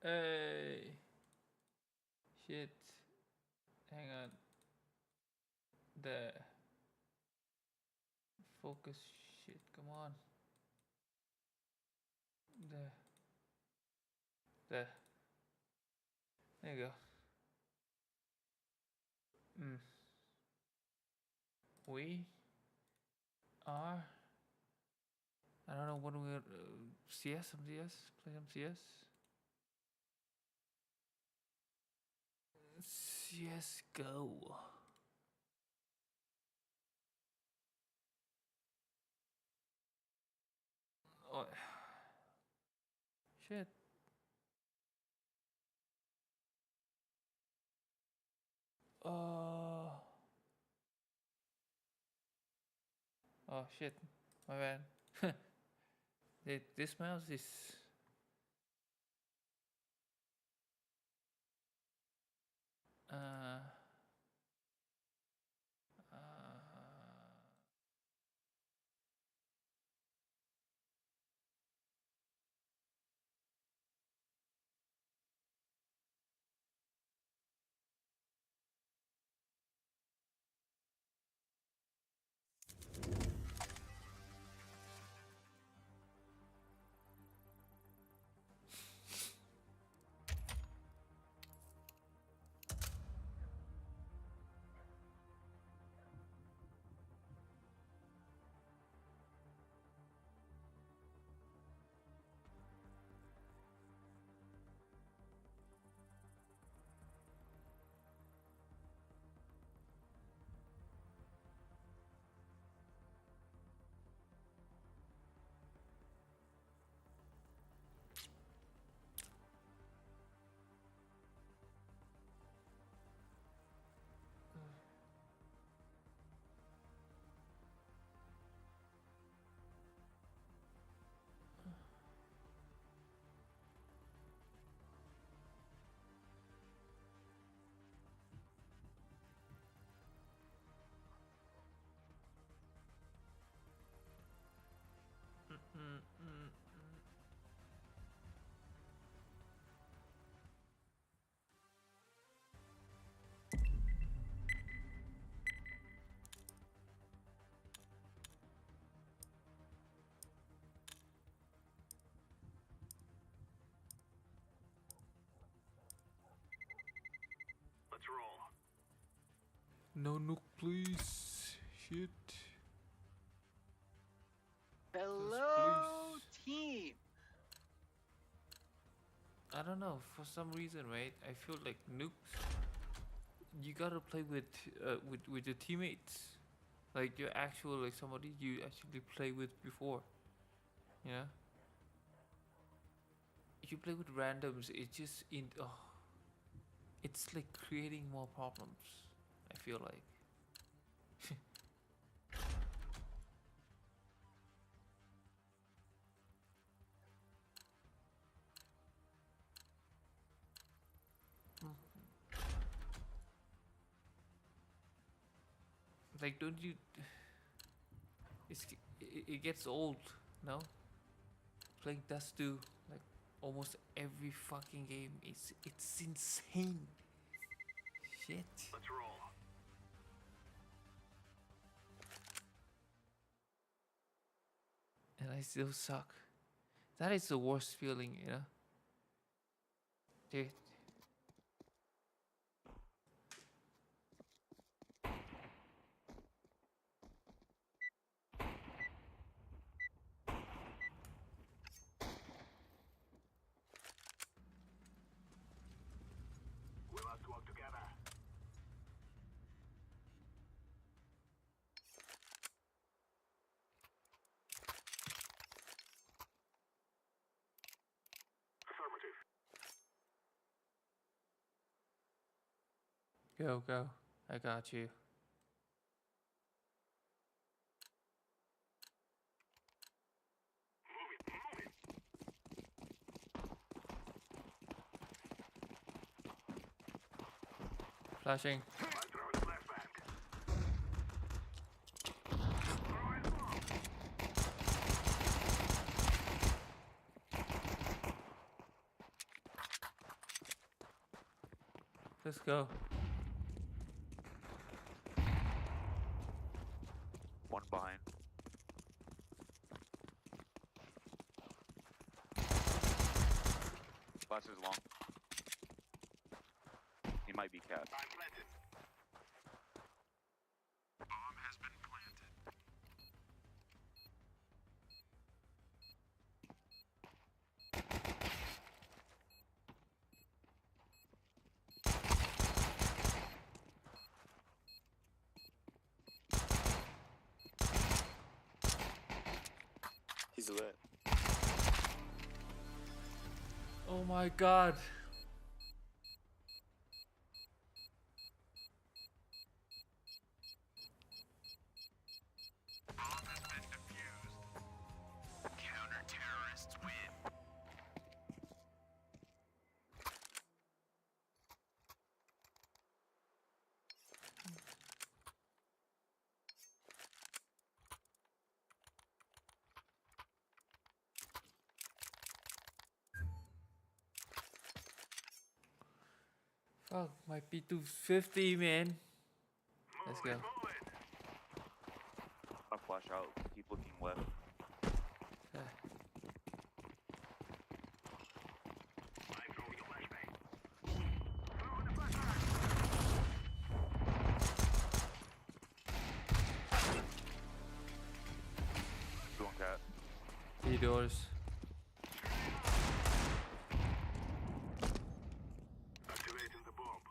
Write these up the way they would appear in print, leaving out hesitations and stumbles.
Hey. Shit. Hang on. There. Focus. Shit. Come on. There. There. There you go. We are. I don't know what we're. CS? Some CS? Play some CS? CS go. Oh. Shit. Oh shit. My bad. This mouse is. Uh. Let's roll. No nuke, please. Shit. Hello, Please. team. I don't know. For some reason, right? I feel like nukes. You gotta play with your teammates, like your actual like somebody you actually play with before. You know. If you play with randoms, it's just in. Oh, it's like creating more problems. I feel like. Like, don't you? It gets old, no? Playing Dust 2 like almost every fucking game. It's insane. Shit. Let's roll. And I still suck. That is the worst feeling, you know? Dude. We must work together. Affirmative. Go. I got you. Flashing. I'm throwing the flashbang. Throwing smoke. Let's go. One behind. Glass is long. He might be capped. I'm planted. Bomb has been planted. He's lit. Oh my god. Bomb has been defused. Counter-terrorists win. Fuck, my P250, man. Let's go. Move it. I'll flash out. Keep looking left. Uh, I'm throwing a flashbang. Throwing a flashbang. Doing cat. 3 doors. Activating the bomb.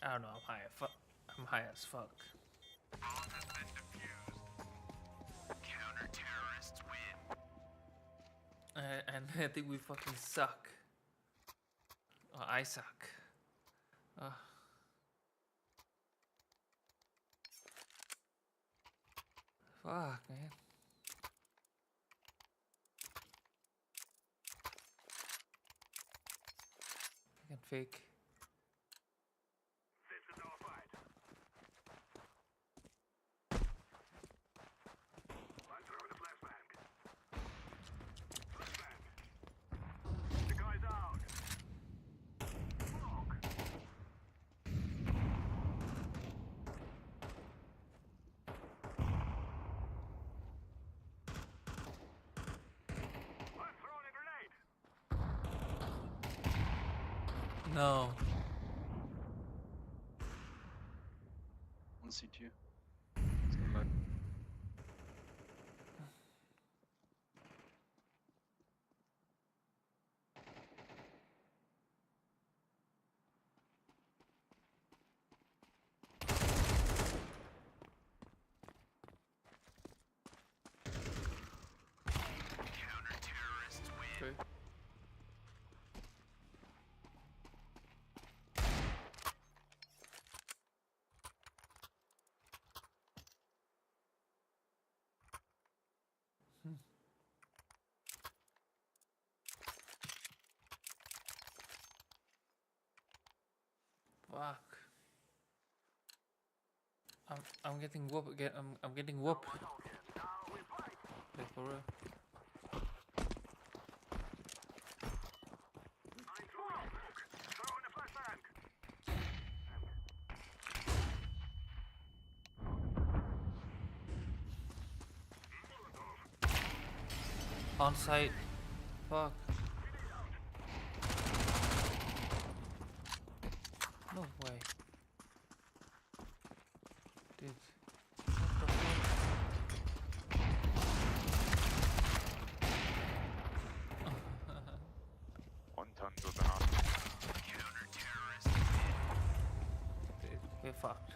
I don't know, I'm high as fuck. Bomb has been defused. Counter-terrorists win. And I think we fucking suck. Or I suck. Fuck, man. I can fake. This is our fight. I'm throwing a flashbang. Flashbang. The guy's out. Smoke. I'm throwing a grenade. No. On C2. Let's come back. Counter-terrorists win. Okay. Fuck. I'm getting whoop again. I'm getting whoop. Now we fight. Like for real. I'm throwing smoke. Throwing a flashbang. On site. Fuck. No way. Dude. What the fuck? 1 ton to the house. Counter-terrorists win. Dude, we're fucked.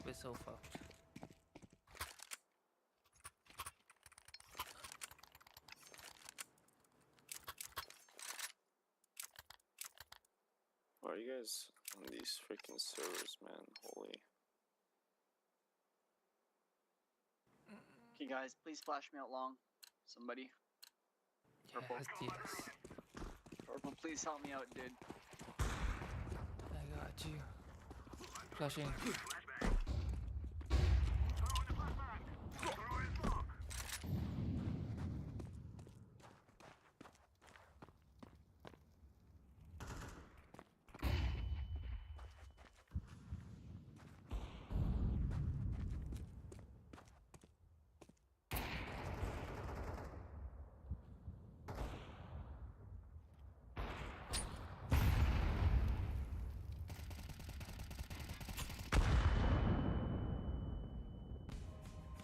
We're so fucked. Why are you guys on these freaking servers, man? Holy. Okay, guys, please flash me out long. Somebody. Purple. Yes, yes. Purple, please help me out, dude. I got you. Flashing. Flashbang. Throwing the flashbang. Throwing smoke.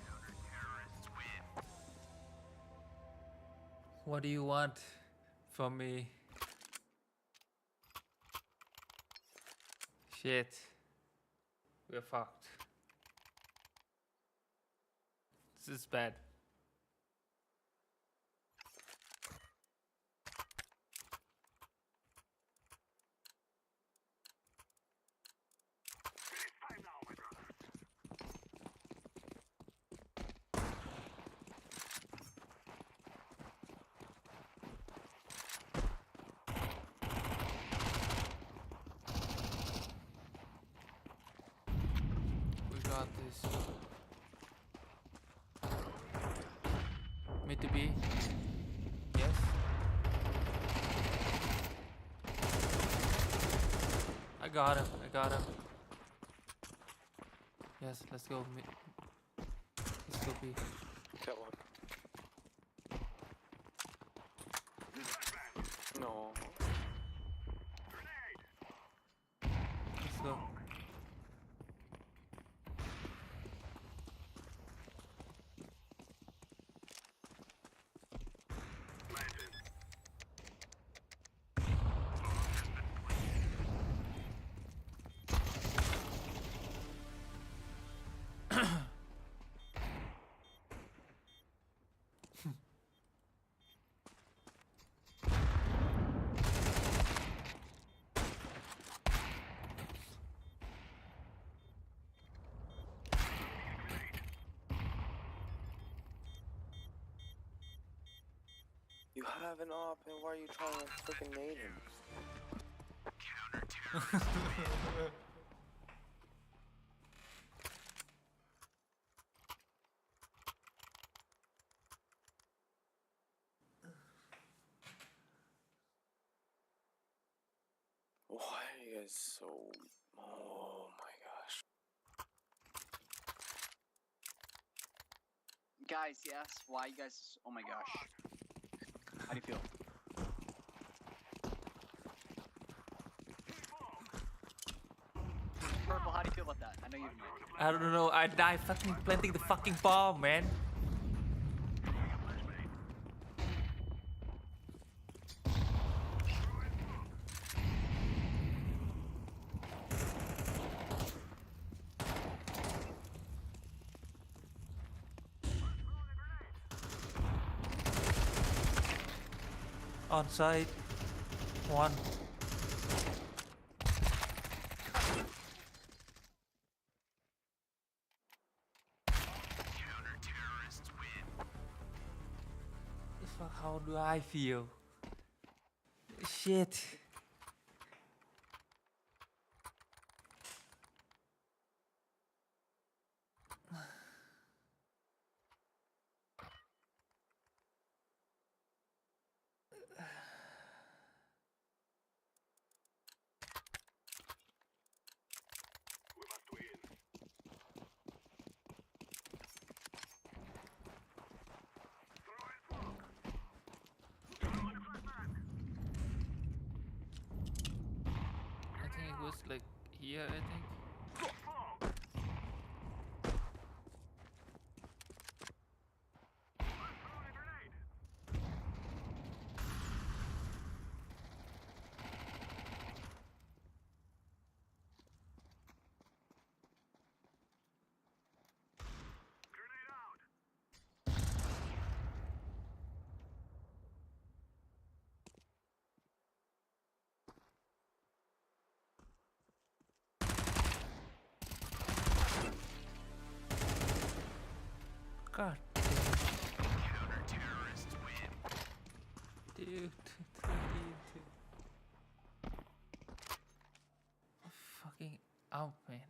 Counter-terrorists win. What do you want from me? Shit. We're fucked. This is bad. It's time now, my brother. We got this. Mid to B. Yes. I got him. I got him. Yes, let's go. Let's go B. Catwalk. No. Grenade. Let's go. Planted. You have an op, and why are you trying to freaking nade him? Counter-terrorists win. Why are you guys so... Oh my gosh. Guys, yes. Why you guys? Oh my gosh. How do you feel? Purple, how do you feel about that? I know you know. I don't know. I died fucking planting the fucking bomb, man. On site. One. Counter-terrorists win. Fuck, how do I feel? Shit. We must win. Throwing smoke. Throwing a flashbang. I think it was like here, I think. Smoke. I'm throwing a grenade. Grenade out. Dude, 3 fucking out, man.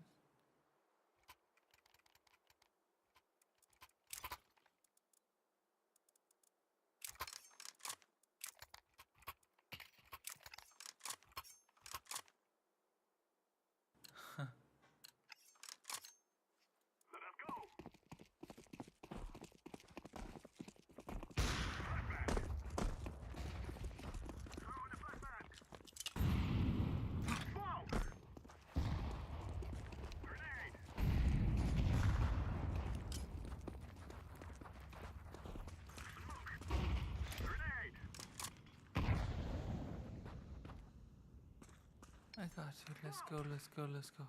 Let us go. Throwing a flashbang. Smoke. Grenade. Smoke. Grenade. I got you. Let's go, let's go, let's go.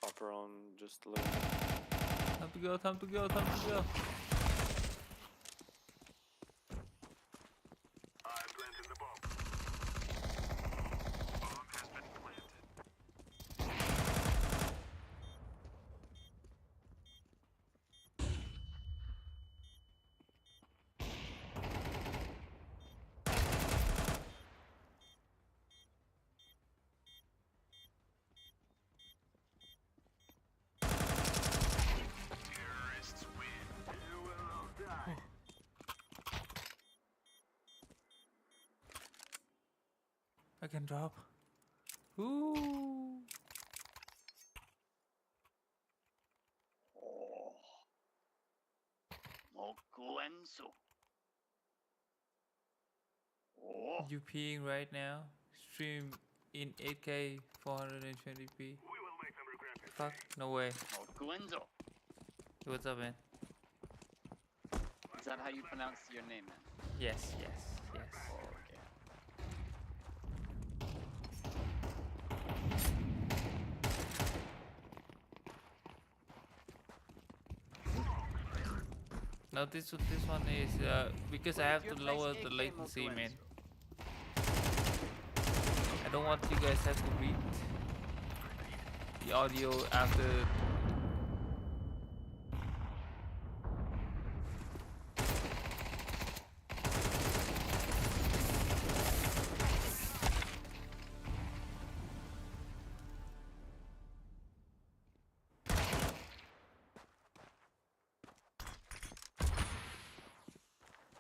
Hop around just a little. Time to go, time to go, time to go. I planted the bomb. Bomb has been planted. Terrorists win. You will all die. I can drop. Ooh. Oh. Mokuensu. Oh. You peeing right now? Stream in 8K 420p. We will make them regret it. Fuck, no way. Mokuensu. What's up, man? Is that how you pronounce your name, man? Yes, yes, yes. Oh, okay. Now this one is because I Well, have if to your lower place the AK latency, man. Mokuensu. I don't want you guys have to read the audio after.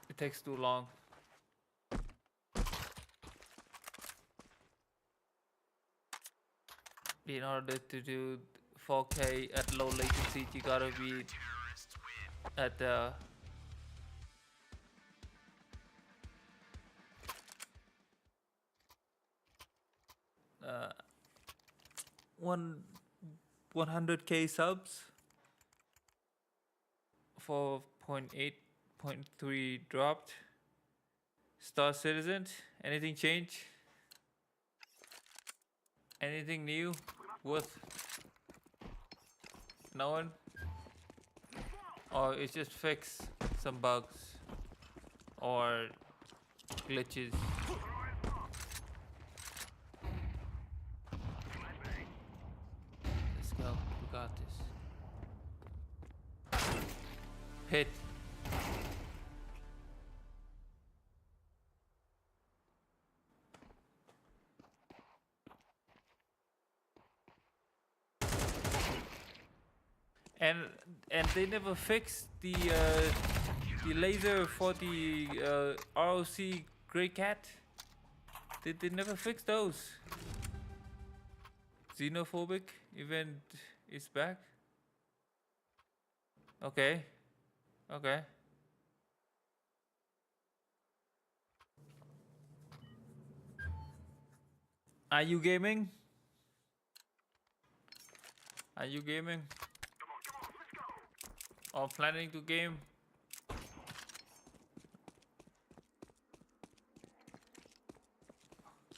It takes too long. In order to do 4K at low latency, you gotta be at 100K subs. 4.8.3 dropped. Star Citizen, anything change? Anything new? Worth knowing? Or it's just fix some bugs or glitches? Let's go, we got this. Hit. And they never fixed the laser for the ROC Grey Cat. They never fixed those. Xenophobic event is back. Okay. Okay. Are you gaming? Are you gaming? Come on, let's go. Or planning to game?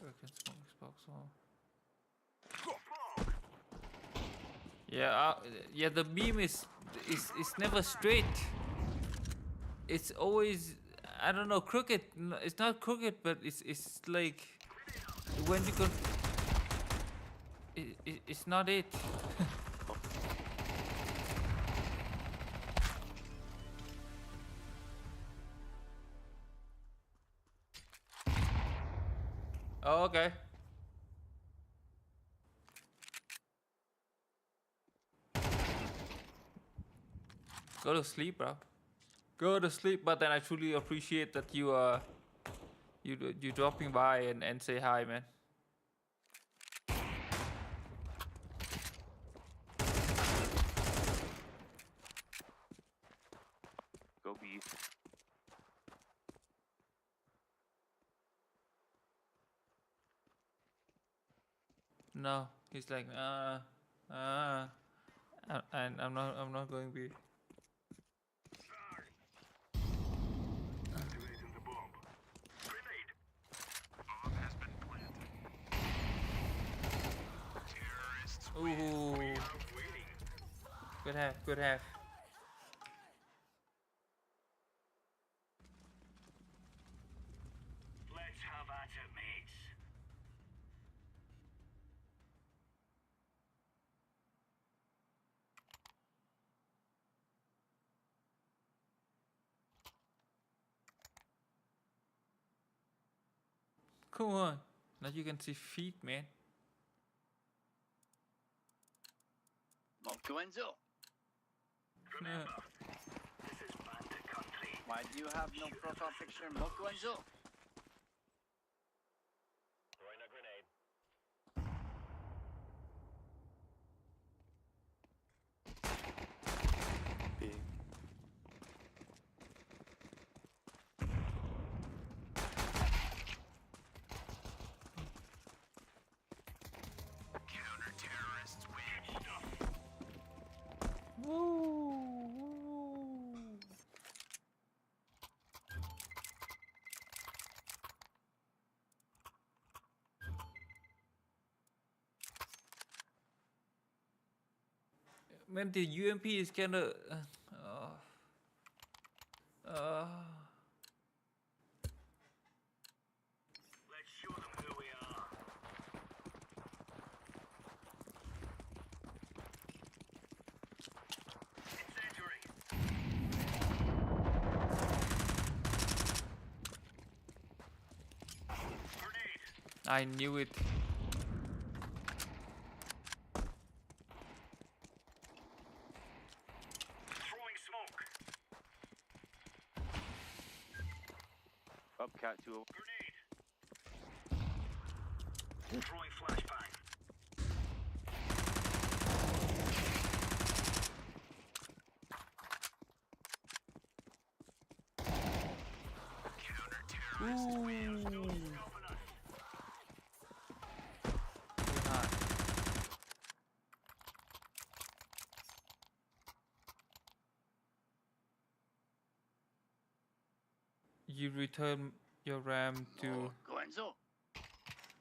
I can smoke Xbox on. Yeah, the beam is never straight. It's always, I don't know, crooked. No, it's not crooked, but it's like when you can. it's not it. Oh, okay. Go to sleep, bro. Go to sleep. But then I truly appreciate that you dropping by and say hi, man. Go B. No, he's like, and I'm not going B. Activating the bomb. Grenade. Bomb has been planted. Terrorists Ooh, waiting. good half, good half. Let's have at it, mates. Come on, now you can see feet, man. Mokuensu. Remember, this is bandit country. Why do you have no profile picture, Mokuensu? Throwing a grenade. B. Counter-terrorists win. Woo. Man, the UMP is kinda. Let's show them who we are. Incendiary. Grenade. I knew it. Throwing smoke. Up cat 2. Grenade. Throwing flashbang. Counter-terrorists win. No stopping us. Good hot. You return your RAM to Mokuensu.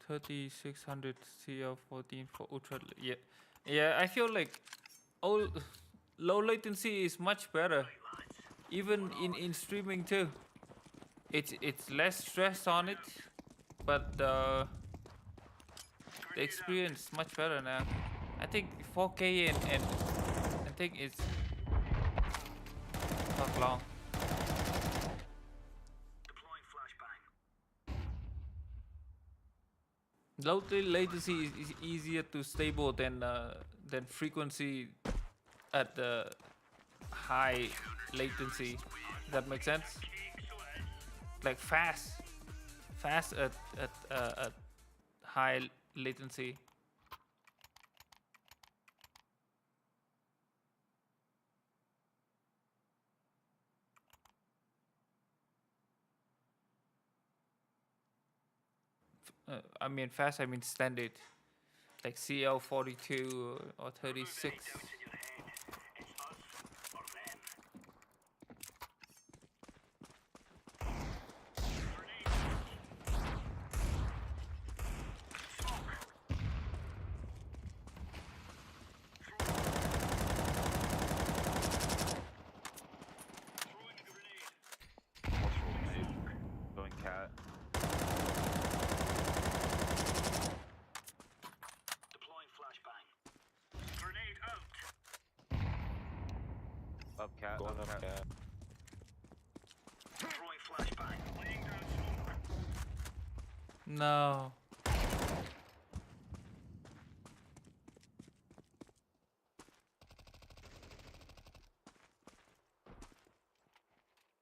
3600 CL14 for ultra. Yeah. I feel like low latency is much better, even in streaming too. It's less stress on it, but the experience is much better now. I think 4K and I think it's not long. Deploying flashbang. Low latency is easier to stable than frequency at the high latency. That makes sense. Like fast at high latency. I mean fast. I mean standard, like CL42 or 36. Doubts in your head. It's us or them. Grenade. Smoke. Throwing a grenade. Going cat. Deploying flashbang. Up cat. Going up, cat. Throwing flashbang. Laying down smoke. No.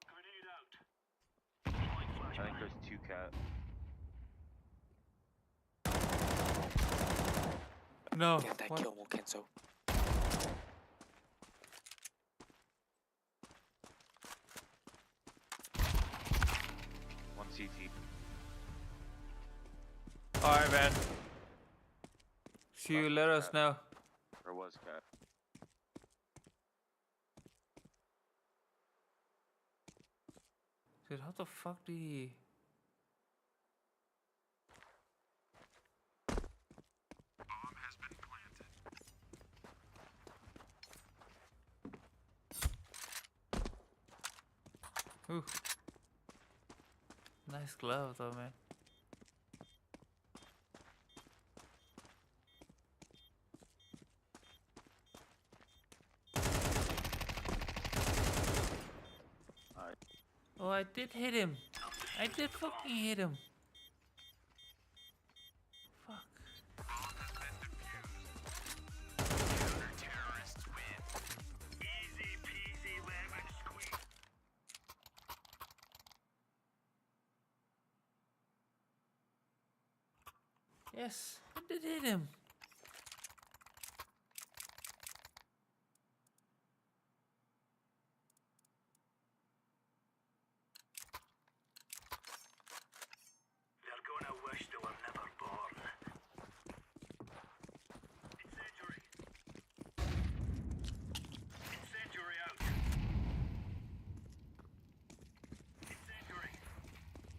Grenade out. Throwing I flashbang. think there's 2 cat. No. Get that What? kill, Mokuensu. One CT. Alright, man. See you, Last let one's us cat. know. Or was cat. Dude, how the fuck did he? Bomb has been planted. Ooh. Nice glove though, man. Alright. Oh, I did hit him. I did fucking hit him. Fuck. Bomb has been defused. Counter-terrorists win. Easy peasy lemon squeeze. Yes, I did hit him. They're gonna wish they were never born. Incendiary. Incendiary out. Incendiary.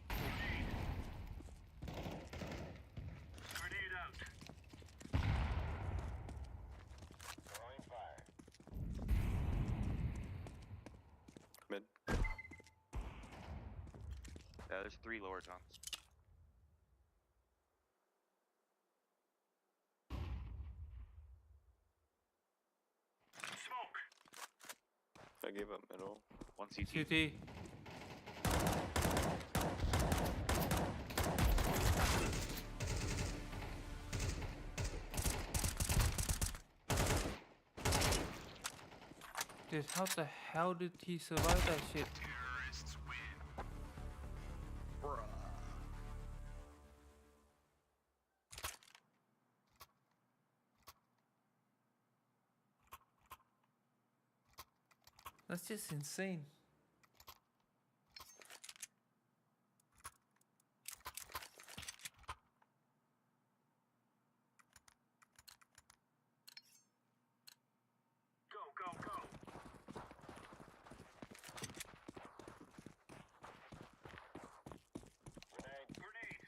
Grenade. Grenade out. Throwing fire. Mid. Yeah, there's 3 lower tongues. Smoke. I gave up middle. One CT. CT. Dude, how the hell did he survive that shit? Terrorists win. That's just insane. Go, go, go. Grenade.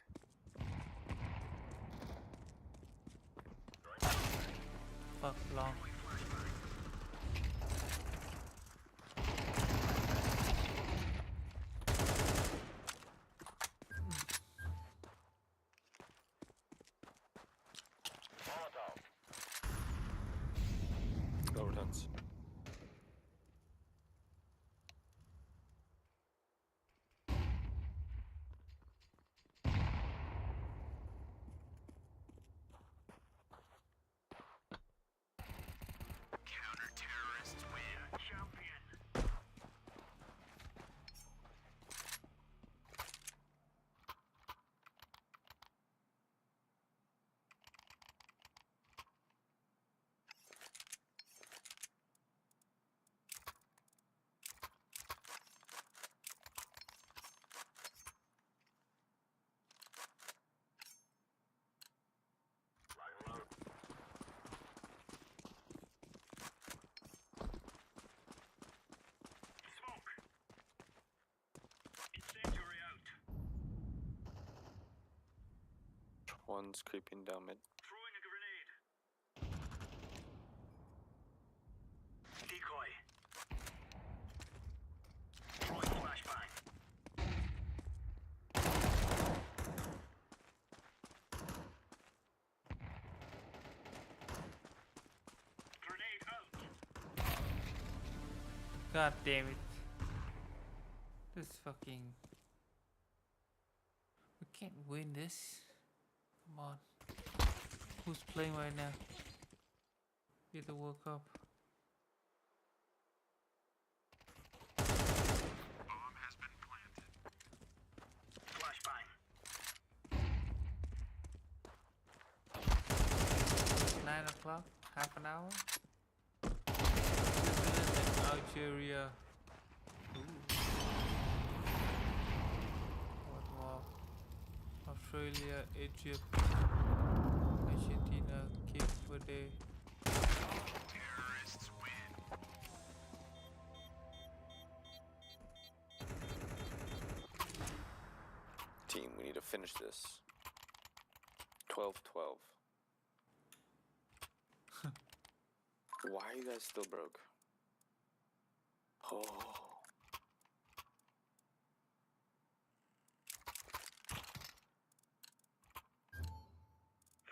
Fuck long. Lower tongues. Counter-terrorists win. Champion. Smoke. Incendiary out. One's creeping down mid. Throwing a grenade. Decoy. Throwing flashbang. Grenade out. God damn it. This fucking... We can't win this. Come on. Who's playing right now? Get the World Cup. Bomb has been planted. Flashbang. 9 o'clock, half an hour. Switzerland and Algeria. Ooh. What more? Australia, Egypt, Argentina, Cape Verde. Terrorists win. Team, we need to finish this. 12-12. Why are you guys still broke? Oh. Are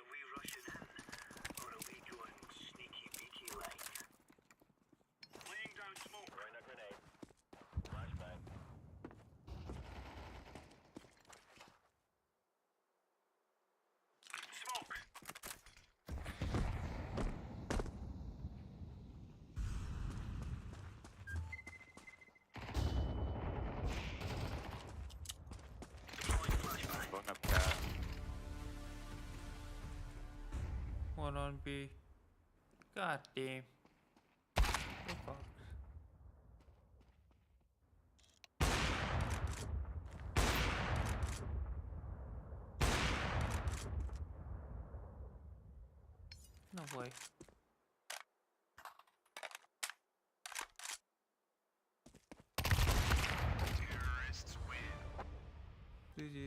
we rushing in? Or are we going sneaky beaky like? Laying down smoke. Throwing a grenade. Flashbang. Smoke! Deploying flashbang. Going up cat. One on B. God damn. The fuck? No way. Terrorists win. GG.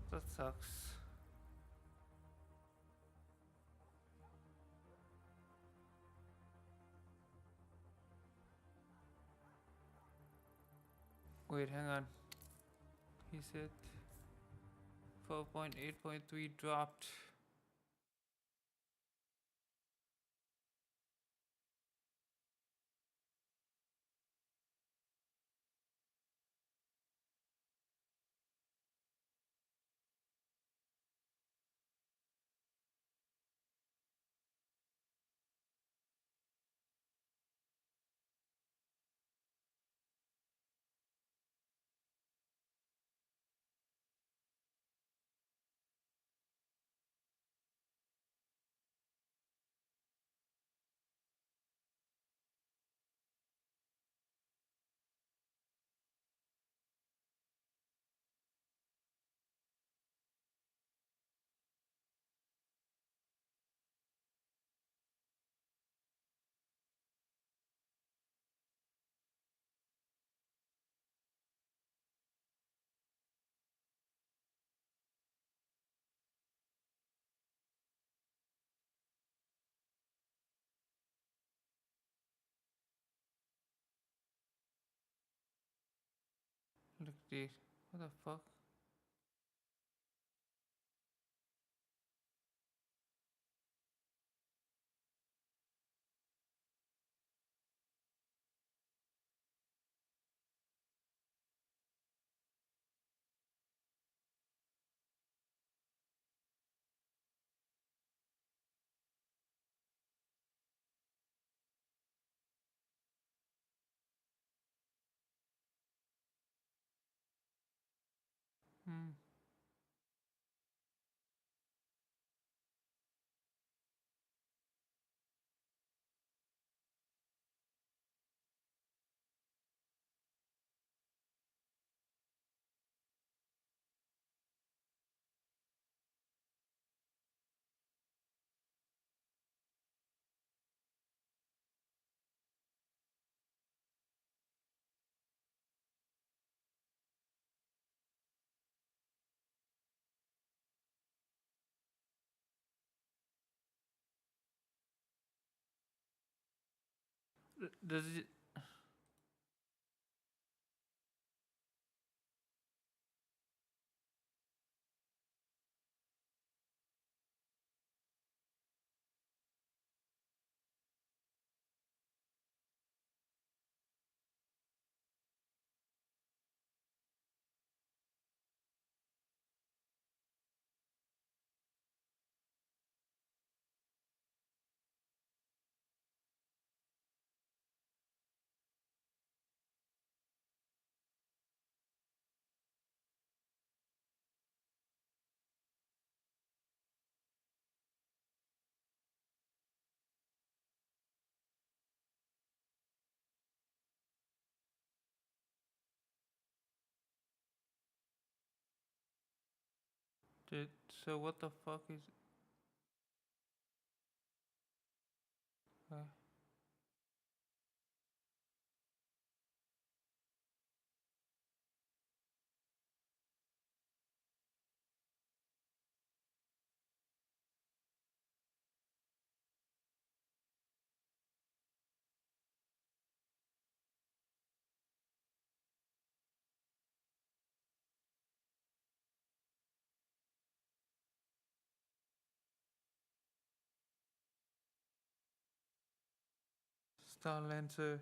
That sucks. Wait, hang on. He said 4.8.3 dropped. Look, dude. What the fuck? Hmm. Does it? So what the fuck is? Star Lancer.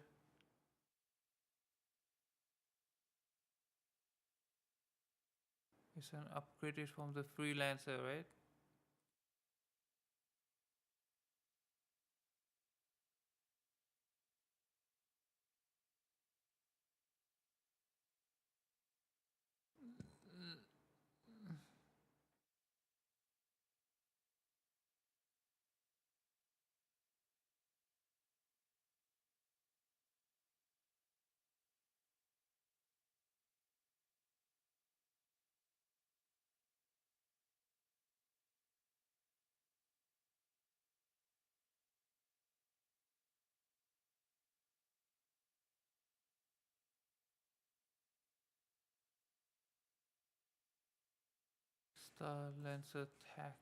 It's an upgraded from the Freelancer, right? Star Lancer Tack.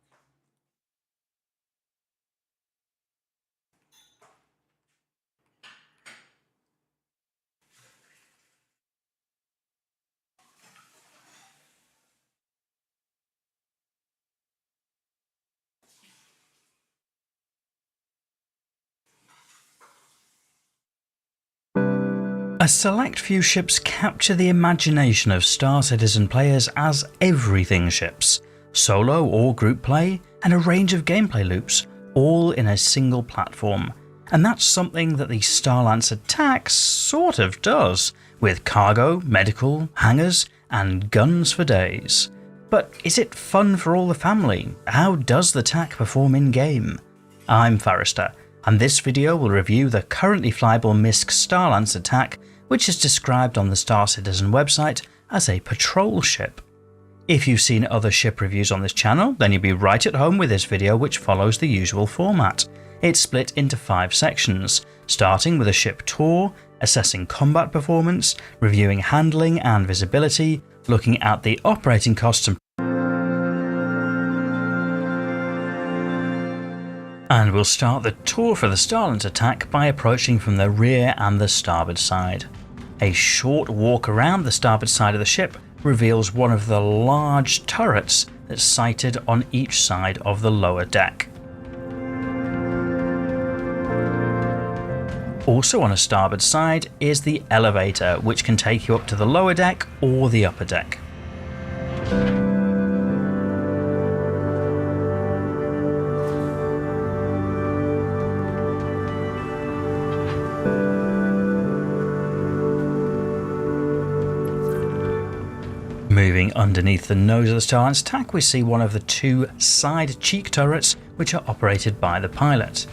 A select few ships capture the imagination of Star Citizen players as everything ships, solo or group play, and a range of gameplay loops, all in a single platform. And that's something that the Starlancer Tack sort of does, with cargo, medical, hangars, and guns for days. But is it fun for all the family? How does the Tack perform in-game? I'm Forrester, and this video will review the currently flyable MISC Starlancer Tack, which is described on the Star Citizen website as a patrol ship. If you've seen other ship reviews on this channel, then you'll be right at home with this video, which follows the usual format. It's split into 5 sections, starting with a ship tour, assessing combat performance, reviewing handling and visibility, looking at the operating costs and we'll start the tour for the Starlancer Tack by approaching from the rear and the starboard side. A short walk around the starboard side of the ship reveals one of the large turrets that's sited on each side of the lower deck. Also on a starboard side is the elevator, which can take you up to the lower deck or the upper deck. Moving underneath the nose of the Starlancer Tack, we see one of the 2 side cheek turrets, which are operated by the pilot.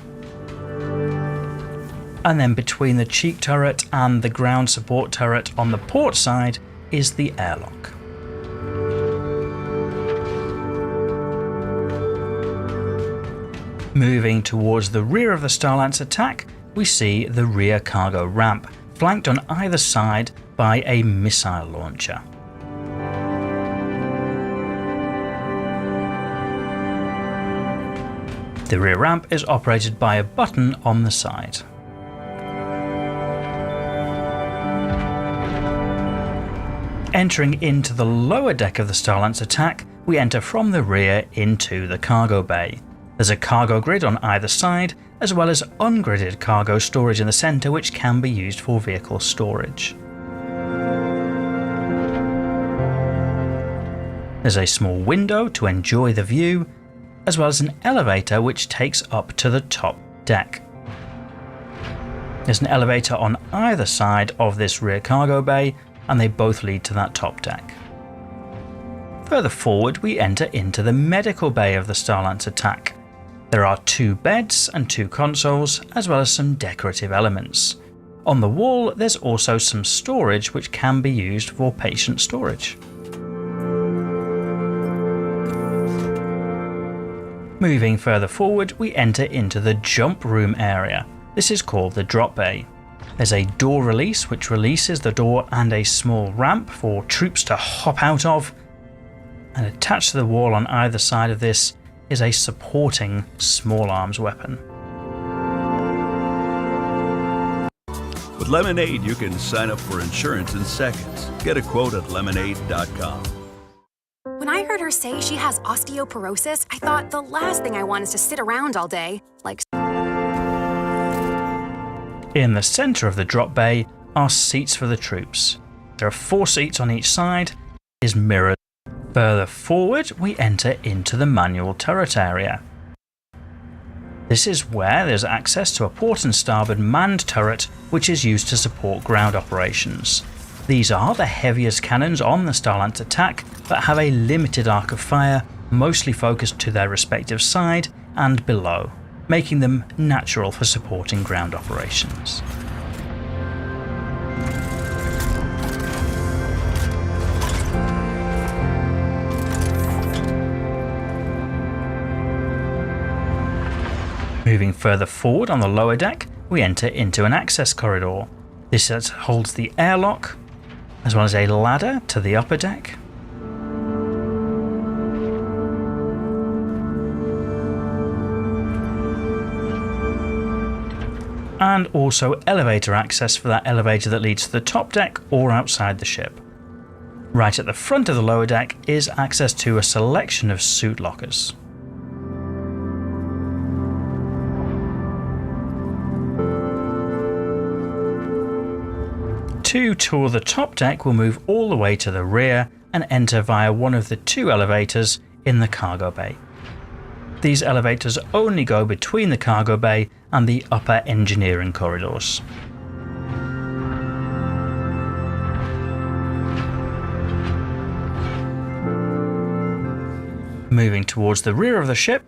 And then between the cheek turret and the ground support turret on the port side is the airlock. Moving towards the rear of the Starlancer Tack, we see the rear cargo ramp, flanked on either side by a missile launcher. The rear ramp is operated by a button on the side. Entering into the lower deck of the Starlancer Tack, we enter from the rear into the cargo bay. There's a cargo grid on either side, as well as ungridded cargo storage in the centre, which can be used for vehicle storage. There's a small window to enjoy the view, as well as an elevator which takes up to the top deck. There's an elevator on either side of this rear cargo bay, and they both lead to that top deck. Further forward, we enter into the medical bay of the Starlancer Tack. There are 2 beds and 2 consoles, as well as some decorative elements. On the wall, there's also some storage which can be used for patient storage. Moving further forward, we enter into the jump room area. This is called the drop bay. There's a door release which releases the door and a small ramp for troops to hop out of. And attached to the wall on either side of this is a supporting small arms weapon. With Lemonade, you can sign up for insurance in seconds. Get a quote at lemonade.com. When I heard her say she has osteoporosis, I thought the last thing I want is to sit around all day. In the centre of the drop bay are seats for the troops. There are 4 seats on each side, is mirrored. Further forward, we enter into the manual turret area. This is where there's access to a port and starboard manned turret which is used to support ground operations. These are the heaviest cannons on the Starlance attack, but have a limited arc of fire, mostly focused to their respective side and below, making them natural for supporting ground operations. Moving further forward on the lower deck, we enter into an access corridor. This holds the airlock, as well as a ladder to the upper deck. And also elevator access for that elevator that leads to the top deck or outside the ship. Right at the front of the lower deck is access to a selection of suit lockers. To tour the top deck, we'll move all the way to the rear and enter via one of the 2 elevators in the cargo bay. These elevators only go between the cargo bay and the upper engineering corridors. Moving towards the rear of the ship,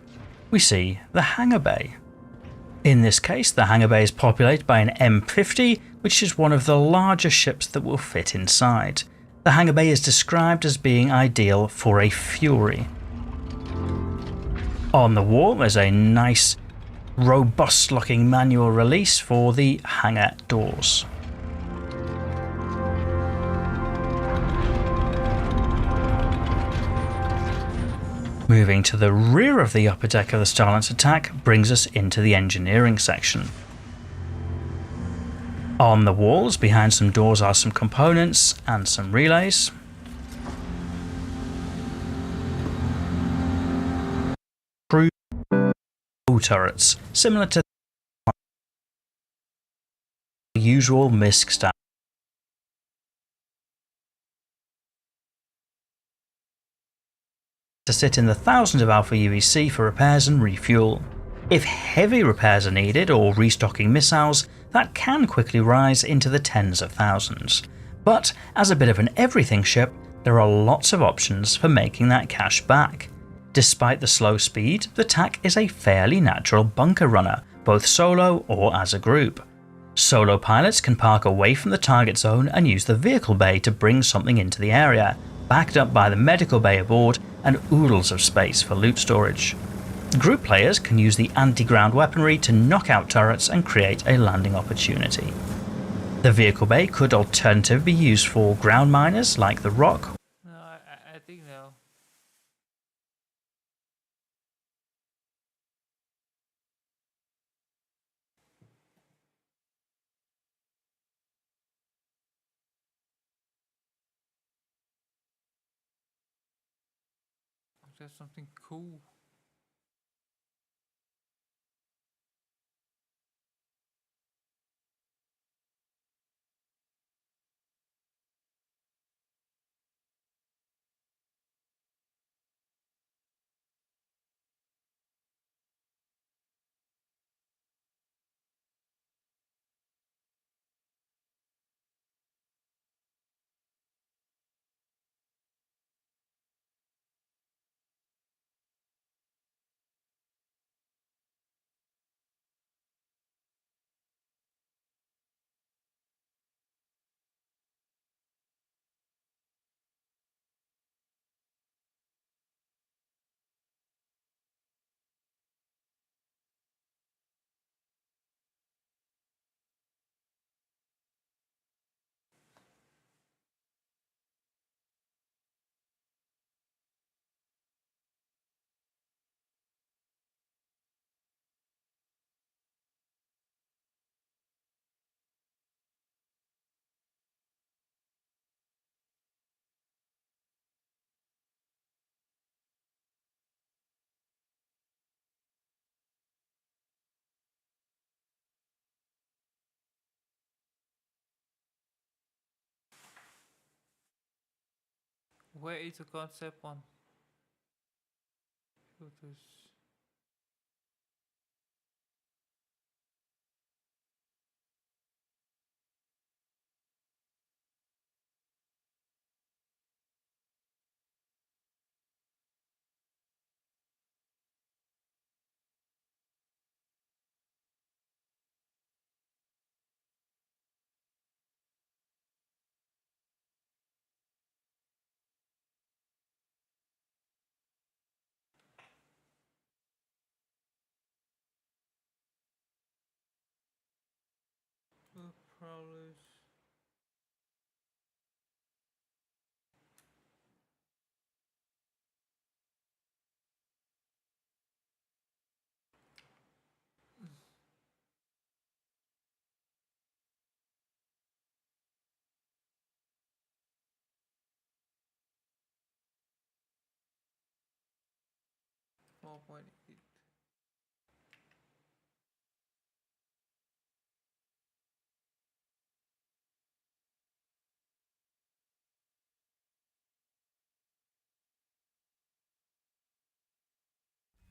we see the hangar bay. In this case, the hangar bay is populated by an M50, which is one of the larger ships that will fit inside. The hangar bay is described as being ideal for a Fury. On the wall, there's a nice, robust-looking manual release for the hangar doors. Moving to the rear of the upper deck of the Starlance attack brings us into the engineering section. On the walls behind some doors are some components and some relays. Crew turrets, similar to the usual MISC style. To sit in the thousands of Alpha UEC for repairs and refuel. If heavy repairs are needed or restocking missiles, that can quickly rise into the tens of thousands. But as a bit of an everything ship, there are lots of options for making that cash back. Despite the slow speed, the TAC is a fairly natural bunker runner, both solo or as a group. Solo pilots can park away from the target zone and use the vehicle bay to bring something into the area, backed up by the medical bay aboard and oodles of space for loot storage. Group players can use the anti-ground weaponry to knock out turrets and create a landing opportunity. The vehicle bay could alternatively be used for ground miners like the Rock. No, I think no. There's something cool. Where is the concept one? Filters. Prowlers. Four point eight.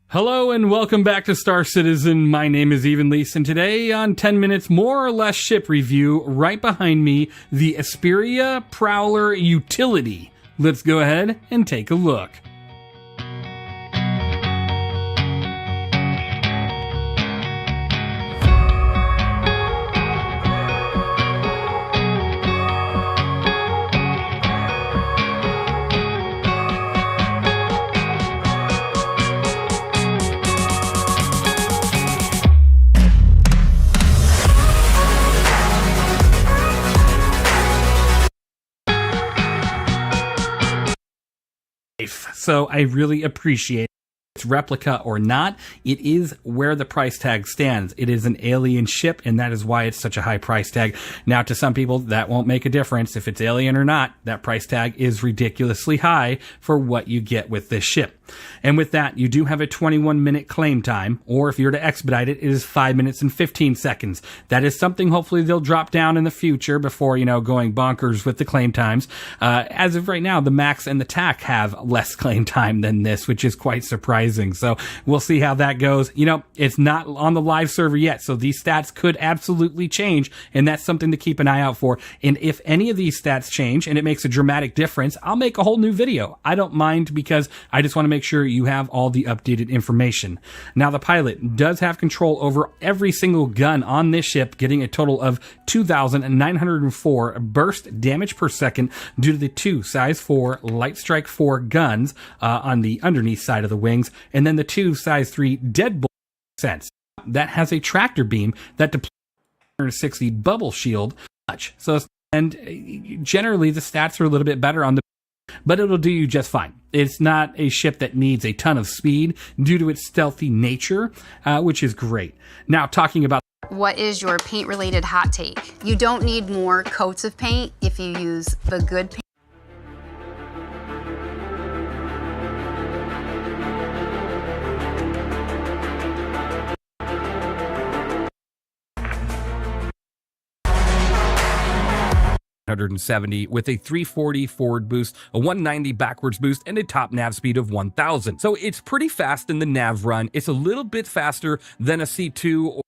Hello and welcome back to Star Citizen. My name is Evenlease, and today on 10 Minutes More or Less Ship Review, right behind me, the Asperia Prowler Utility. Let's go ahead and take a look. So I really appreciate its replica or not. It is where the price tag stands. It is an alien ship, and that is why it's such a high price tag. Now, to some people, that won't make a difference. If it's alien or not, that price tag is ridiculously high for what you get with this ship. And with that, you do have a 21-minute claim time, or if you're to expedite it, it is 5 minutes and 15 seconds. That is something hopefully they'll drop down in the future before, going bonkers with the claim times. As of right now, the Max and the TAC have less claim time than this, which is quite surprising. So we'll see how that goes. It's not on the live server yet, so these stats could absolutely change, and that's something to keep an eye out for. And if any of these stats change and it makes a dramatic difference, I'll make a whole new video. I don't mind, because I just want to make sure you have all the updated information. Now, the pilot does have control over every single gun on this ship, getting a total of 2,904 burst damage per second due to the two size 4 light strike 4 guns on the underneath side of the wings, and then the two size 3 deadbolt sets. That has a tractor beam that deploys 160 bubble shield. And generally the stats are a little bit better on the, but it'll do you just fine. It's not a ship that needs a ton of speed due to its stealthy nature, which is great. Now, talking about what is your paint-related hot take? You don't need more coats of paint if you use the good paint. with a 340 forward boost, a 190 backwards boost, and a top nav speed of 1000. So it's pretty fast in the nav run. It's a little bit faster than a C2 or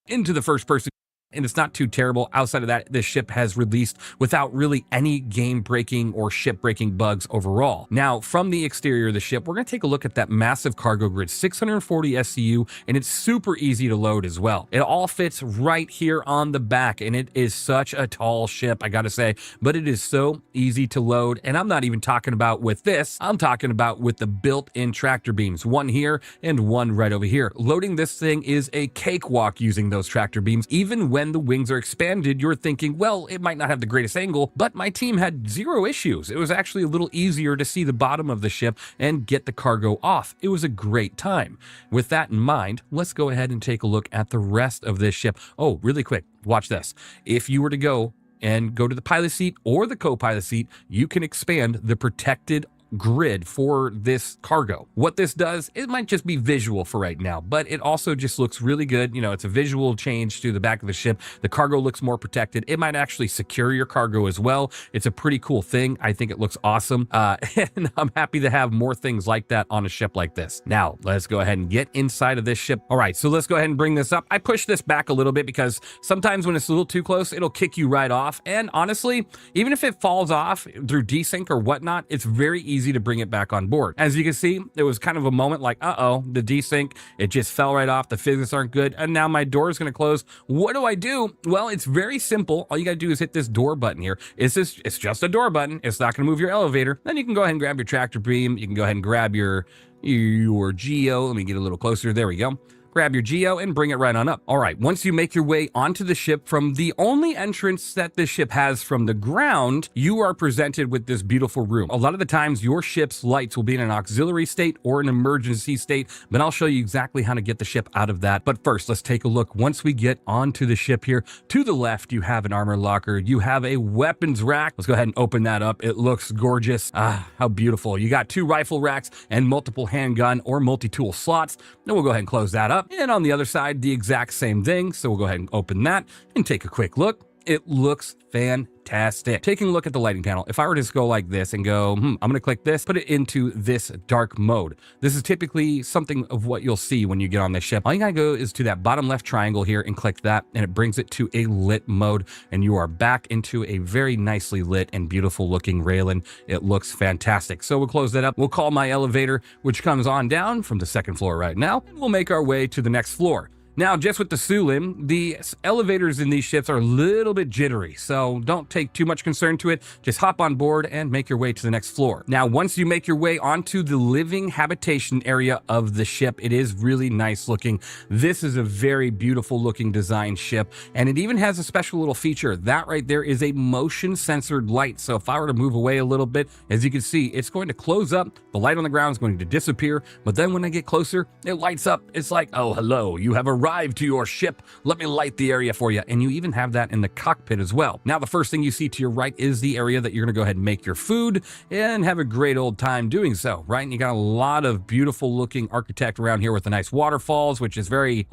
into the first person, and it's not too terrible. Outside of that, this ship has released without really any game-breaking or ship-breaking bugs overall. Now, from the exterior of the ship, we're going to take a look at that massive cargo grid, 640 SCU, and it's super easy to load as well. It all fits right here on the back, and it is such a tall ship, I gotta say, but it is so easy to load. And I'm not even talking about with this, I'm talking about with the built-in tractor beams, one here and one right over here. Loading this thing is a cakewalk using those tractor beams. Even when the wings are expanded, you're thinking, well, it might not have the greatest angle, but my team had zero issues. It was actually a little easier to see the bottom of the ship and get the cargo off. It was a great time. With that in mind, let's go ahead and take a look at the rest of this ship. Oh, really quick, watch this. If you were to go to the pilot seat or the co-pilot seat, you can expand the protected grid for this cargo. What this does, it might just be visual for right now, but it also just looks really good. You know, it's a visual change to the back of the ship. The cargo looks more protected. It might actually secure your cargo as well. It's a pretty cool thing. I think it looks awesome. And I'm happy to have more things like that on a ship like this. Now, let's go ahead and get inside of this ship. All right, so let's go ahead and bring this up. I pushed this back a little bit because sometimes when it's a little too close, it'll kick you right off. And honestly, even if it falls off through desync or whatnot, it's very easy to bring it back on board. As you can see, there was kind of a moment like, uh-oh, the desync, it just fell right off. The physics aren't good. And now my door is going to close. What do I do? Well, it's very simple. All you got to do is hit this door button here. It's just a door button. It's not going to move your elevator. Then you can go ahead and grab your tractor beam. You can go ahead and grab your geo. Let me get a little closer. There we go. Grab your geo and bring it right on up. All right, once you make your way onto the ship from the only entrance that this ship has from the ground, you are presented with this beautiful room. A lot of the times your ship's lights will be in an auxiliary state or an emergency state, but I'll show you exactly how to get the ship out of that. But first, let's take a look. Once we get onto the ship here, to the left, you have an armor locker. You have a weapons rack. Let's go ahead and open that up. It looks gorgeous. Ah, how beautiful. You got 2 rifle racks and multiple handgun or multi-tool slots. Then we'll go ahead and close that up. And on the other side, the exact same thing. So we'll go ahead and open that and take a quick look. It looks fantastic. Taking a look at the lighting panel, if I were to just go like this and go, I'm going to click this, put it into this dark mode. This is typically something of what you'll see when you get on this ship. All you gotta go is to that bottom left triangle here and click that, and it brings it to a lit mode, and you are back into a very nicely lit and beautiful looking railing. It looks fantastic. So we'll close that up. We'll call my elevator, which comes on down from the 2nd floor right now, and we'll make our way to the next floor. Now, just with the Sulim, the elevators in these ships are a little bit jittery, so don't take too much concern to it. Just hop on board and make your way to the next floor. Now, once you make your way onto the living habitation area of the ship, it is really nice looking. This is a very beautiful looking design ship, and it even has a special little feature. That right there is a motion censored light. So if I were to move away a little bit, as you can see, it's going to close up. The light on the ground is going to disappear, but then when I get closer, it lights up. It's like, oh, hello, you have arrived to your ship. Let me light the area for you. And you even have that in the cockpit as well. Now, the first thing you see to your right is the area that you're going to go ahead and make your food and have a great old time doing so, right? And you got a lot of beautiful looking architect around here with the nice waterfalls, which is very,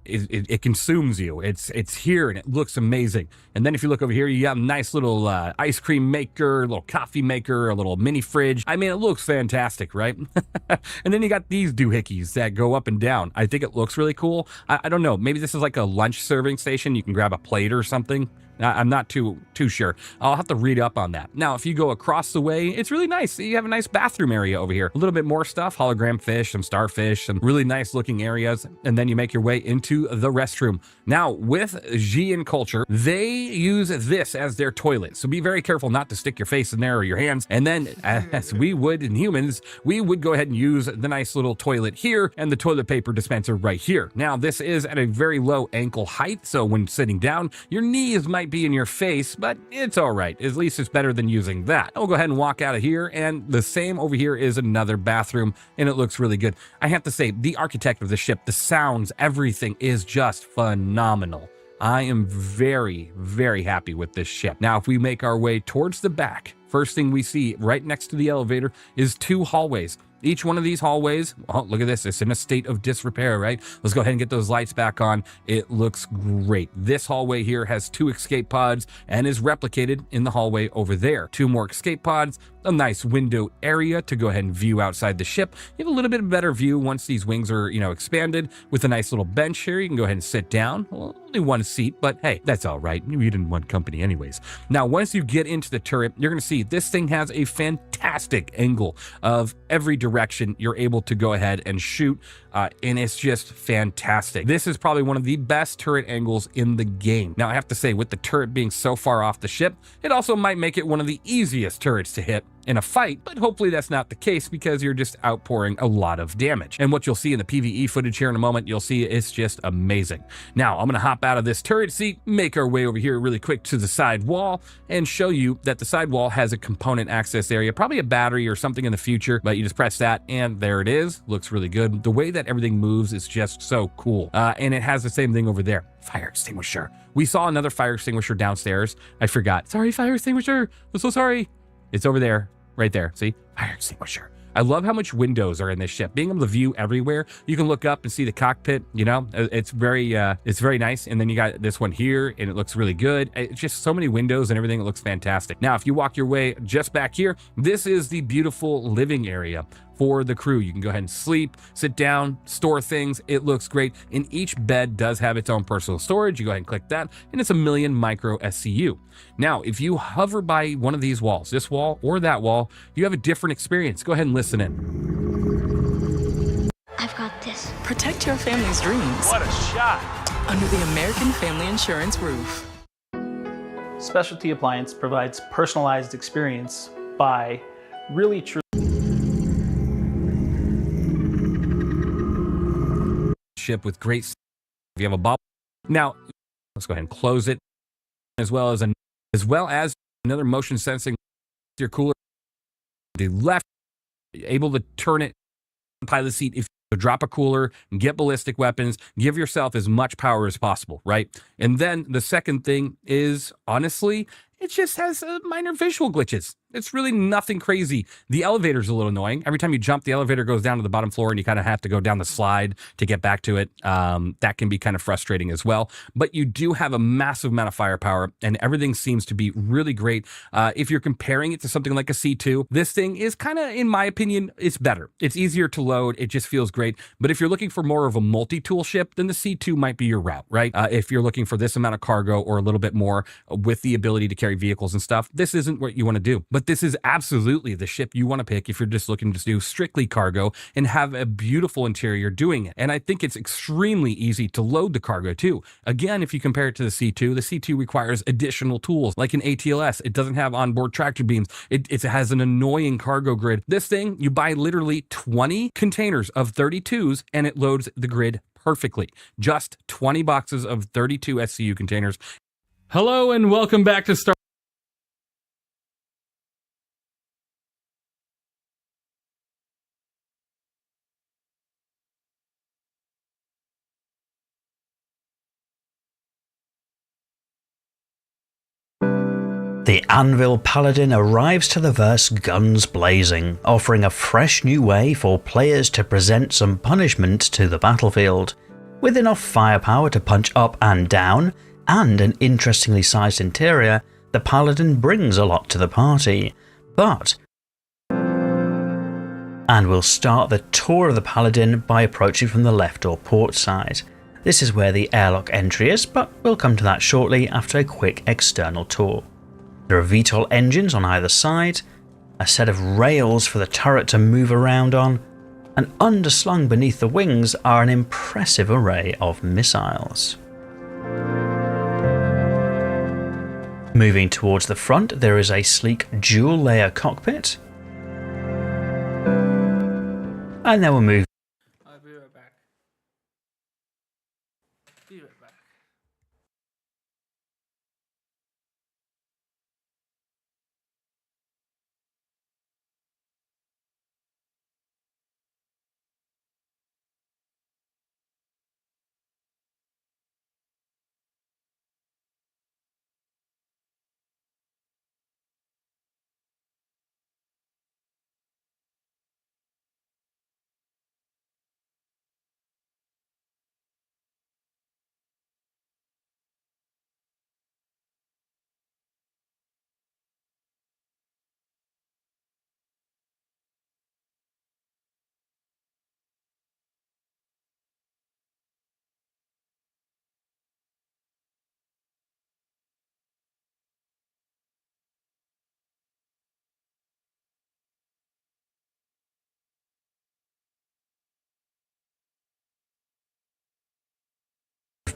it consumes you. It's here and it looks amazing. And then if you look over here, you got a nice little ice cream maker, a little coffee maker, a little mini fridge. I mean, it looks fantastic, right? And then you got these doohickeys that go up and down. I think it looks really cool. I don't know. Maybe this is like a lunch serving station. You can grab a plate or something. I'm not too sure. I'll have to read up on that. Now, if you go across the way, it's really nice. You have a nice bathroom area over here. A little bit more stuff, hologram fish, some starfish, some really nice looking areas. And then you make your way into the restroom. Now, with Xi'an culture, they use this as their toilet. So be very careful not to stick your face in there or your hands. And then, as we would in humans, we would go ahead and use the nice little toilet here and the toilet paper dispenser right here. Now, this is at a very low ankle height. So when sitting down, your knees might be in your face, but it's all right. At least it's better than using that. We'll go ahead and walk out of here, and the same over here is another bathroom, and it looks really good. I have to say, the architect of the ship, the sounds, everything is just phenomenal. I am very, very happy with this ship. Now, if we make our way towards the back, first thing we see right next to the elevator is 2 hallways. Each one of these hallways, oh, look at this. It's in a state of disrepair, right? Let's go ahead and get those lights back on. It looks great. This hallway here has 2 escape pods and is replicated in the hallway over there. 2 more escape pods, a nice window area to go ahead and view outside the ship. You have a little bit better view once these wings are, expanded, with a nice little bench here. You can go ahead and sit down. Well, only 1 seat, but hey, that's all right. You didn't want company anyways. Now, once you get into the turret, you're going to see this thing has a fantastic angle of every direction you're able to go ahead and shoot, and it's just fantastic. This is probably one of the best turret angles in the game. Now, I have to say, with the turret being so far off the ship, it also might make it one of the easiest turrets to hit in a fight, but hopefully that's not the case because you're just outpouring a lot of damage. And what you'll see in the PvE footage here in a moment, you'll see it's just amazing. Now, I'm going to hop out of this turret seat, make our way over here really quick to the side wall, and show you that the side wall has a component access area, probably a battery or something in the future, but you just press that and there it is. Looks really good. The way that everything moves is just so cool. And it has the same thing over there. Fire extinguisher. We saw another fire extinguisher downstairs. I forgot. Sorry, fire extinguisher. I'm so sorry. It's over there, right there. See, Fire extinguisher. I love how much windows are in this ship. Being able to view everywhere, you can look up and see the cockpit. You know, it's very nice. And then you got this one here, and it looks really good. It's just so many windows and everything. It looks fantastic. Now, if you walk your way just back here, this is the beautiful living area for the crew. You can go ahead and sleep, sit down, store things. It looks great. And each bed does have its own personal storage. You go ahead and click that, and it's 1,000,000 micro SCU. Now, if you hover by one of these walls, this wall or that wall, you have a different experience. Go ahead and listen in. I've got this. Protect your family's dreams. What a shot! Under the American Family Insurance roof. Specialty Appliance provides personalized experience by really true ship with great. If you have a bubble, now let's go ahead and close it, as well as another motion sensing your cooler. The left, able to turn it pilot seat if you drop a cooler, get ballistic weapons, give yourself as much power as possible, right? And then the second thing is, honestly, it just has minor visual glitches. It's really nothing crazy. The elevator's a little annoying. Every time you jump, the elevator goes down to the bottom floor and you kind of have to go down the slide to get back to it. That can be kind of frustrating as well. But you do have a massive amount of firepower and everything seems to be really great. If you're comparing it to something like a C2, this thing is kind of, in my opinion, it's better. It's easier to load. It just feels great. But if you're looking for more of a multi-tool ship, then the C2 might be your route, right? If you're looking for this amount of cargo or a little bit more with the ability to carry vehicles and stuff, this isn't what you want to do. But this is absolutely the ship you want to pick if you're just looking to do strictly cargo and have a beautiful interior doing it. And I think it's extremely easy to load the cargo too. Again, if you compare it to the C2 requires additional tools like an ATLS. It doesn't have onboard tractor beams. It has an annoying cargo grid. This thing, you buy literally 20 containers of 32s and it loads the grid perfectly. Just 20 boxes of 32 SCU containers. Hello and welcome back to Star. The Anvil Paladin arrives to the verse guns blazing, offering a fresh new way for players to present some punishment to the battlefield. With enough firepower to punch up and down, and an interestingly sized interior, the Paladin brings a lot to the party. And we'll start the tour of the Paladin by approaching from the left or port side. This is where the airlock entry is, but we'll come to that shortly after a quick external tour. There are VTOL engines on either side, a set of rails for the turret to move around on, and underslung beneath the wings are an impressive array of missiles. Moving towards the front, there is a sleek dual-layer cockpit, and then we'll move. I'll be right back. Be right back.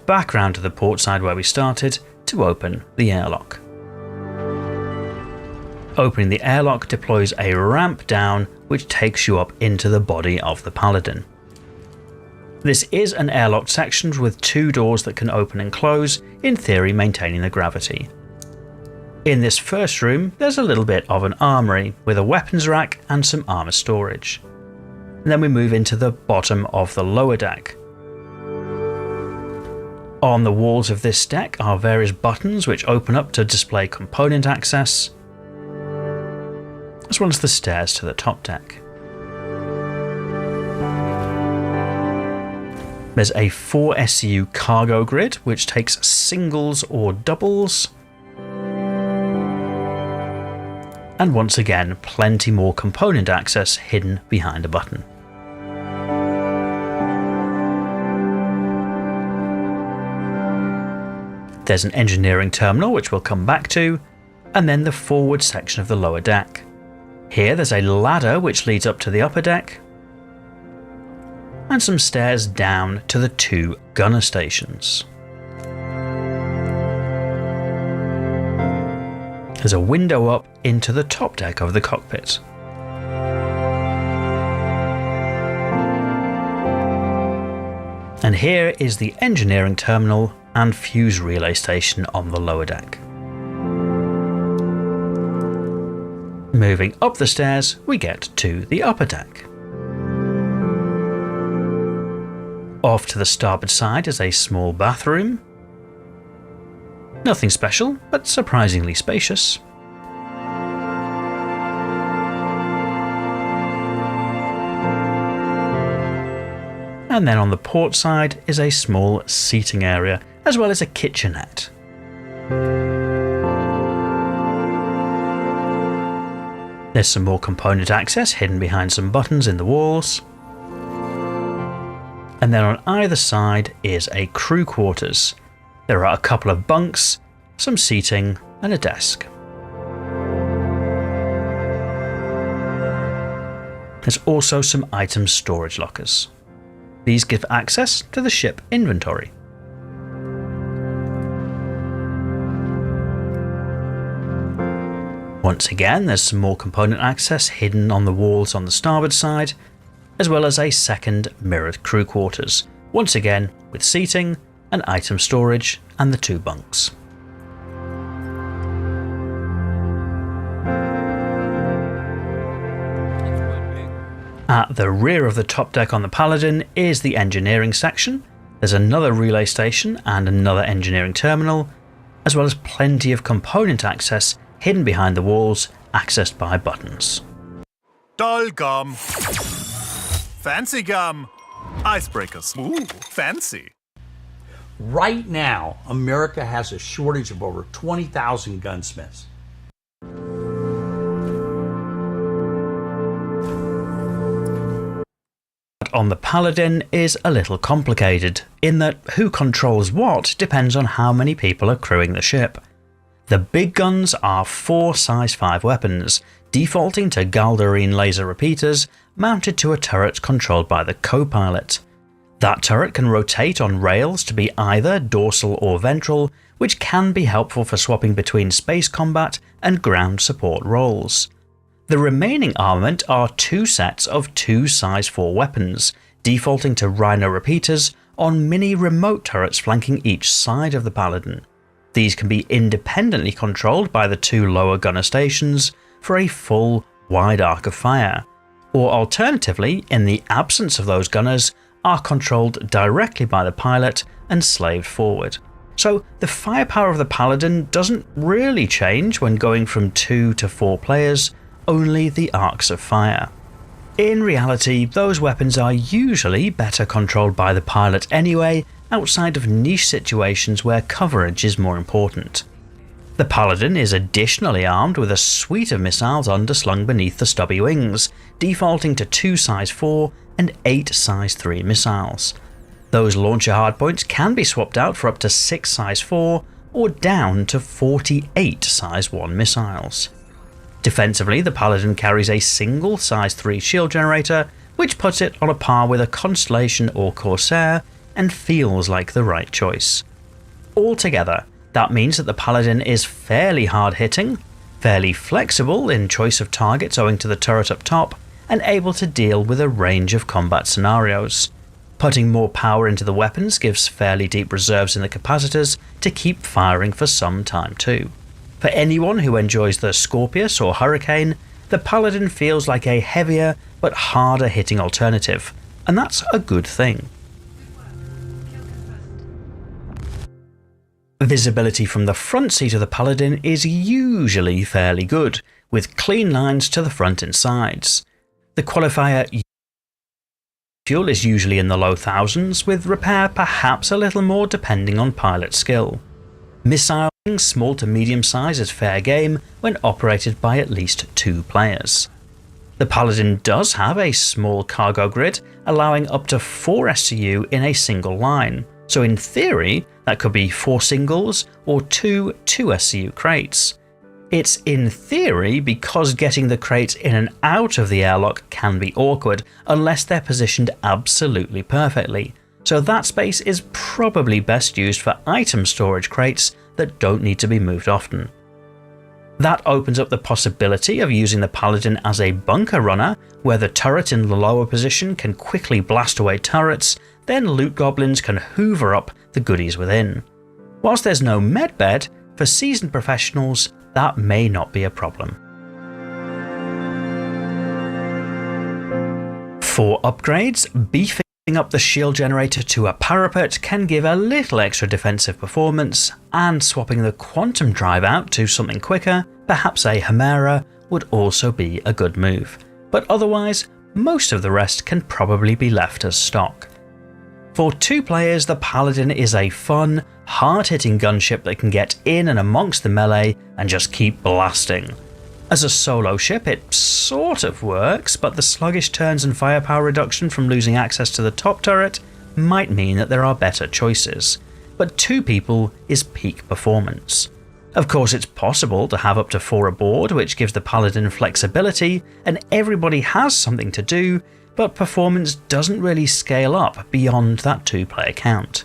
Back round to the port side where we started to open the airlock. Opening the airlock deploys a ramp down which takes you up into the body of the Paladin. This is an airlocked section with two doors that can open and close, in theory maintaining the gravity. In this first room there's a little bit of an armoury with a weapons rack and some armour storage. And then we move into the bottom of the lower deck. On the walls of this deck are various buttons which open up to display component access, as well as the stairs to the top deck. There's a 4 SCU cargo grid, which takes singles or doubles. And once again, plenty more component access hidden behind a button. There's an engineering terminal, which we'll come back to, and then the forward section of the lower deck. Here there's a ladder which leads up to the upper deck, and some stairs down to the 2 gunner stations. There's a window up into the top deck of the cockpit. And here is the engineering terminal and fuse relay station on the lower deck. Moving up the stairs, we get to the upper deck. Off to the starboard side is a small bathroom. Nothing special, but surprisingly spacious. And then on the port side is a small seating area, as well as a kitchenette. There's some more component access hidden behind some buttons in the walls. And then on either side is a crew quarters. There are a couple of bunks, some seating, and a desk. There's also some item storage lockers. These give access to the ship inventory. Once again, there's some more component access hidden on the walls on the starboard side, as well as a second mirrored crew quarters, once again with seating and item storage and the 2 bunks. At the rear of the top deck on the Paladin is the engineering section. There's another relay station and another engineering terminal, as well as plenty of component access hidden behind the walls, accessed by buttons. Doll gum. Fancy gum. Icebreakers. Ooh, fancy. Right now, America has a shortage of over 20,000 gunsmiths. On the Paladin is a little complicated, in that who controls what depends on how many people are crewing the ship. The big guns are 4 size 5 weapons, defaulting to Galdarine laser repeaters mounted to a turret controlled by the co-pilot. That turret can rotate on rails to be either dorsal or ventral, which can be helpful for swapping between space combat and ground support roles. The remaining armament are 2 sets of 2 size 4 weapons, defaulting to Rhino repeaters on mini remote turrets flanking each side of the Paladin. These can be independently controlled by the 2 lower gunner stations for a full, wide arc of fire, or alternatively, in the absence of those gunners, are controlled directly by the pilot and slaved forward. So the firepower of the Paladin doesn't really change when going from 2 to 4 players, only the arcs of fire. In reality, those weapons are usually better controlled by the pilot anyway, outside of niche situations where coverage is more important. The Paladin is additionally armed with a suite of missiles underslung beneath the stubby wings, defaulting to 2 size 4 and 8 size 3 missiles. Those launcher hardpoints can be swapped out for up to 6 size 4 or down to 48 size 1 missiles. Defensively, the Paladin carries a single size 3 shield generator, which puts it on a par with a Constellation or Corsair and feels like the right choice. Altogether, that means that the Paladin is fairly hard hitting, fairly flexible in choice of targets owing to the turret up top, and able to deal with a range of combat scenarios. Putting more power into the weapons gives fairly deep reserves in the capacitors to keep firing for some time too. For anyone who enjoys the Scorpius or Hurricane, the Paladin feels like a heavier but harder hitting alternative, and that's a good thing. Visibility from the front seat of the Paladin is usually fairly good, with clean lines to the front and sides. The qualifier fuel is usually in the low thousands, with repair perhaps a little more depending on pilot skill. Missiling small to medium size is fair game when operated by at least 2 players. The Paladin does have a small cargo grid, allowing up to 4 SCU in a single line, so in theory that could be 4 singles or 2 2SCU crates. It's in theory because getting the crates in and out of the airlock can be awkward unless they're positioned absolutely perfectly, so that space is probably best used for item storage crates that don't need to be moved often. That opens up the possibility of using the Paladin as a bunker runner, where the turret in the lower position can quickly blast away turrets, then loot goblins can hoover up the goodies within. Whilst there's no medbed, for seasoned professionals that may not be a problem. For upgrades, beefing up the shield generator to a parapet can give a little extra defensive performance, and swapping the quantum drive out to something quicker, perhaps a Chimera, would also be a good move. But otherwise, most of the rest can probably be left as stock. For 2 players, the Paladin is a fun, hard-hitting gunship that can get in and amongst the melee and just keep blasting. As a solo ship, it sort of works, but the sluggish turns and firepower reduction from losing access to the top turret might mean that there are better choices. But 2 people is peak performance. Of course, it's possible to have up to 4 aboard, which gives the Paladin flexibility, and everybody has something to do, but performance doesn't really scale up beyond that 2-player count.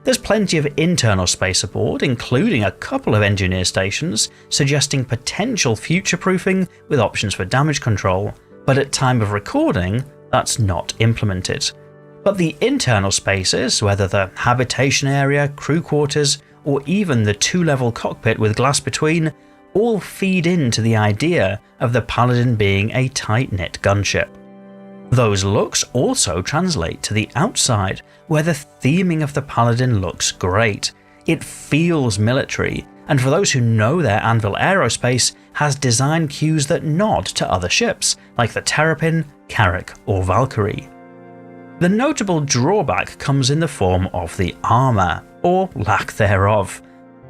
There's plenty of internal space aboard, including a couple of engineer stations, suggesting potential future-proofing with options for damage control, but at time of recording, that's not implemented. But the internal spaces, whether the habitation area, crew quarters, or even the 2-level cockpit with glass between, all feed into the idea of the Paladin being a tight-knit gunship. Those looks also translate to the outside, where the theming of the Paladin looks great. It feels military, and for those who know their Anvil Aerospace, has design cues that nod to other ships, like the Terrapin, Carrack, or Valkyrie. The notable drawback comes in the form of the armour, or lack thereof.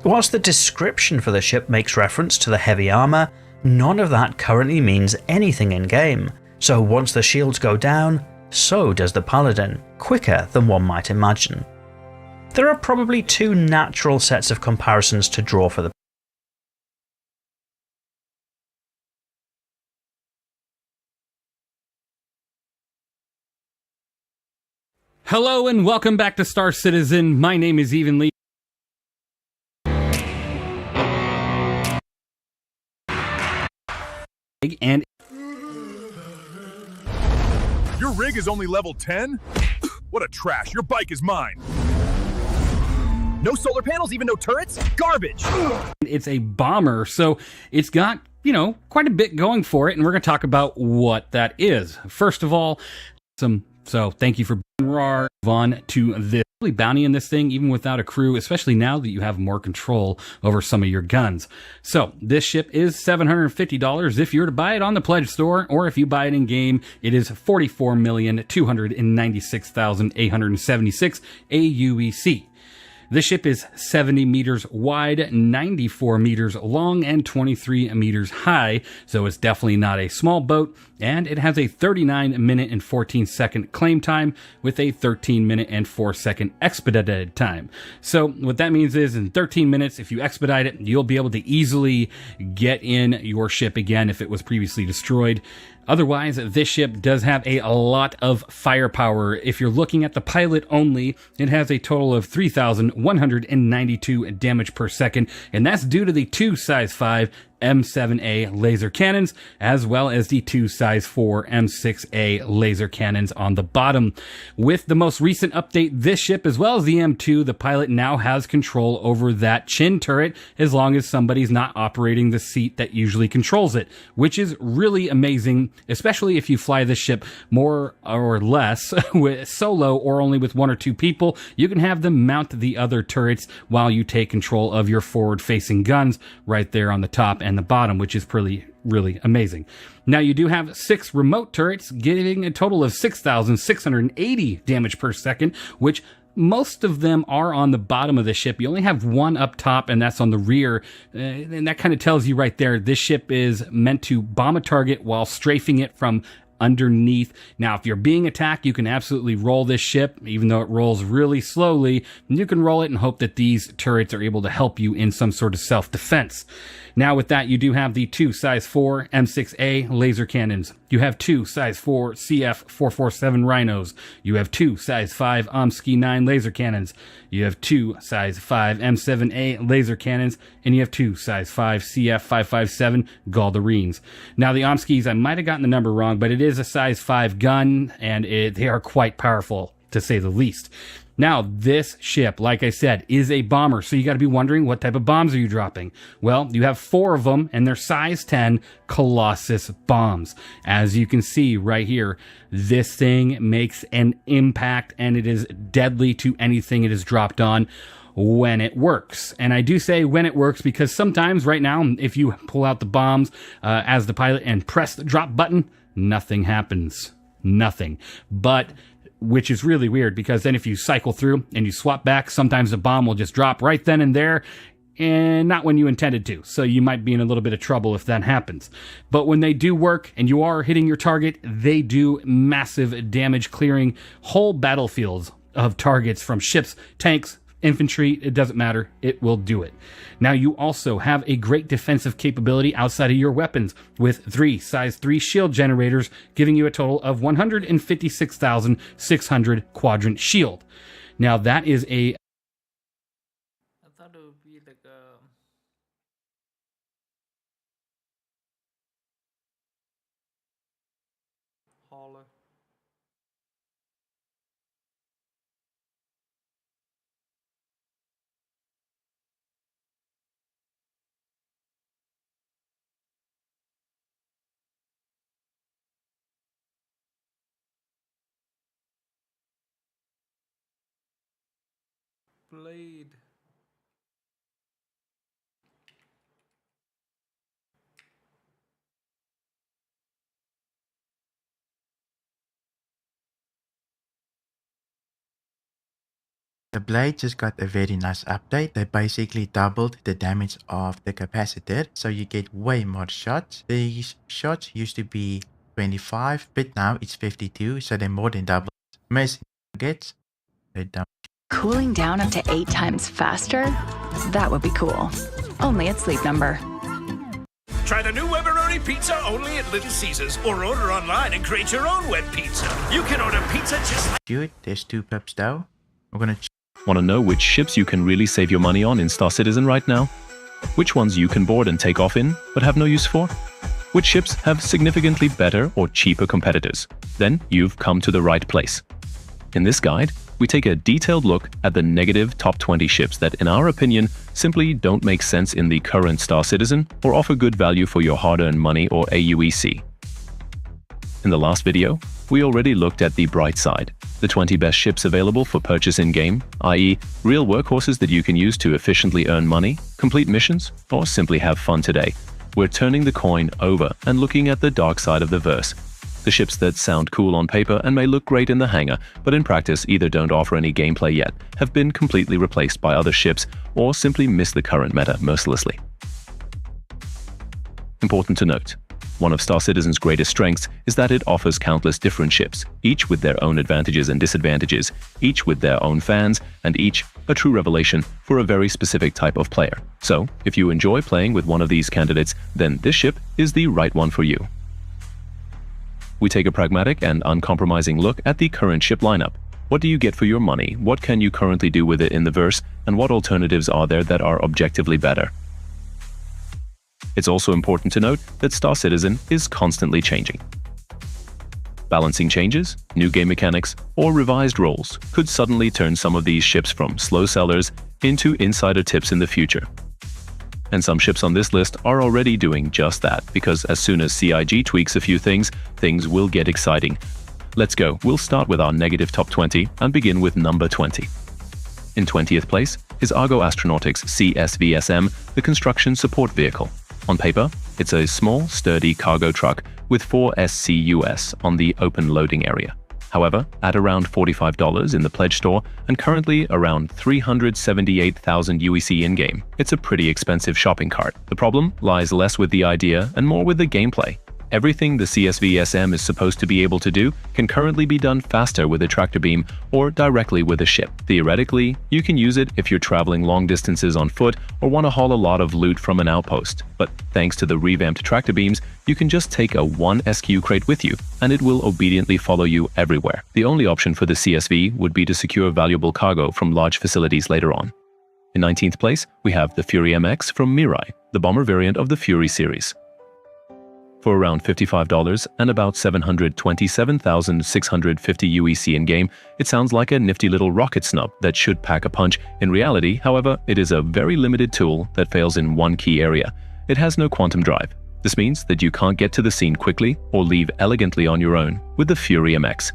Whilst the description for the ship makes reference to the heavy armour, none of that currently means anything in-game. So once the shields go down, so does the Paladin, quicker than one might imagine. There are probably 2 natural sets of comparisons to draw for the Hello and welcome back to Star Citizen. My name is Evenly. And Your rig is only level 10? What a trash. Your bike is mine. No solar panels, even no turrets? Garbage! It's a bomber, so it's got, quite a bit going for it, and we're going to talk about what that is. First of all, so thank you for being on to this bounty in this thing, even without a crew, especially now that you have more control over some of your guns. So this ship is $750 if you're to buy it on the Pledge store, or if you buy it in game, it is $44,296,876 AUEC. This ship is 70 meters wide, 94 meters long, and 23 meters high, so it's definitely not a small boat, and it has a 39 minute and 14 second claim time with a 13 minute and 4 second expedited time. So what that means is in 13 minutes, if you expedite it, you'll be able to easily get in your ship again if it was previously destroyed. Otherwise, this ship does have a lot of firepower. If you're looking at the pilot only, it has a total of 3,192 damage per second, and that's due to the 2 size 5 M7A laser cannons, as well as the 2 size 4 M6A laser cannons on the bottom. With the most recent update, this ship, as well as the M2, the pilot now has control over that chin turret, as long as somebody's not operating the seat that usually controls it, which is really amazing, especially if you fly this ship more or less with solo or only with 1 or 2 people. You can have them mount the other turrets while you take control of your forward-facing guns right there on the top and the bottom, which is pretty really amazing. Now you do have 6 remote turrets, giving a total of 6,680 damage per second, which most of them are on the bottom of the ship. You only have one up top, and that's on the rear. And that kind of tells you right there, this ship is meant to bomb a target while strafing it from underneath. Now, if you're being attacked, you can absolutely roll this ship, even though it rolls really slowly. You can roll it and hope that these turrets are able to help you in some sort of self-defense. Now, with that, you do have the 2 size 4 M6A laser cannons. You have 2 size 4 CF447 Rhinos. You have 2 size 5 Omsky 9 laser cannons. You have 2 size 5 M7A laser cannons, and you have 2 size 5 CF557 Galdarines. Now, the Omskys, I might have gotten the number wrong, but it is a size 5 gun, and they are quite powerful, to say the least. Now, this ship, like I said, is a bomber, so you got to be wondering, what type of bombs are you dropping? Well, you have 4 of them, and they're size 10 Colossus bombs. As you can see right here, this thing makes an impact, and it is deadly to anything it is dropped on when it works. And I do say when it works because sometimes right now, if you pull out the bombs as the pilot and press the drop button, nothing happens. Nothing. But which is really weird, because then if you cycle through and you swap back, sometimes the bomb will just drop right then and there, and not when you intended to. So you might be in a little bit of trouble if that happens. But when they do work and you are hitting your target, they do massive damage, clearing whole battlefields of targets from ships, tanks, infantry, it doesn't matter, it will do it. Now you also have a great defensive capability outside of your weapons with 3 size 3 shield generators, giving you a total of 156,600 quadrant shield. Now that is a... I thought it would be like a... hauler. Blade. The Blade just got a very nice update. They basically doubled the damage of the capacitor, so you get way more shots. These shots used to be 25, but now it's 52, so they're more than double. Amazing targets. They're done. Cooling down up to 8 times faster? That would be cool. Only at Sleep Number. Try the new Webberoni pizza only at Little Caesars, or order online and create your own web pizza. You can order pizza just like... Dude, there's 2 pups though. I'm gonna... Want to know which ships you can really save your money on in Star Citizen right now? Which ones you can board and take off in, but have no use for? Which ships have significantly better or cheaper competitors? Then you've come to the right place. In this guide, we take a detailed look at the negative top 20 ships that, in our opinion, simply don't make sense in the current Star Citizen or offer good value for your hard-earned money or AUEC. In the last video, we already looked at the bright side, the 20 best ships available for purchase in-game, i.e. real workhorses that you can use to efficiently earn money, complete missions, or simply have fun today. We're turning the coin over and looking at the dark side of the verse. The ships that sound cool on paper and may look great in the hangar, but in practice either don't offer any gameplay yet, have been completely replaced by other ships, or simply miss the current meta mercilessly. Important to note, one of Star Citizen's greatest strengths is that it offers countless different ships, each with their own advantages and disadvantages, each with their own fans, and each a true revelation for a very specific type of player. So, if you enjoy playing with one of these candidates, then this ship is the right one for you. We take a pragmatic and uncompromising look at the current ship lineup. What do you get for your money? What can you currently do with it in the verse? And what alternatives are there that are objectively better? It's also important to note that Star Citizen is constantly changing. Balancing changes, new game mechanics, or revised roles could suddenly turn some of these ships from slow sellers into insider tips in the future. And some ships on this list are already doing just that, because as soon as CIG tweaks a few things, things will get exciting. Let's go. We'll start with our negative top 20 and begin with number 20. In 20th place is Argo Astronautics CSVSM, the construction support vehicle. On paper, It's a small, sturdy cargo truck with 4 SCUS on the open loading area. However, at around $45 in the pledge store and currently around 378,000 UEC in-game, it's a pretty expensive shopping cart. The problem lies less with the idea and more with the gameplay. Everything the CSV-SM is supposed to be able to do can currently be done faster with a tractor beam or directly with a ship. Theoretically, you can use it if you're traveling long distances on foot or want to haul a lot of loot from an outpost. But thanks to the revamped tractor beams, you can just take a 1 SQ crate with you, and it will obediently follow you everywhere. The only option for the CSV would be to secure valuable cargo from large facilities later on. In 19th place, we have the Fury MX from Mirai, the bomber variant of the Fury series. For around $55 and about 727,650 UEC in-game, it sounds like a nifty little rocket snub that should pack a punch. In reality, however, it is a very limited tool that fails in one key area. It has no quantum drive. This means that you can't get to the scene quickly or leave elegantly on your own with the Fury MX.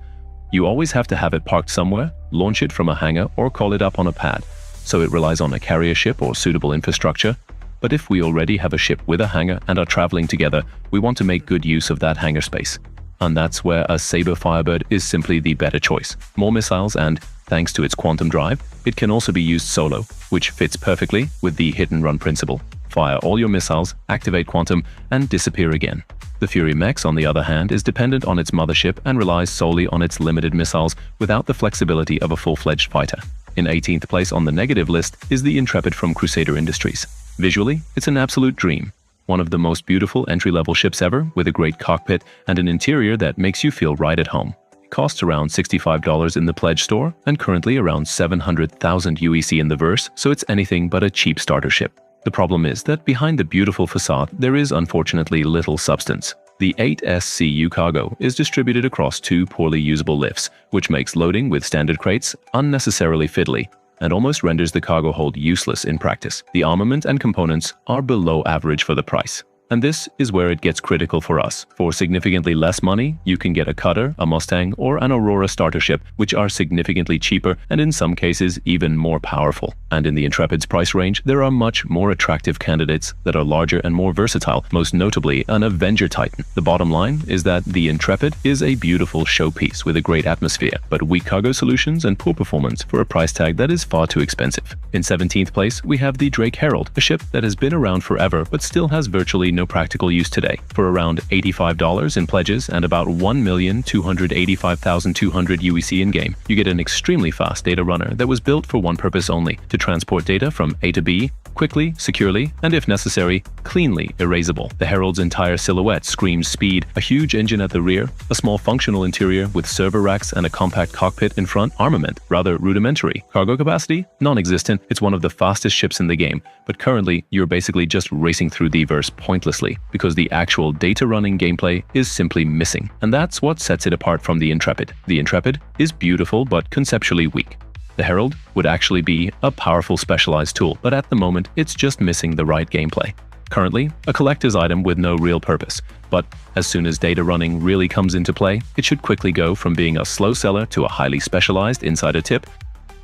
You always have to have it parked somewhere, launch it from a hangar, or call it up on a pad, so it relies on a carrier ship or suitable infrastructure. But if we already have a ship with a hangar and are traveling together, we want to make good use of that hangar space. And that's where a Sabre Firebird is simply the better choice. More missiles and, thanks to its quantum drive, it can also be used solo, which fits perfectly with the hit-and-run principle. Fire all your missiles, activate quantum, and disappear again. The Fury Mech, on the other hand, is dependent on its mothership and relies solely on its limited missiles without the flexibility of a full-fledged fighter. In 18th place on the negative list is the Intrepid from Crusader Industries. Visually, it's an absolute dream. One of the most beautiful entry-level ships ever, with a great cockpit and an interior that makes you feel right at home. It costs around $65 in the pledge store and currently around 700,000 UEC in the verse, so it's anything but a cheap starter ship. The problem is that behind the beautiful facade, there is unfortunately little substance. The 8 SCU cargo is distributed across 2 poorly usable lifts, which makes loading with standard crates unnecessarily fiddly and almost renders the cargo hold useless in practice. The armament and components are below average for the price. And this is where it gets critical for us. For significantly less money, you can get a Cutter, a Mustang, or an Aurora starter ship, which are significantly cheaper and in some cases even more powerful. And in the Intrepid's price range, there are much more attractive candidates that are larger and more versatile, most notably an Avenger Titan. The bottom line is that the Intrepid is a beautiful showpiece with a great atmosphere, but weak cargo solutions and poor performance for a price tag that is far too expensive. In 17th place, we have the Drake Herald, a ship that has been around forever but still has virtually no practical use today. For around $85 in pledges and about 1,285,200 UEC in-game, you get an extremely fast data runner that was built for one purpose only: to transport data from A to B, quickly, securely, and if necessary, cleanly erasable. The Herald's entire silhouette screams speed, a huge engine at the rear, a small functional interior with server racks and a compact cockpit in front. Armament, rather rudimentary. Cargo capacity, non-existent. It's one of the fastest ships in the game, but currently you're basically just racing through the verse pointlessly because the actual data running gameplay is simply missing. And that's what sets it apart from the Intrepid. The Intrepid is beautiful but conceptually weak. The Herald would actually be a powerful specialized tool, but at the moment it's just missing the right gameplay. Currently, a collector's item with no real purpose, but as soon as data running really comes into play, it should quickly go from being a slow seller to a highly specialized insider tip.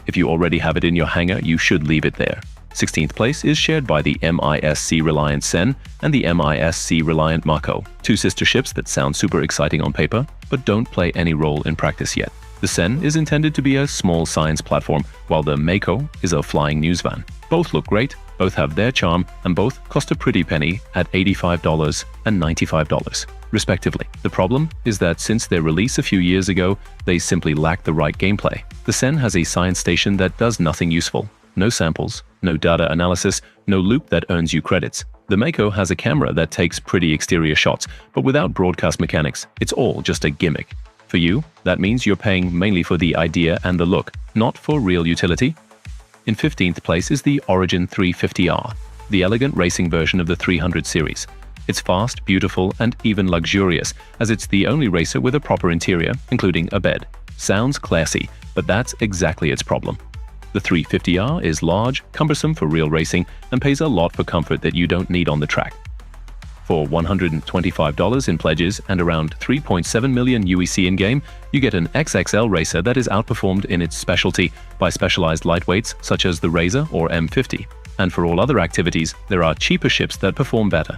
If you already have it in your hangar, you should leave it there. 16th place is shared by the MISC-reliant Sen and the MISC-reliant Mako, 2 sister ships that sound super exciting on paper, but don't play any role in practice yet. The Sen is intended to be a small science platform, while the Mako is a flying news van. Both look great, both have their charm, and both cost a pretty penny at $85 and $95, respectively. The problem is that since their release a few years ago, they simply lack the right gameplay. The Sen has a science station that does nothing useful. No samples, no data analysis, no loop that earns you credits. The Mako has a camera that takes pretty exterior shots, but without broadcast mechanics. It's all just a gimmick. For you, that means you're paying mainly for the idea and the look, not for real utility. In 15th place is the Origin 350R, the elegant racing version of the 300 series. It's fast, beautiful, and even luxurious, as it's the only racer with a proper interior, including a bed. Sounds classy, but that's exactly its problem. The 350R is large, cumbersome for real racing, and pays a lot for comfort that you don't need on the track. For $125 in pledges and around 3.7 million UEC in-game, you get an XXL racer that is outperformed in its specialty by specialized lightweights such as the Razor or M50. And for all other activities, there are cheaper ships that perform better.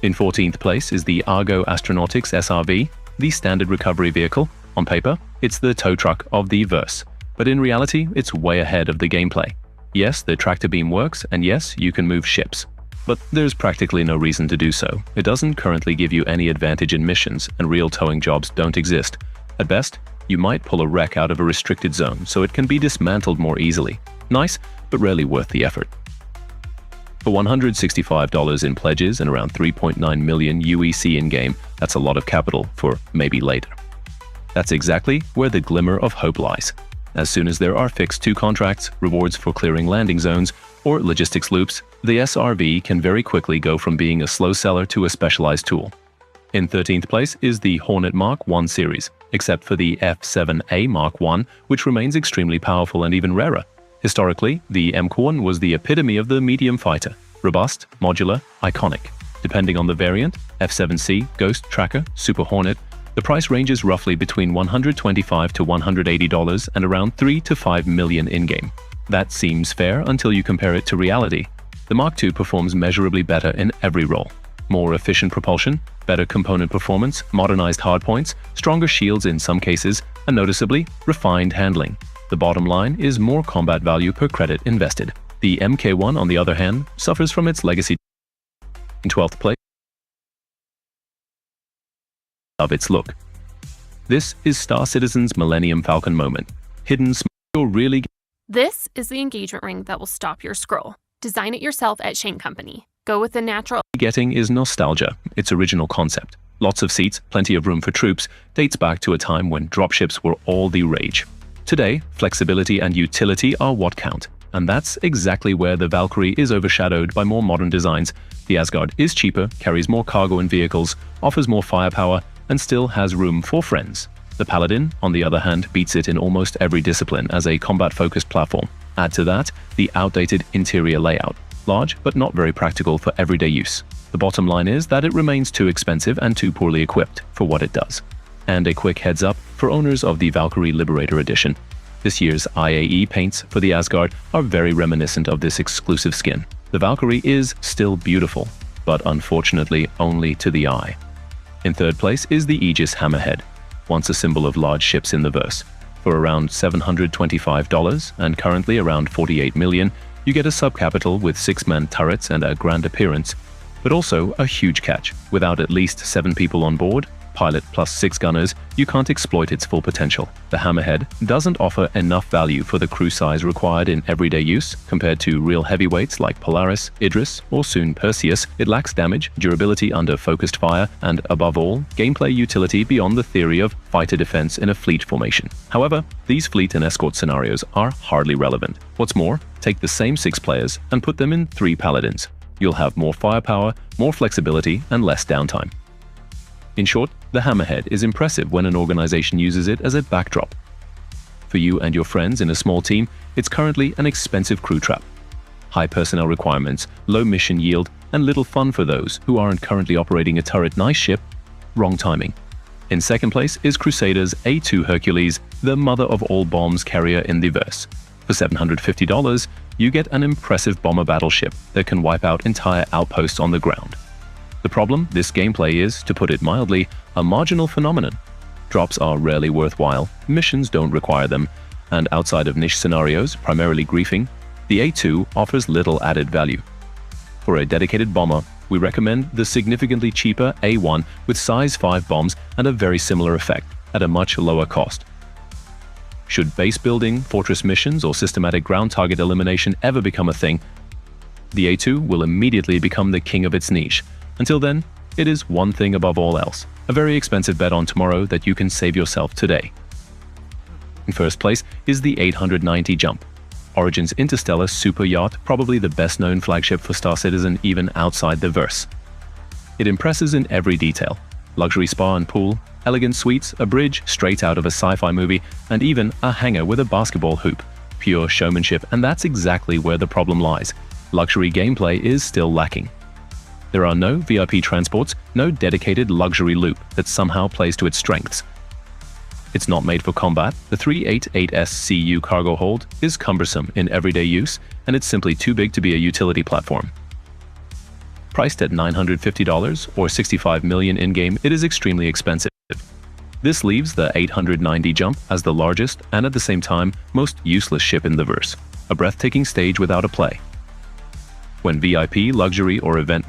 In 14th place is the Argo Astronautics SRV, the standard recovery vehicle. On paper, it's the tow truck of the verse, but in reality, it's way ahead of the gameplay. Yes, the tractor beam works, and yes, you can move ships. But there's practically no reason to do so. It doesn't currently give you any advantage in missions, and real towing jobs don't exist. At best, you might pull a wreck out of a restricted zone, so it can be dismantled more easily. Nice, but rarely worth the effort. For $165 in pledges and around 3.9 million UEC in-game, that's a lot of capital for maybe later. That's exactly where the glimmer of hope lies. As soon as there are fixed 2 contracts, rewards for clearing landing zones, or logistics loops, the SRV can very quickly go from being a slow seller to a specialized tool. In 13th place is the Hornet Mark I series, except for the F7A Mark I, which remains extremely powerful and even rarer. Historically, the M1 was the epitome of the medium fighter, robust, modular, iconic. Depending on the variant, F7C, Ghost, Tracker, Super Hornet, the price ranges roughly between $125 to $180 and around 3 to 5 million in-game. That seems fair until you compare it to reality. The Mark II performs measurably better in every role. More efficient propulsion, better component performance, modernized hardpoints, stronger shields in some cases, and noticeably, refined handling. The bottom line is more combat value per credit invested. The Mk1, on the other hand, suffers from its legacy. In 12th place of its look. This is Star Citizen's Millennium Falcon moment. Hidden you're really. This is the engagement ring that will stop your scroll. Design it yourself at Shane Company. Go with the natural. Getting is nostalgia, its original concept. Lots of seats, plenty of room for troops, dates back to a time when dropships were all the rage. Today, flexibility and utility are what count, and that's exactly where the Valkyrie is overshadowed by more modern designs. The Asgard is cheaper, carries more cargo and vehicles, offers more firepower, and still has room for friends. The Paladin, on the other hand, beats it in almost every discipline as a combat-focused platform. Add to that the outdated interior layout, large but not very practical for everyday use. The bottom line is that it remains too expensive and too poorly equipped for what it does. And a quick heads up for owners of the Valkyrie Liberator Edition. This year's IAE paints for the Asgard are very reminiscent of this exclusive skin. The Valkyrie is still beautiful, but unfortunately only to the eye. In 3rd place is the Aegis Hammerhead, once a symbol of large ships in the verse. For around $725 and currently around 48 million, you get a subcapital with 6-man turrets and a grand appearance, but also a huge catch. Without at least 7 people on board, pilot plus 6 gunners, you can't exploit its full potential. The Hammerhead doesn't offer enough value for the crew size required in everyday use. Compared to real heavyweights like Polaris, Idris, or soon Perseus, it lacks damage, durability under focused fire, and above all, gameplay utility beyond the theory of fighter defense in a fleet formation. However, these fleet and escort scenarios are hardly relevant. What's more, take the same 6 players and put them in 3 paladins. You'll have more firepower, more flexibility, and less downtime. In short, the Hammerhead is impressive when an organization uses it as a backdrop. For you and your friends in a small team, it's currently an expensive crew trap. High personnel requirements, low mission yield, and little fun for those who aren't currently operating a turret nice ship. Wrong timing. In 2nd place is Crusader's A2 Hercules, the mother of all bombs carrier in the verse. For $750, you get an impressive bomber battleship that can wipe out entire outposts on the ground. The problem, this gameplay is, to put it mildly, a marginal phenomenon. Drops are rarely worthwhile, missions don't require them, and outside of niche scenarios, primarily griefing, the A2 offers little added value. For a dedicated bomber, we recommend the significantly cheaper A1 with size 5 bombs and a very similar effect, at a much lower cost. Should base building, fortress missions, or systematic ground target elimination ever become a thing, the A2 will immediately become the king of its niche. Until then, it is one thing above all else, a very expensive bet on tomorrow that you can save yourself today. In 1st place is the 890 Jump, Origin's interstellar super yacht, probably the best known flagship for Star Citizen even outside the verse. It impresses in every detail: luxury spa and pool, elegant suites, a bridge straight out of a sci-fi movie, and even a hangar with a basketball hoop. Pure showmanship, and that's exactly where the problem lies. Luxury gameplay is still lacking. There are no VIP transports, no dedicated luxury loop that somehow plays to its strengths. It's not made for combat. The 388S CU cargo hold is cumbersome in everyday use, and it's simply too big to be a utility platform. Priced at $950 or $65 million in-game, it is extremely expensive. This leaves the 890 jump as the largest and at the same time most useless ship in the verse, a breathtaking stage without a play. When VIP, luxury, or event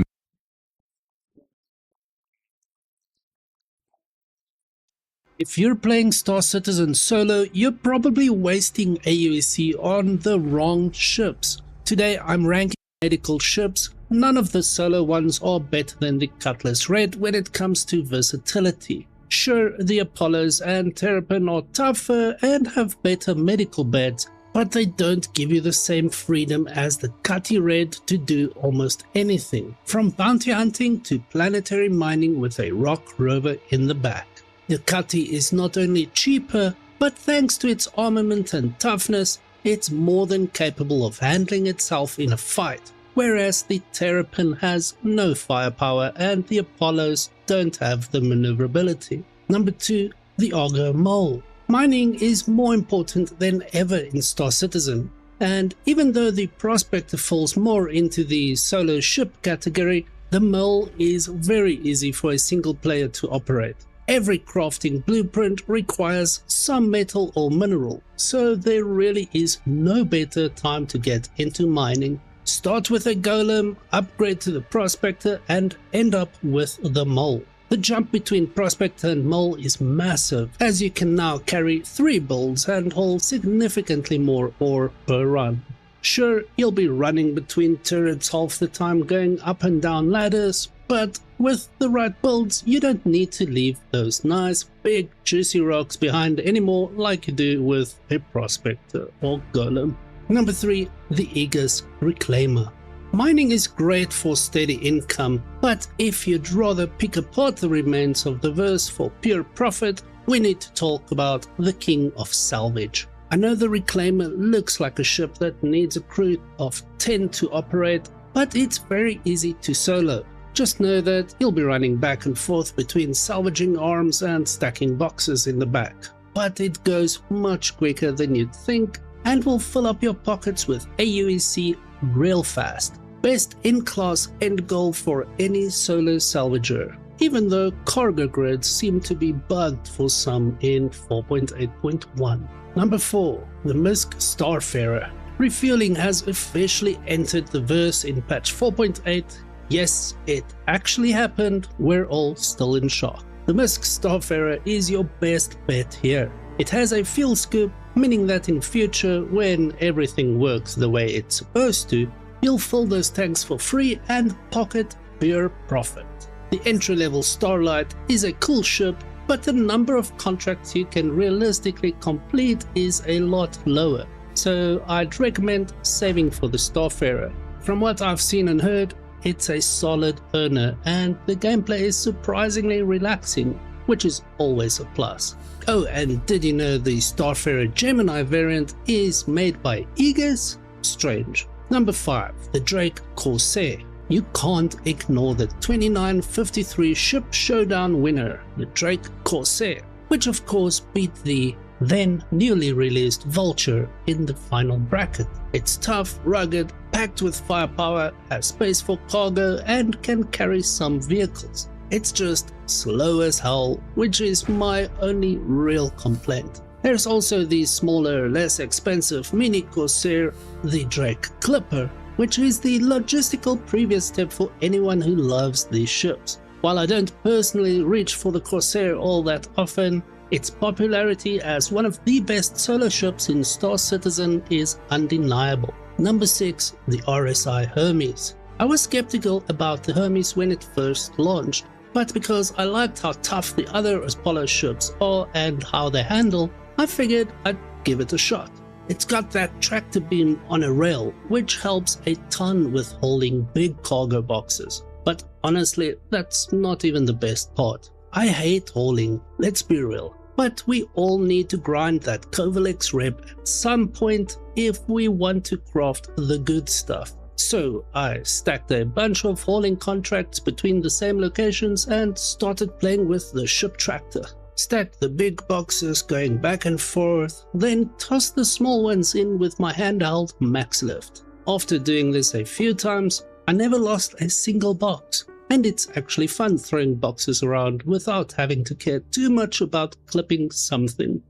If you're playing Star Citizen solo, you're probably wasting AUEC on the wrong ships. Today I'm ranking medical ships. None of the solo ones are better than the Cutlass Red when it comes to versatility. Sure, the Apollos and Terrapin are tougher and have better medical beds, but they don't give you the same freedom as the Cutty Red to do almost anything, from bounty hunting to planetary mining with a rock rover in the back. The Cutty is not only cheaper, but thanks to its armament and toughness, it's more than capable of handling itself in a fight, whereas the Terrapin has no firepower and the Apollos don't have the maneuverability. Number 2, the Argo Mole. Mining is more important than ever in Star Citizen, and even though the Prospector falls more into the solo ship category, the Mole is very easy for a single player to operate. Every crafting blueprint requires some metal or mineral, so there really is no better time to get into mining. Start with a golem, upgrade to the Prospector, and end up with the Mole. The jump between Prospector and Mole is massive, as you can now carry 3 builds and haul significantly more ore per run. Sure, you'll be running between turrets half the time going up and down ladders, but with the right builds, you don't need to leave those nice, big, juicy rocks behind anymore like you do with a Prospector or Golem. Number 3, the Aegis Reclaimer. Mining is great for steady income, but if you'd rather pick apart the remains of the verse for pure profit, we need to talk about the King of Salvage. I know the Reclaimer looks like a ship that needs a crew of 10 to operate, but it's very easy to solo. Just know that you'll be running back and forth between salvaging arms and stacking boxes in the back. But it goes much quicker than you'd think and will fill up your pockets with AUEC real fast. Best in-class end goal for any solo salvager, even though cargo grids seem to be bugged for some in 4.8.1. Number 4, the Misk Starfarer. Refueling has officially entered the verse in patch 4.8. Yes, it actually happened, we're all still in shock. The Misk Starfarer is your best bet here. It has a fuel scoop, meaning that in future, when everything works the way it's supposed to, you'll fill those tanks for free and pocket pure profit. The entry-level Starlight is a cool ship, but the number of contracts you can realistically complete is a lot lower, so I'd recommend saving for the Starfarer. From what I've seen and heard, it's a solid earner and the gameplay is surprisingly relaxing, which is always a plus. Oh, and did you know the Starfarer Gemini variant is made by Aegis? Strange. Number 5, the Drake Corsair. You can't ignore the 2953 ship showdown winner, the Drake Corsair, which of course beat the then newly released Vulture in the final bracket. It's tough, rugged, packed with firepower, has space for cargo, and can carry some vehicles. It's just slow as hell, which is my only real complaint. There's also the smaller, less expensive mini Corsair, the Drake Clipper, which is the logistical previous step for anyone who loves these ships. While I don't personally reach for the Corsair all that often, its popularity as one of the best solo ships in Star Citizen is undeniable. Number 6, the RSI Hermes. I was skeptical about the Hermes when it first launched, but because I liked how tough the other Apollo ships are and how they handle, I figured I'd give it a shot. It's got that tractor beam on a rail, which helps a ton with holding big cargo boxes. But honestly, that's not even the best part. I hate hauling, let's be real. But we all need to grind that Kovalex rep at some point if we want to craft the good stuff. So I stacked a bunch of hauling contracts between the same locations and started playing with the ship tractor. Stacked the big boxes going back and forth, then tossed the small ones in with my handheld max lift. After doing this a few times, I never lost a single box, and it's actually fun throwing boxes around without having to care too much about clipping something.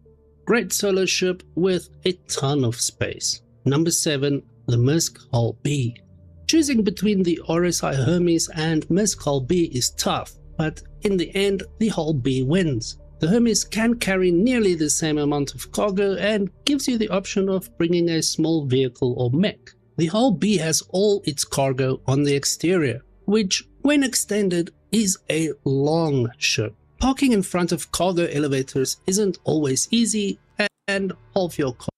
Great solo ship with a ton of space. Number 7, the Misk Hull B. Choosing between the RSI Hermes and Misk Hull B is tough, but in the end, the Hull B wins. The Hermes can carry nearly the same amount of cargo and gives you the option of bringing a small vehicle or mech. The Hull B has all its cargo on the exterior, which, when extended, is a long ship. Parking in front of cargo elevators isn't always easy, and half your car.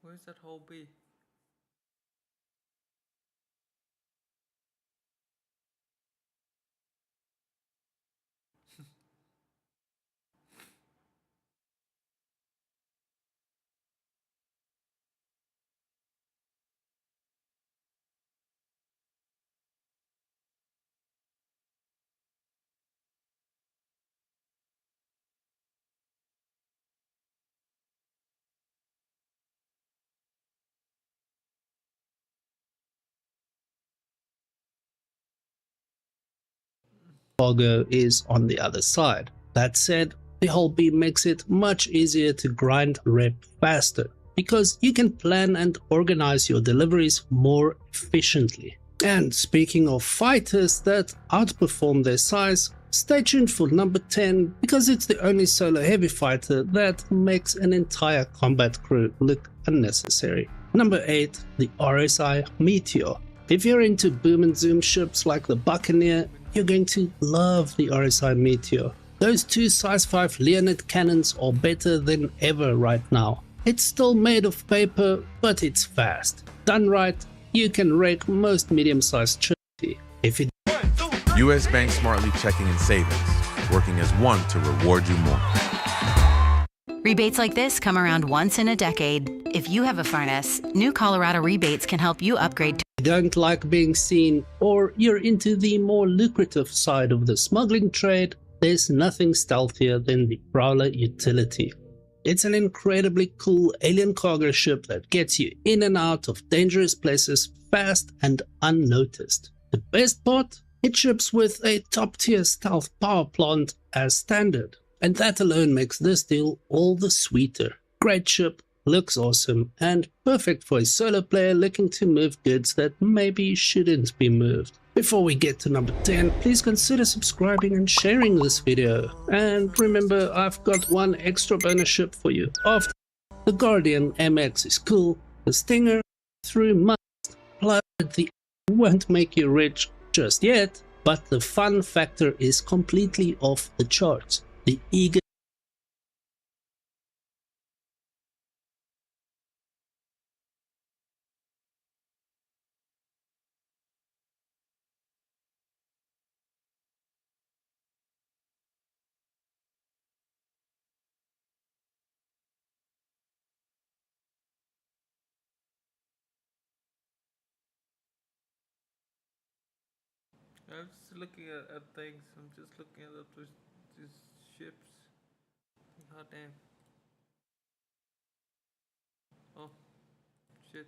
Where's that whole bee? Cargo is on the other side. That said, the Hull B makes it much easier to grind rep faster, because you can plan and organize your deliveries more efficiently. And speaking of fighters that outperform their size, stay tuned for number 10, because it's the only solo heavy fighter that makes an entire combat crew look unnecessary. Number 8, the RSI Meteor. If you're into boom and zoom ships like the Buccaneer, you're going to love the RSI Meteor. Those two size 5 Leonid cannons are better than ever right now. It's still made of paper, but it's fast. Done right, you can wreck most medium-sized ships. If it US Bank Smartly Checking and Savings, working as one to reward you more. Rebates like this come around once in a decade. If you have a furnace, New Colorado Rebates can help you upgrade to don't like being seen, or you're into the more lucrative side of the smuggling trade, there's nothing stealthier than the Prowler Utility. It's an incredibly cool alien cargo ship that gets you in and out of dangerous places fast and unnoticed. The best part? It ships with a top-tier stealth power plant as standard, and that alone makes this deal all the sweeter. Great ship, looks awesome, and perfect for a solo player looking to move goods that maybe shouldn't be moved. Before we get to number 10, please consider subscribing and sharing this video. And remember, I've got one extra bonus ship for you. After the Guardian MX is cool, the Stinger through must, plus the won't make you rich just yet, but the fun factor is completely off the charts. The eager I'm just looking at things. I'm just looking at these ships. God damn. Oh, shit.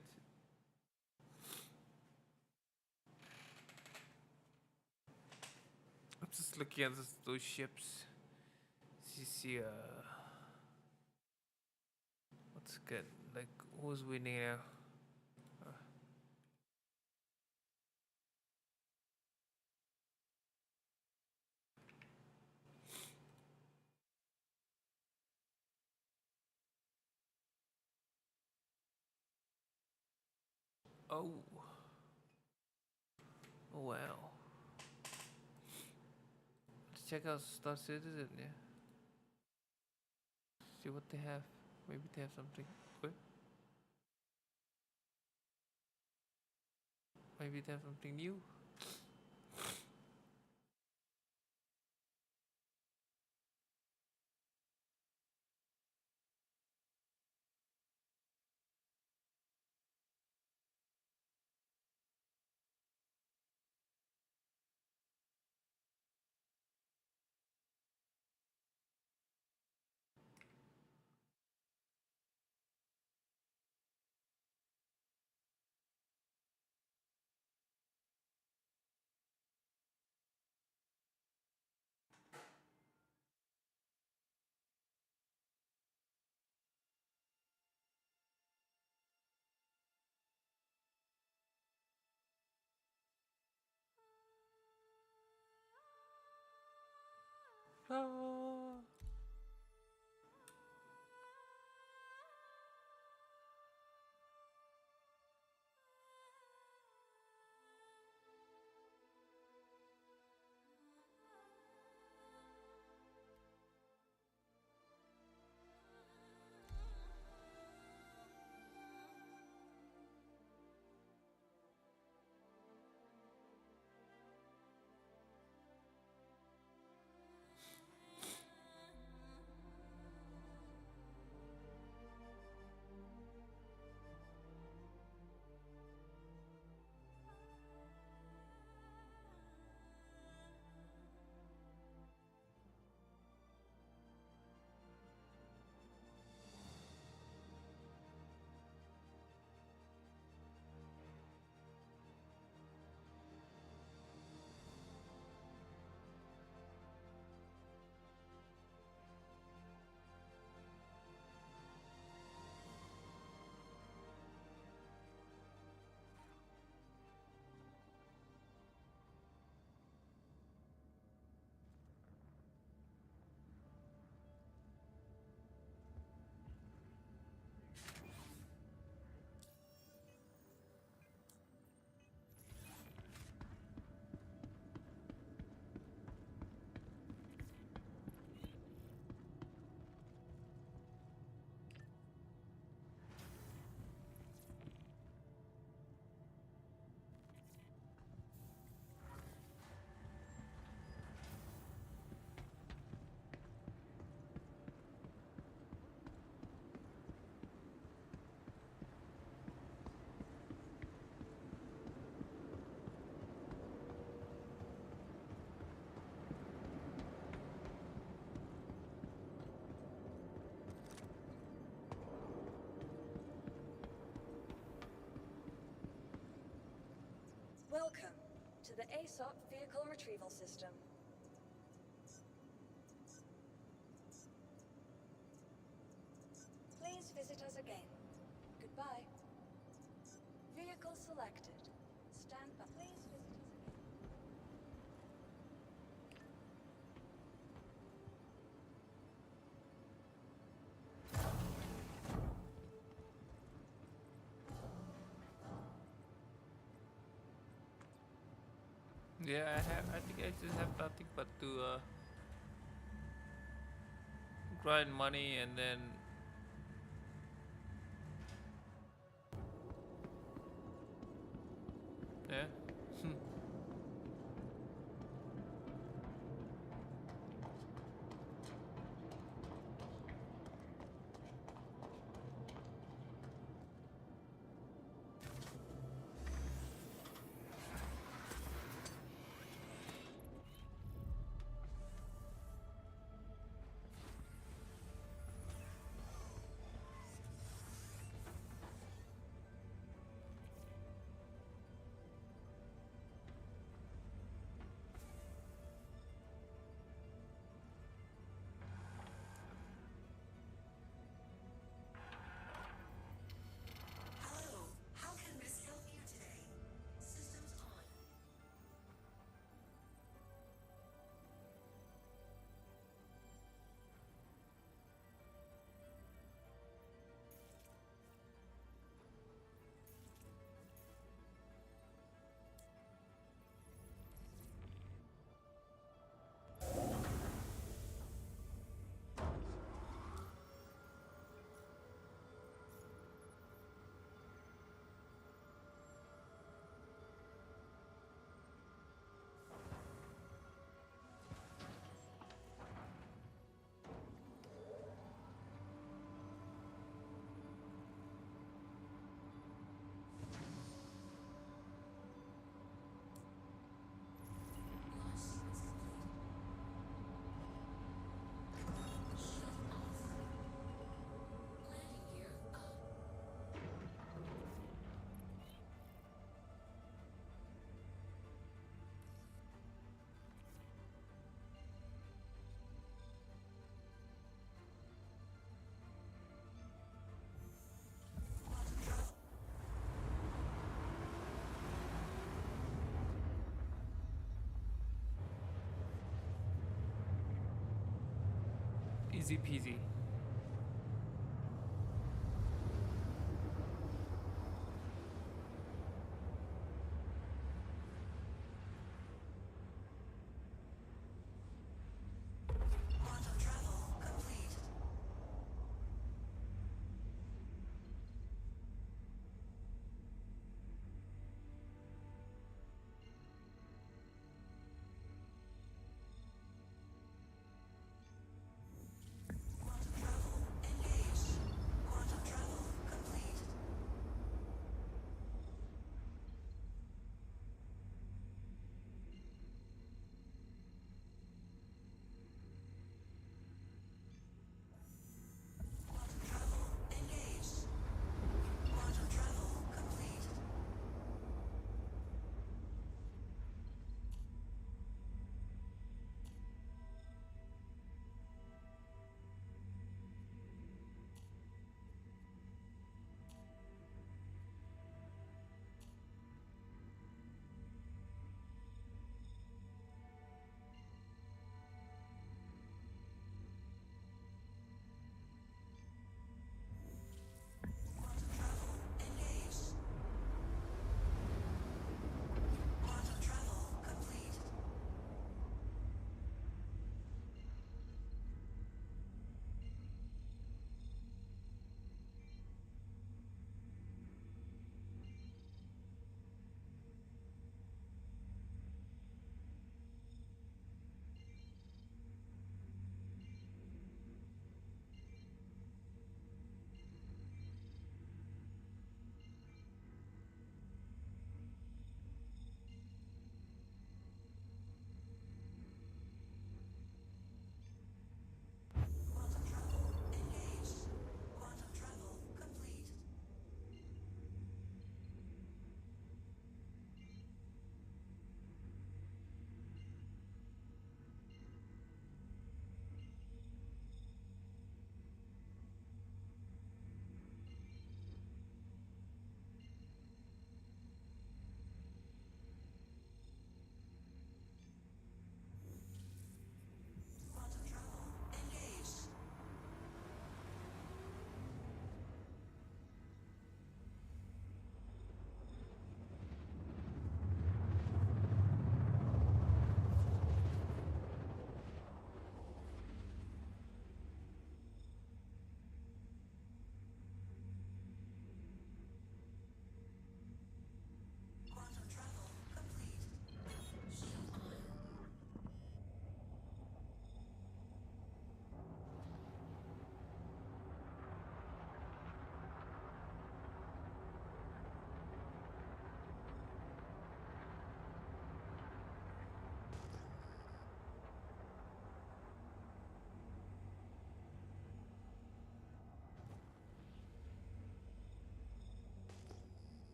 I'm just looking at those ships. See, what's good? Like, who's winning now? Oh. Oh wow. Let's check out Star Citizen, yeah. See what they have. Maybe they have something good. Maybe they have something new. Ta-ta. Welcome to the ASOP Vehicle Retrieval System. Please visit us again. Goodbye. Vehicle selected. Stand by. Please visit us again. Yeah, I think I just have nothing but to grind money and then yeah. Easy peasy.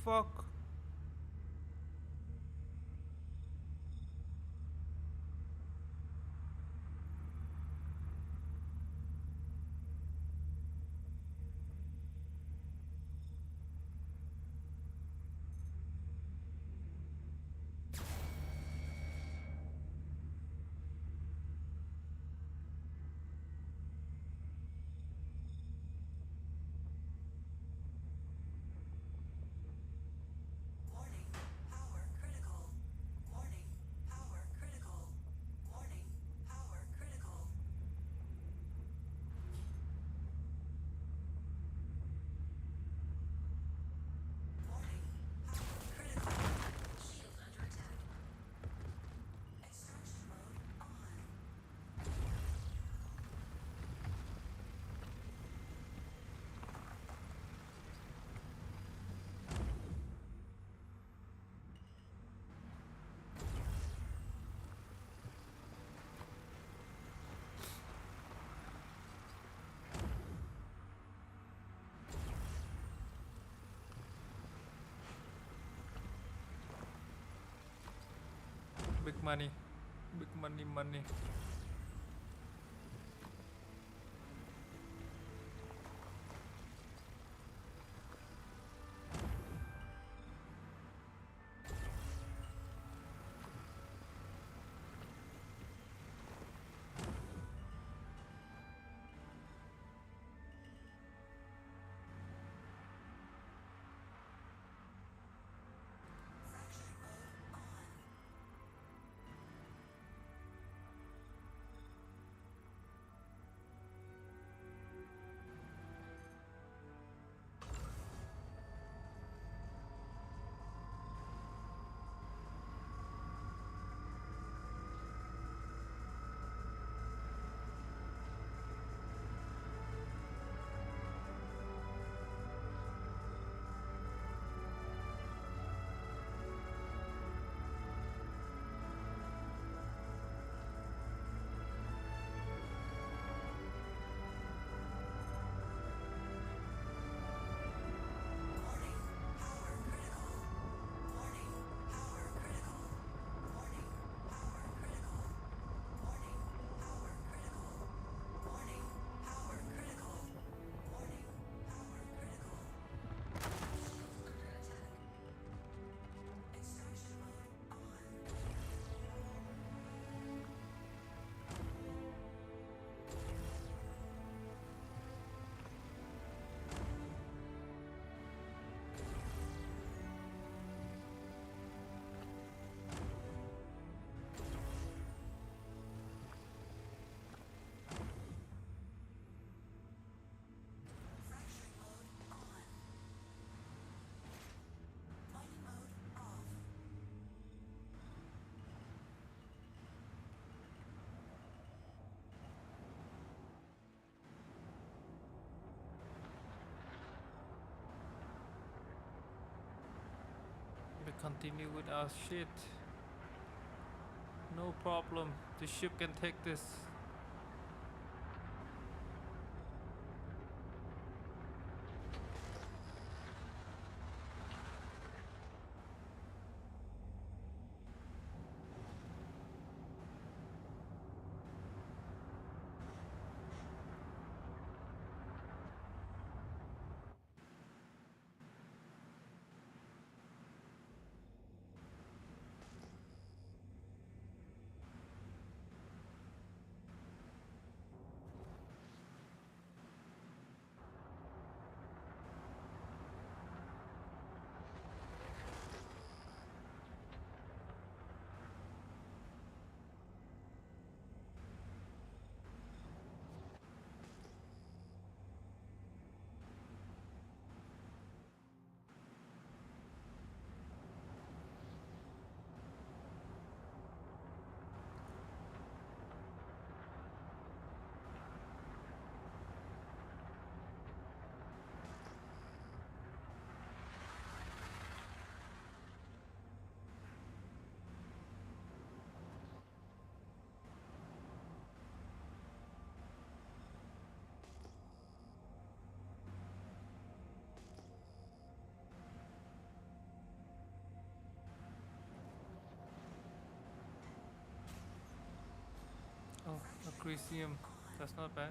fuck? Big money. Big money, money. We continue with our shit. No problem. The ship can take this. Crisium, that's not bad.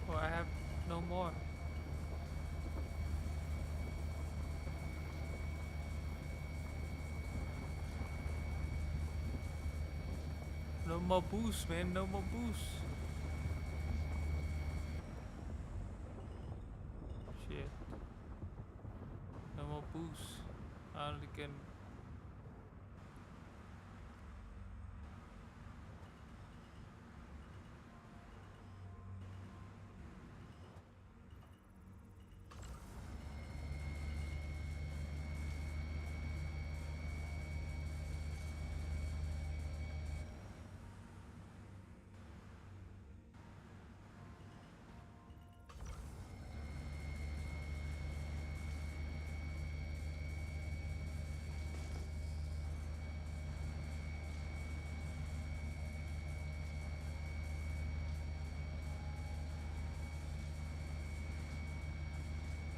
Oh, I have no more. No more boost, man. No more boost. Shit. No more boost. I only can.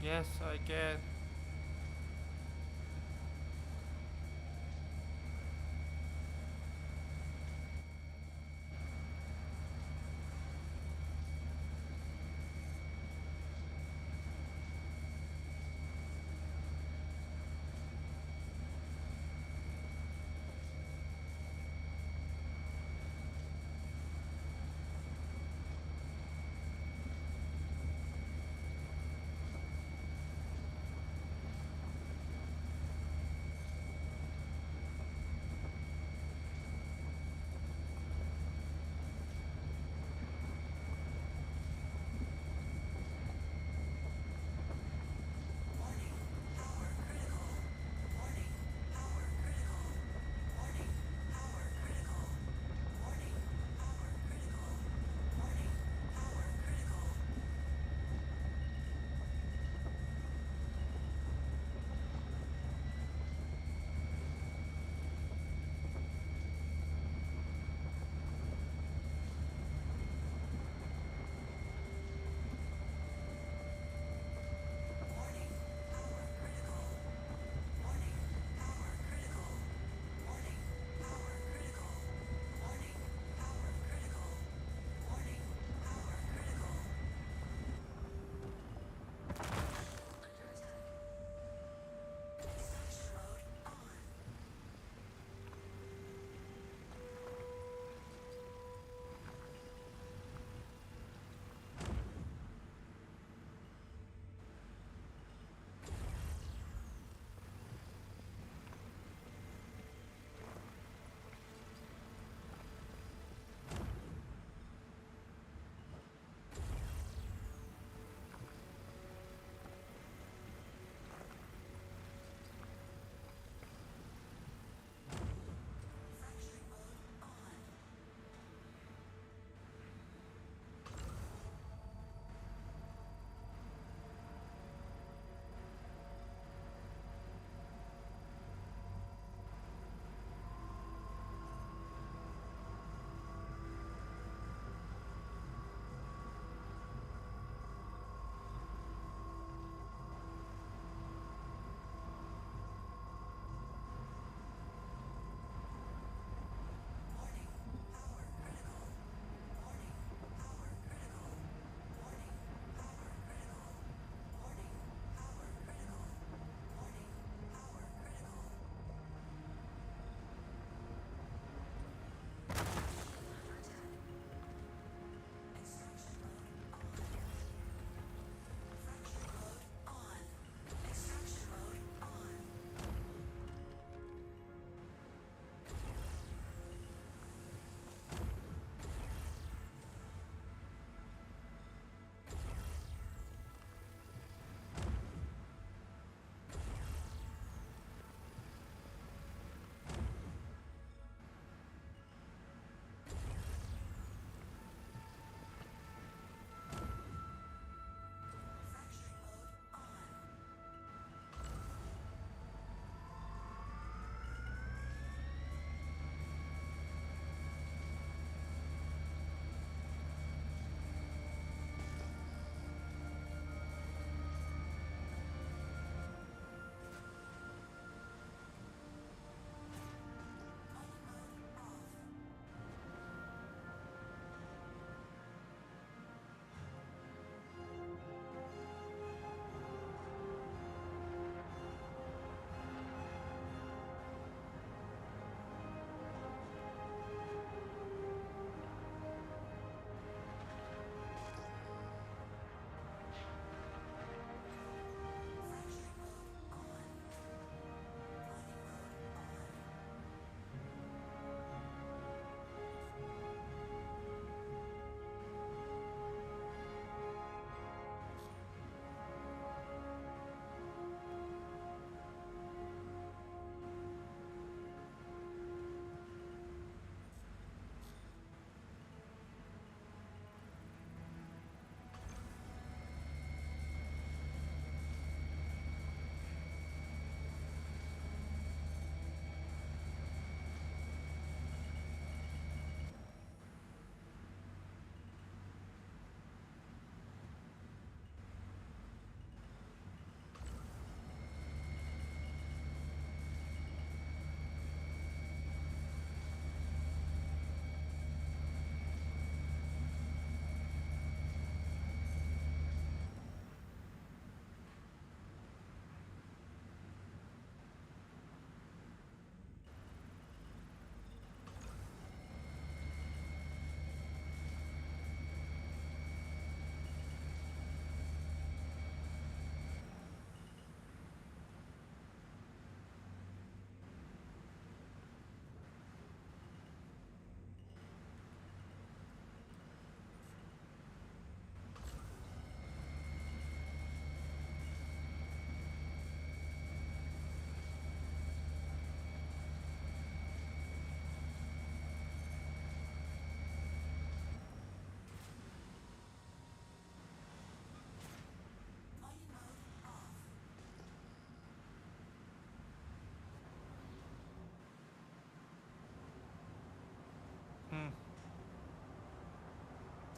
Yes, I can.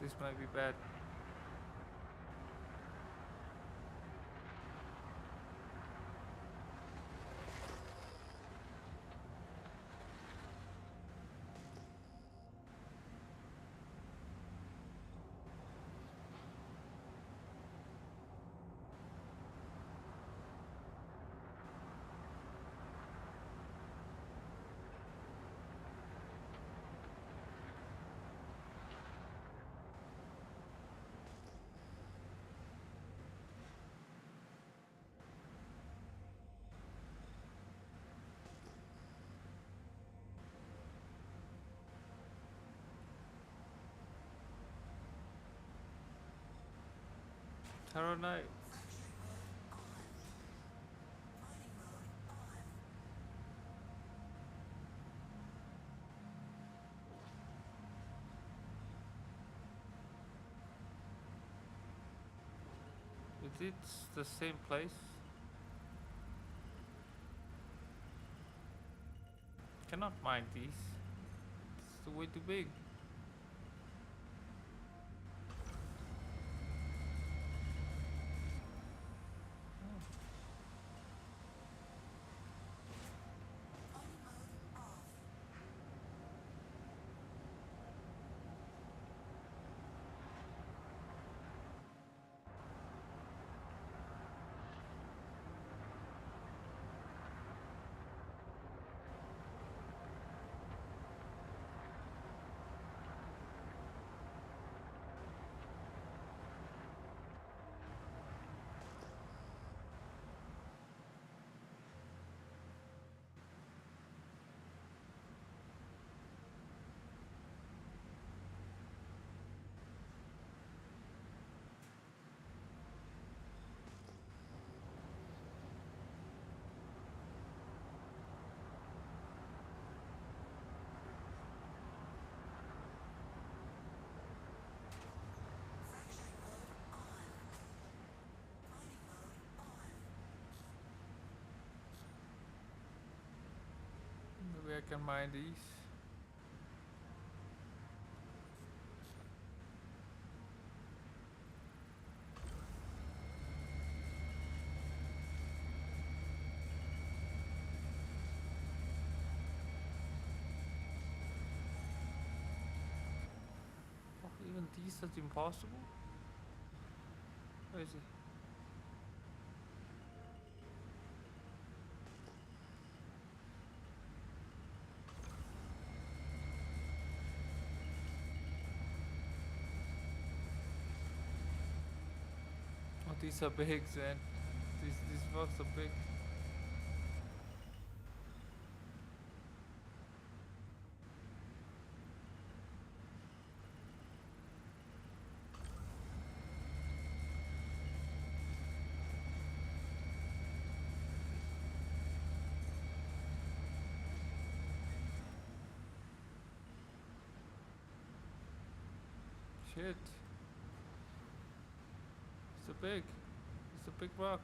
This might be bad. Tarot Knight. Is it the same place? Cannot mine these. It's way too big. Maybe I can mine these. Oh, even these are impossible? Where is it? Oh, these are big, man. These rocks are big. Shit. It's a big rocks.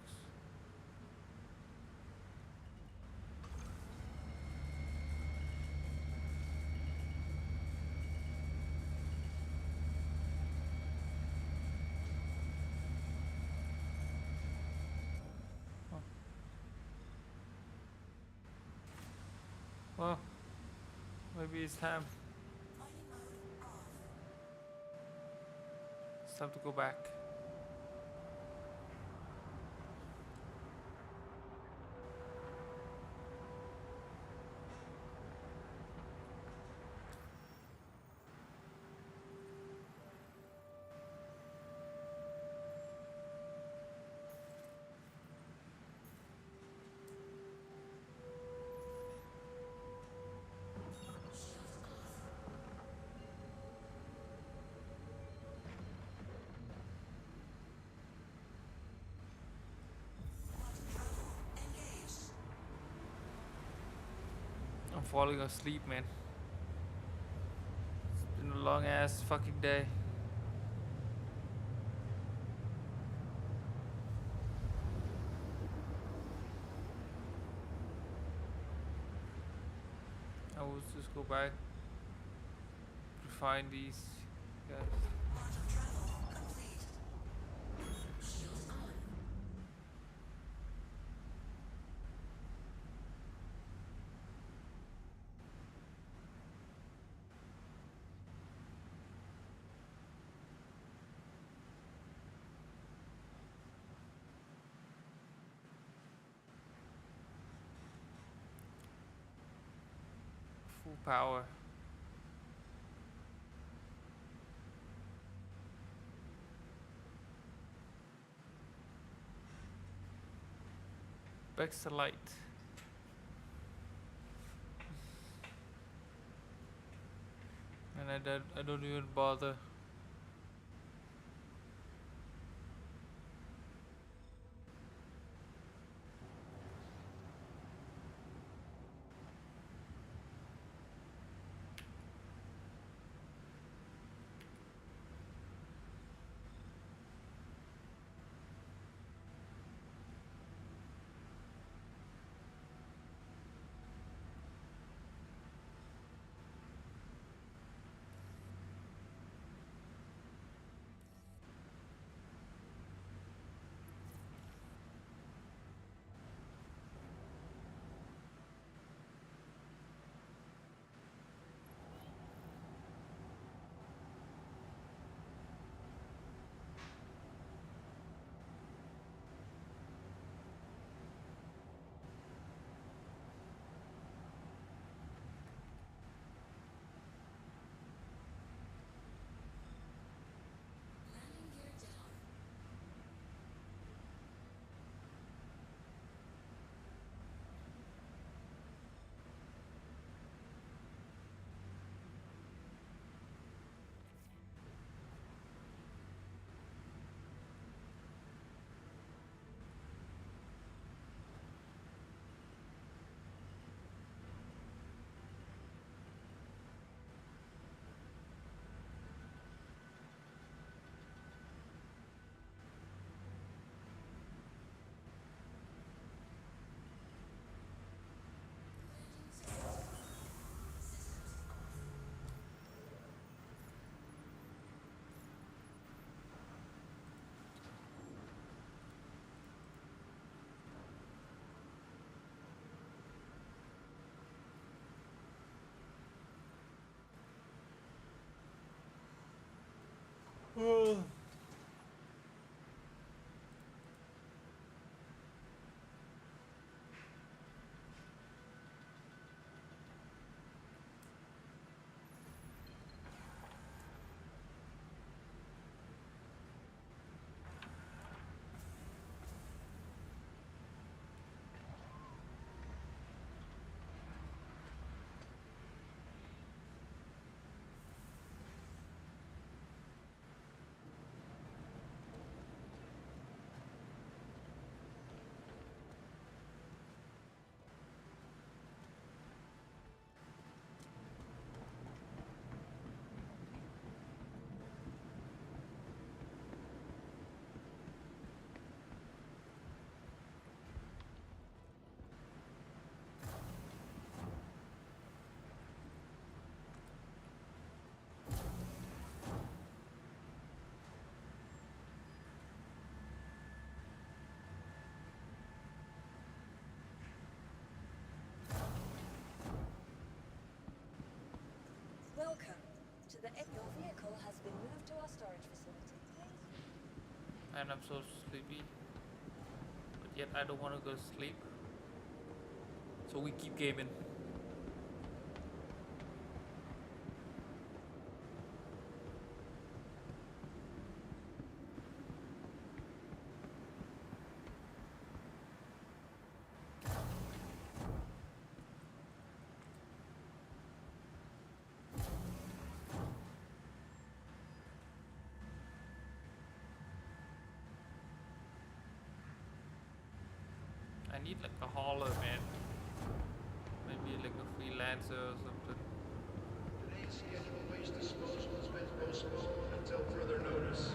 Oh. Well, maybe it's time. It's time to go back. I'm falling asleep, man. It's been a long ass fucking day. I will just go back to find these guys. full power. Back's the light. And I don't even bother. Welcome to the your vehicle has been moved to our storage facility. And I'm so sleepy, but yet I don't want to go to sleep, so we keep gaming. I need like a hauler, man. Maybe like a freelancer or something. Today's scheduled waste disposal has been postponed until further notice.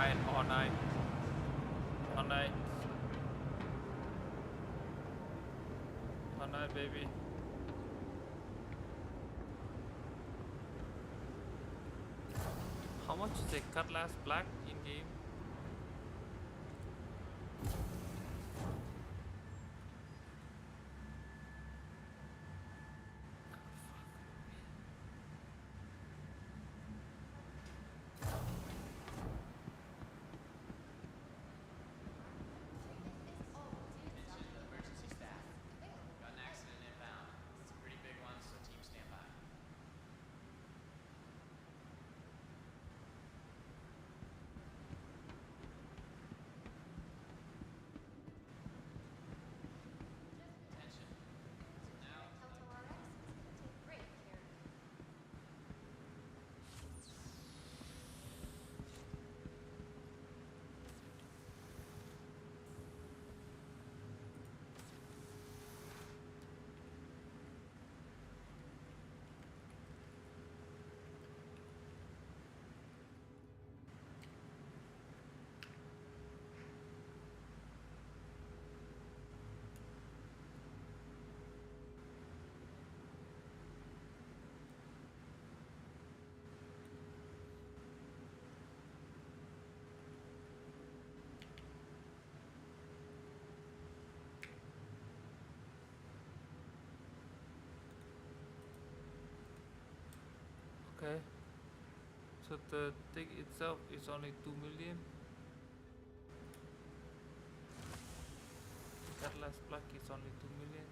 fine all night. All night. All night, baby. How much is a Cutlass Black in game? Okay. So the thing itself is only 2 million. That last plug is only 2 million.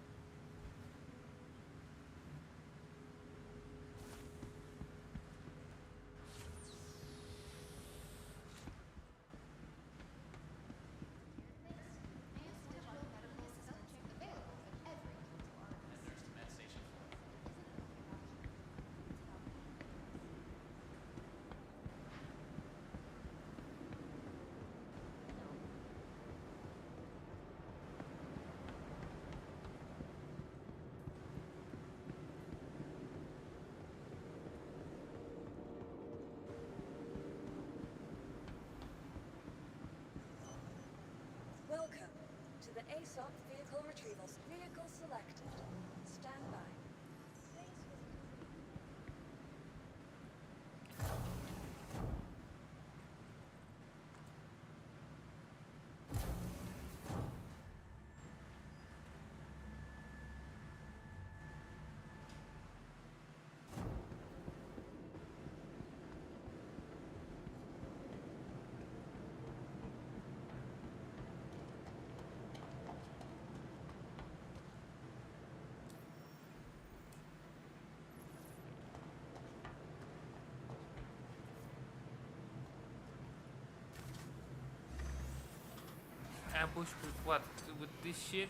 Welcome to the ASOP vehicle retrievals. Vehicle selected. Stand by. Ambush with what? With this shit?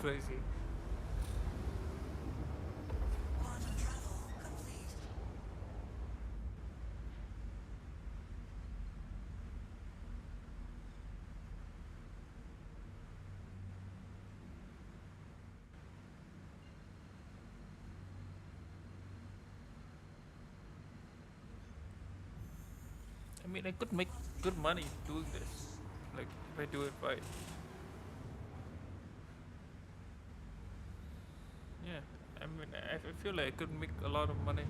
crazy. I mean, I could make good money doing this, like if I do it right. Yeah, I mean, I feel like I could make a lot of money.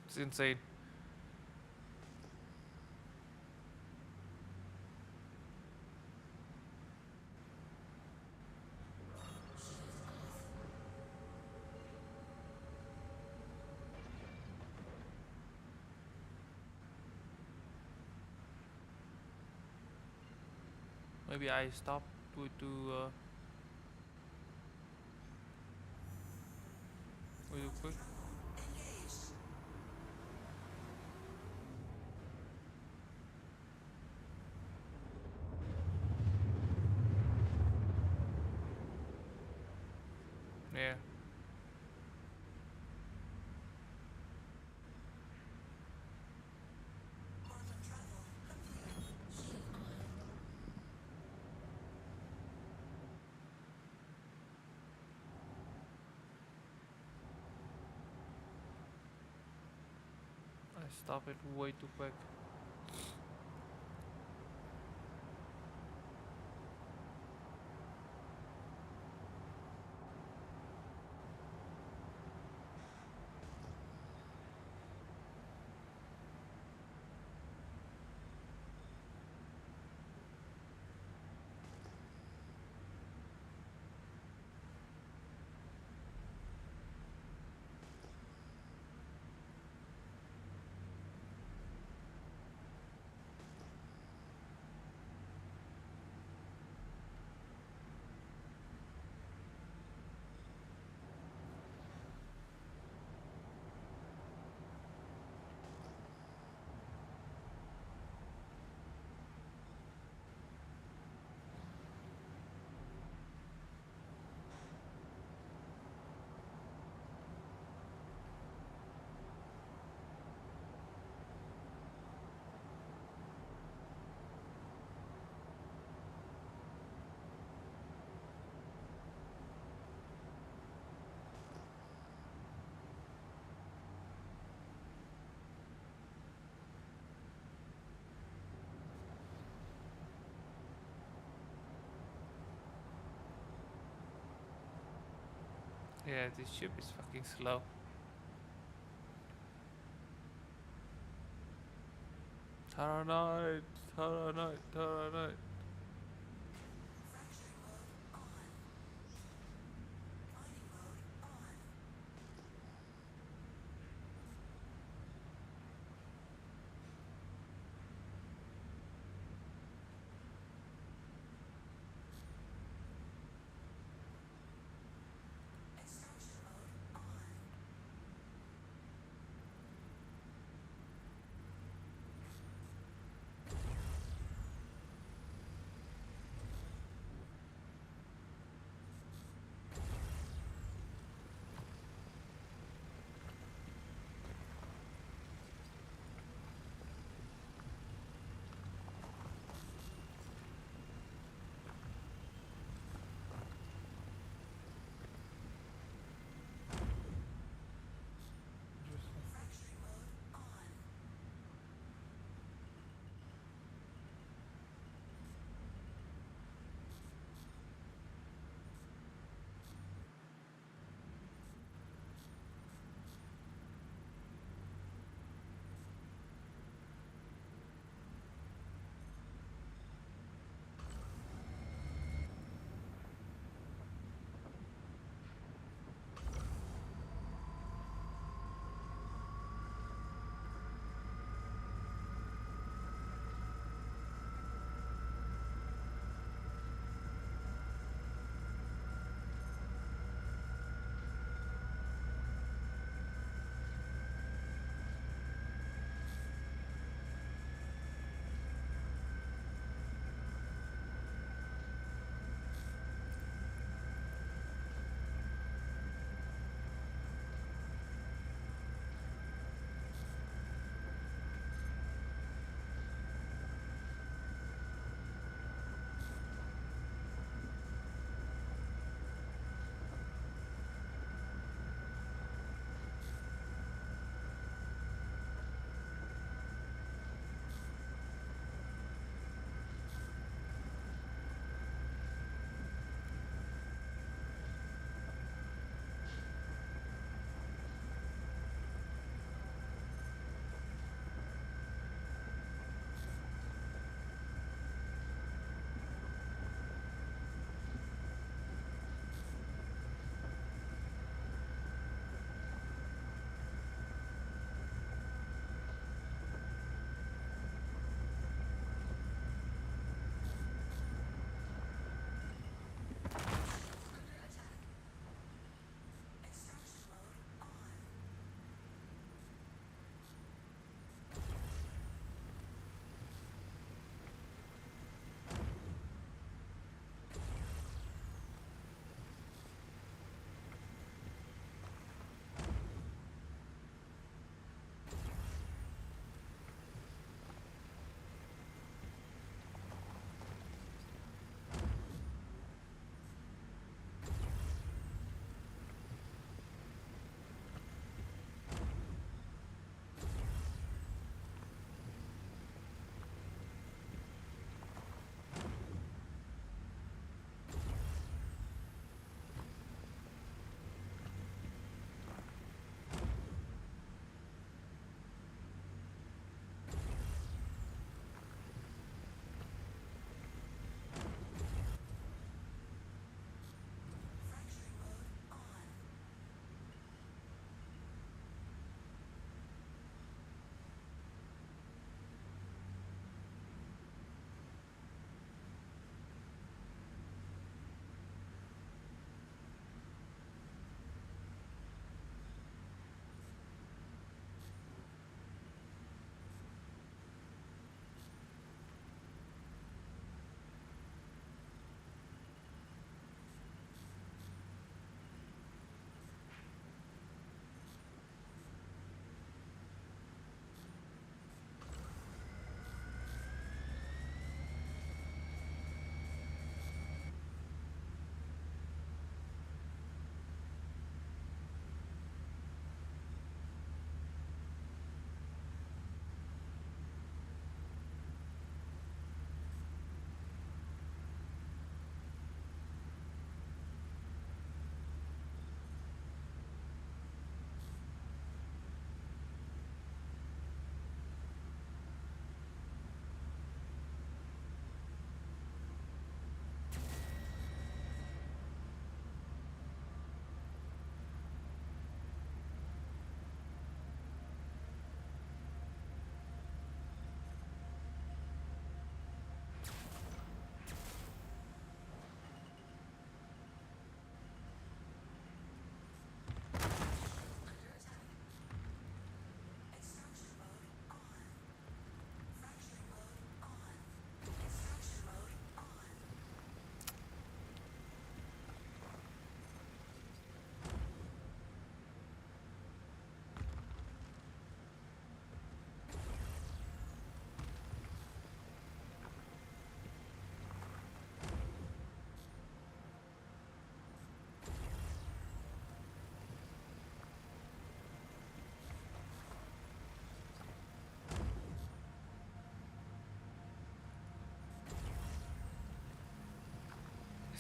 It's insane. Maybe I stop to real quick. Yeah. I stop it way too quick. Yeah, this ship is fucking slow. Thermalright, Thermalright, Thermalright.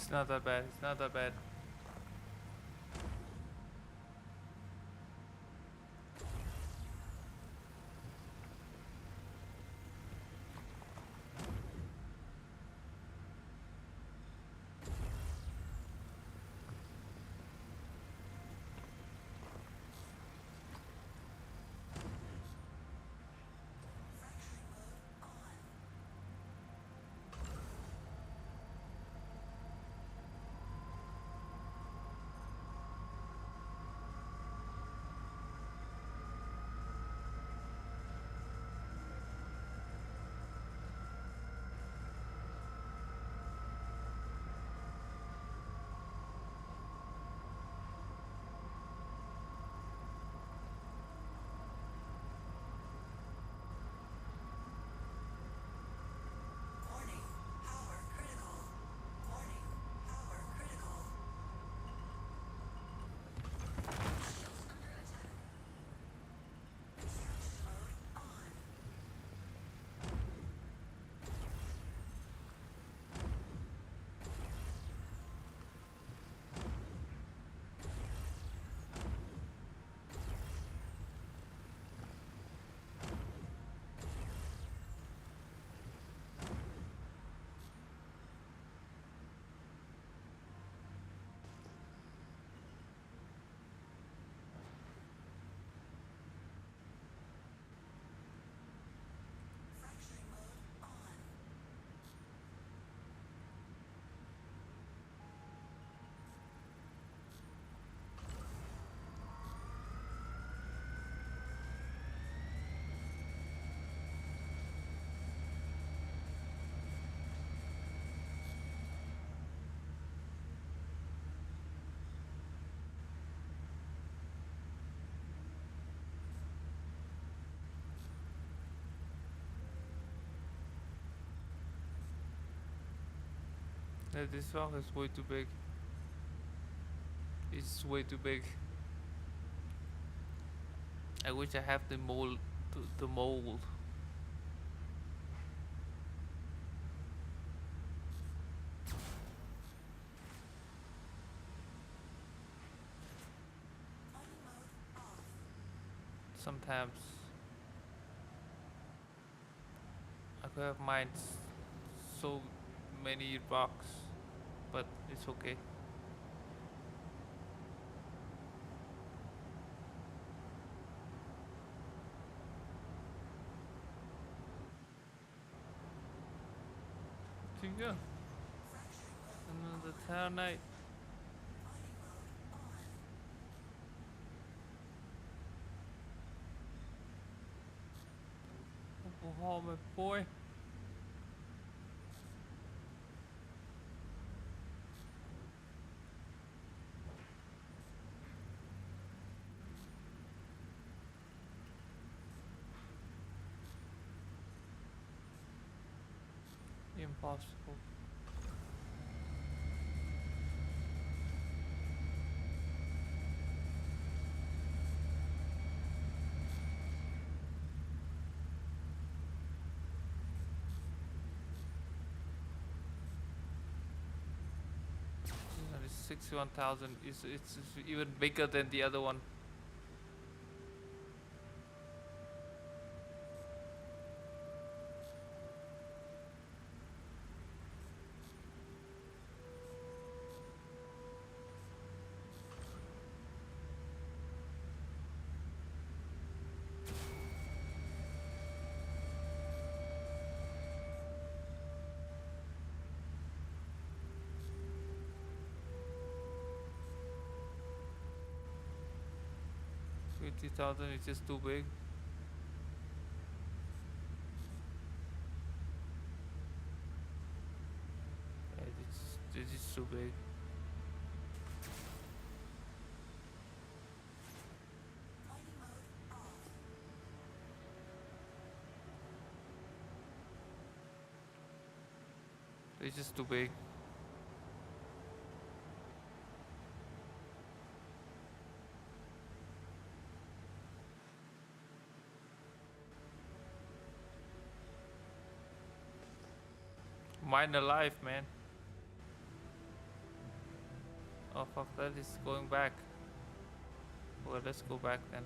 It's not that bad. It's not that bad. This rock is way too big. It's way too big. I wish I have the mold. The mold. Sometimes I could have mined so many rocks, but it's okay. There you go. Another Thermalright. Oh, my boy. Impossible. And it's 61,000. It's even bigger than the other one. $50,000 is just too big. Yeah, it's just too big. It's just too big. Mine alive, man. Oh fuck, that is going back. Well, let's go back then.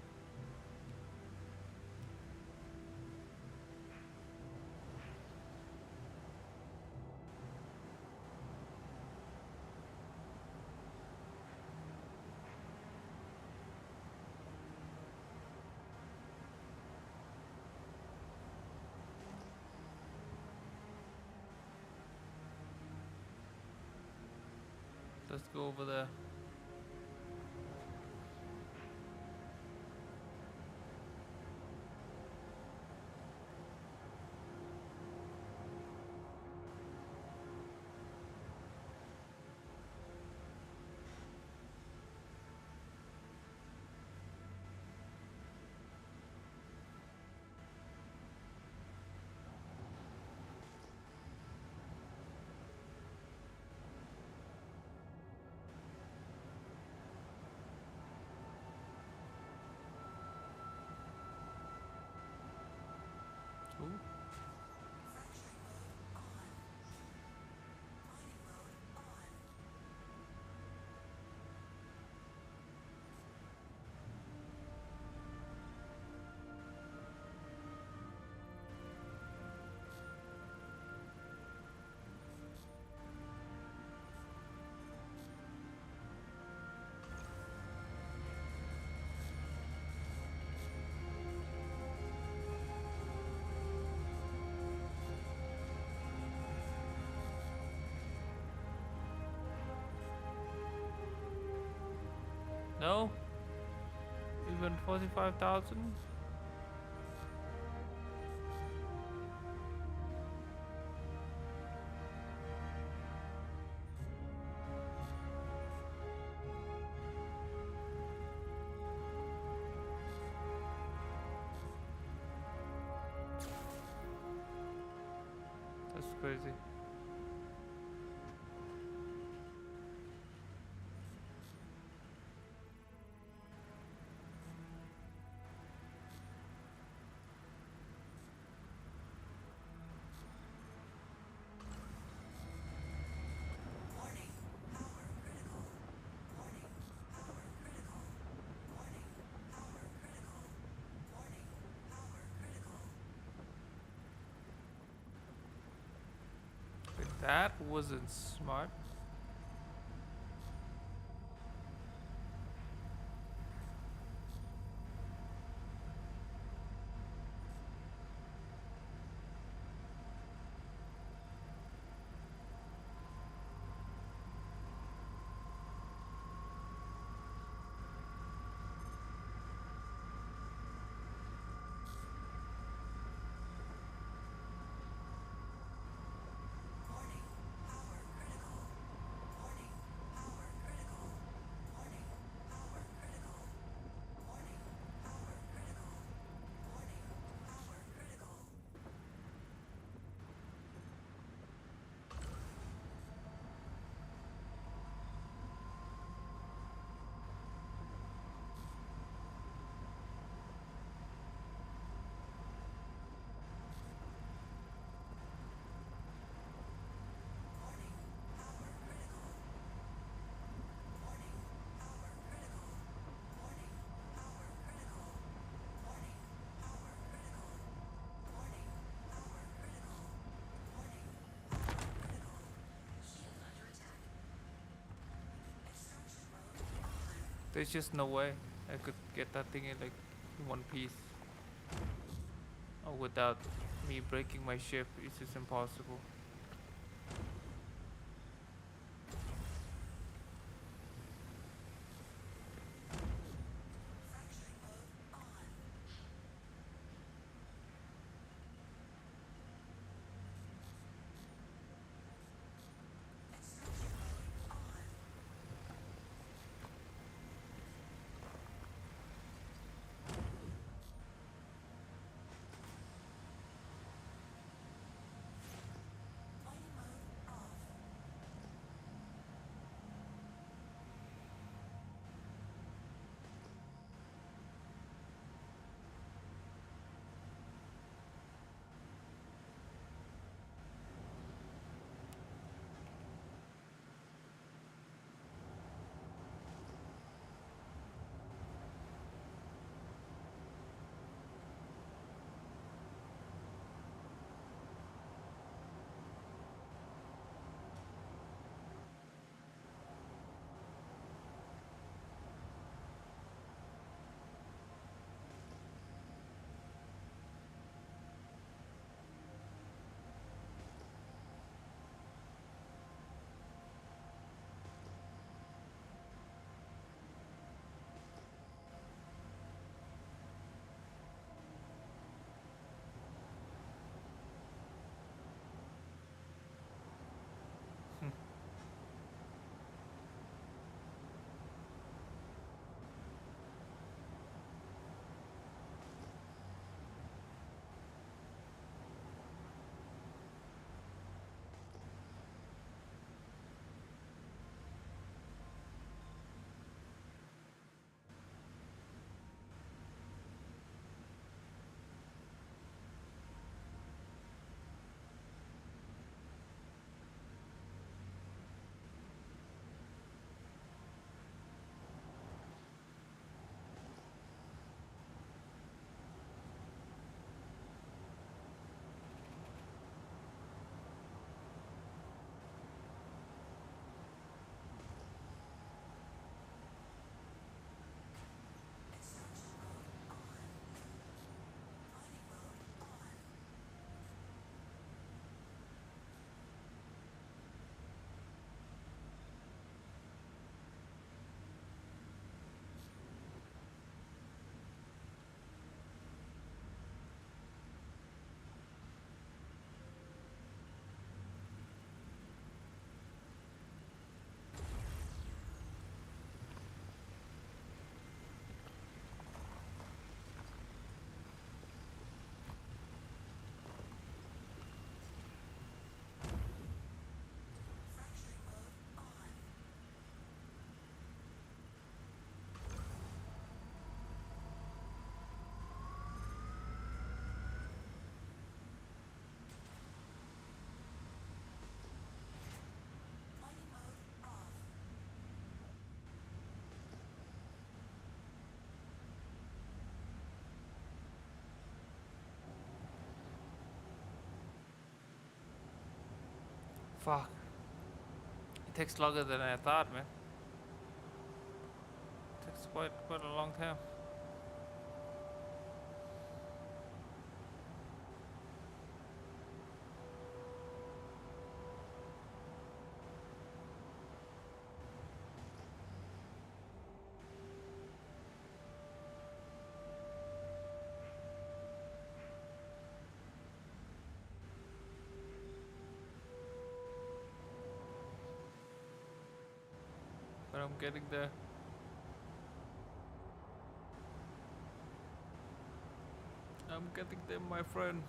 Let's go over there. Ooh. No? Even 45,000? That's crazy. That wasn't smart. There's just no way I could get that thing in like one piece. Oh, without me breaking my ship, it's just impossible. Fuck. It takes longer than I thought, man. It takes quite a long time. But I'm getting there. I'm getting there, my friend.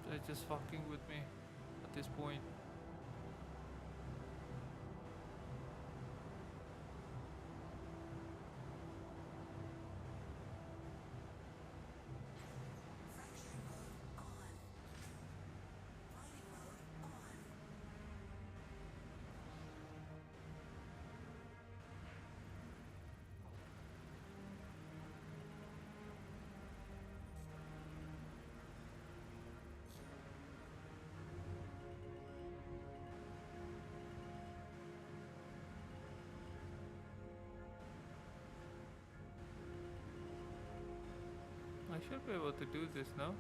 They're just fucking with me at this point. I should be able to do this now.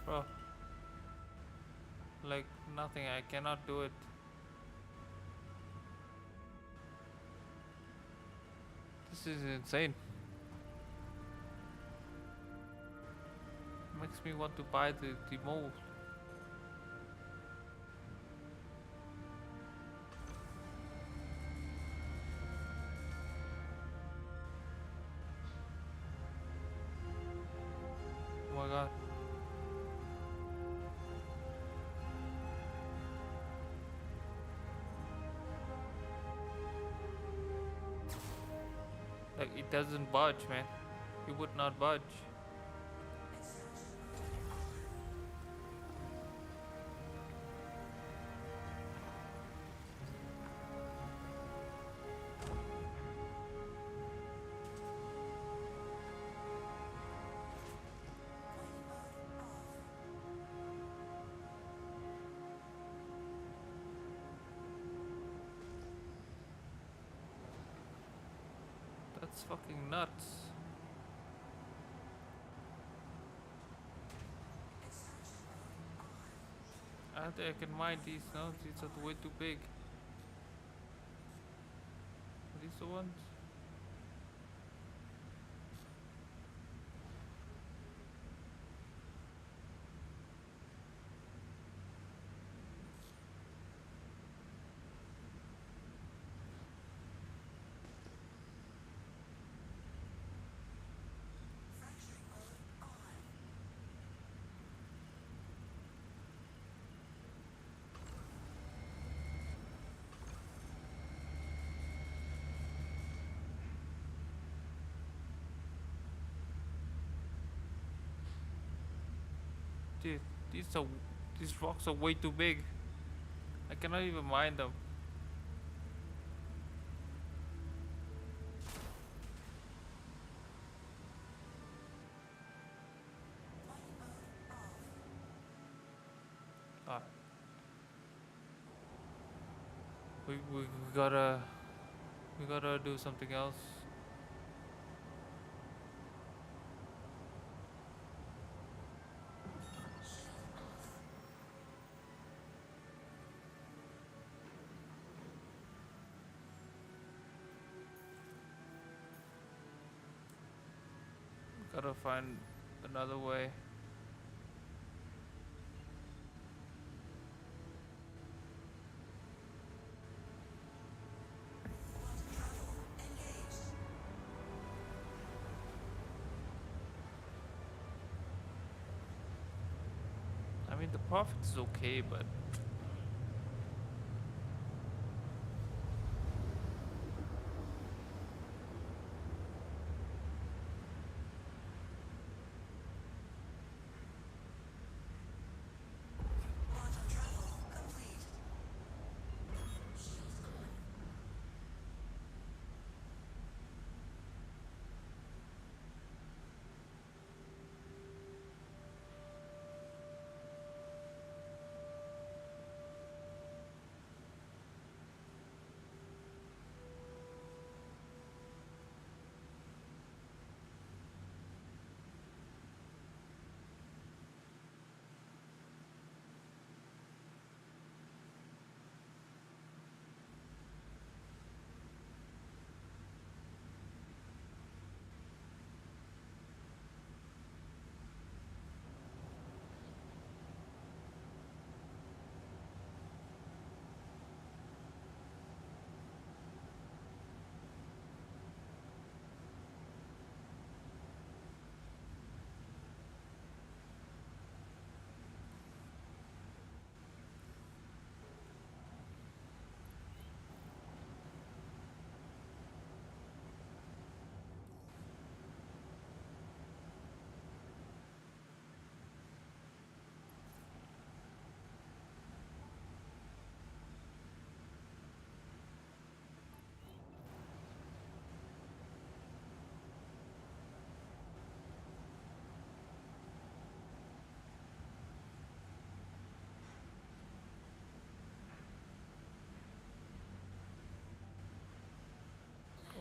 Bro. Like nothing, I cannot do it. This is insane. Makes me want to buy the mold. Oh my god. Like it doesn't budge, man. It would not budge. That's fucking nuts. I don't think I can mine these now. These are way too big. Are these the ones? Dude, these rocks are way too big. I cannot even mine them. Ah. We gotta do something else. Gotta find another way. I mean, the profit is okay, but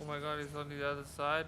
oh my god, it's on the other side.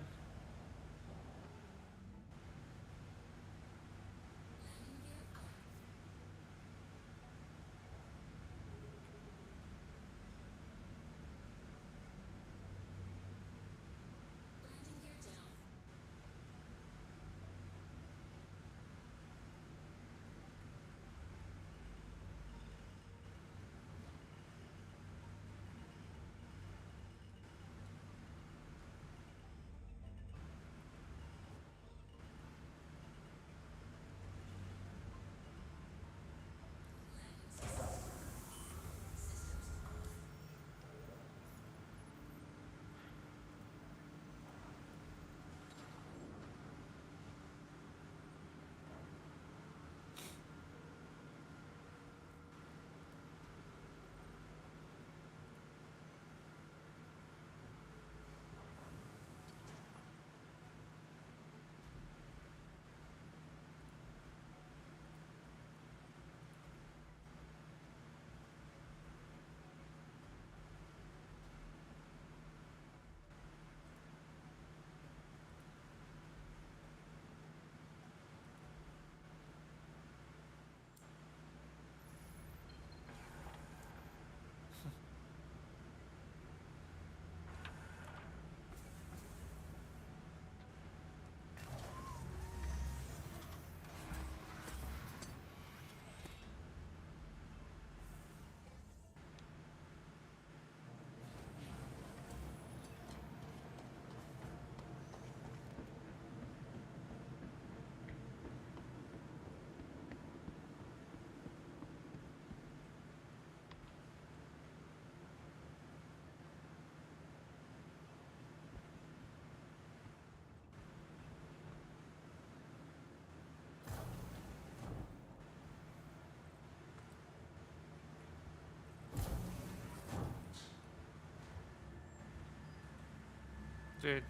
Dude.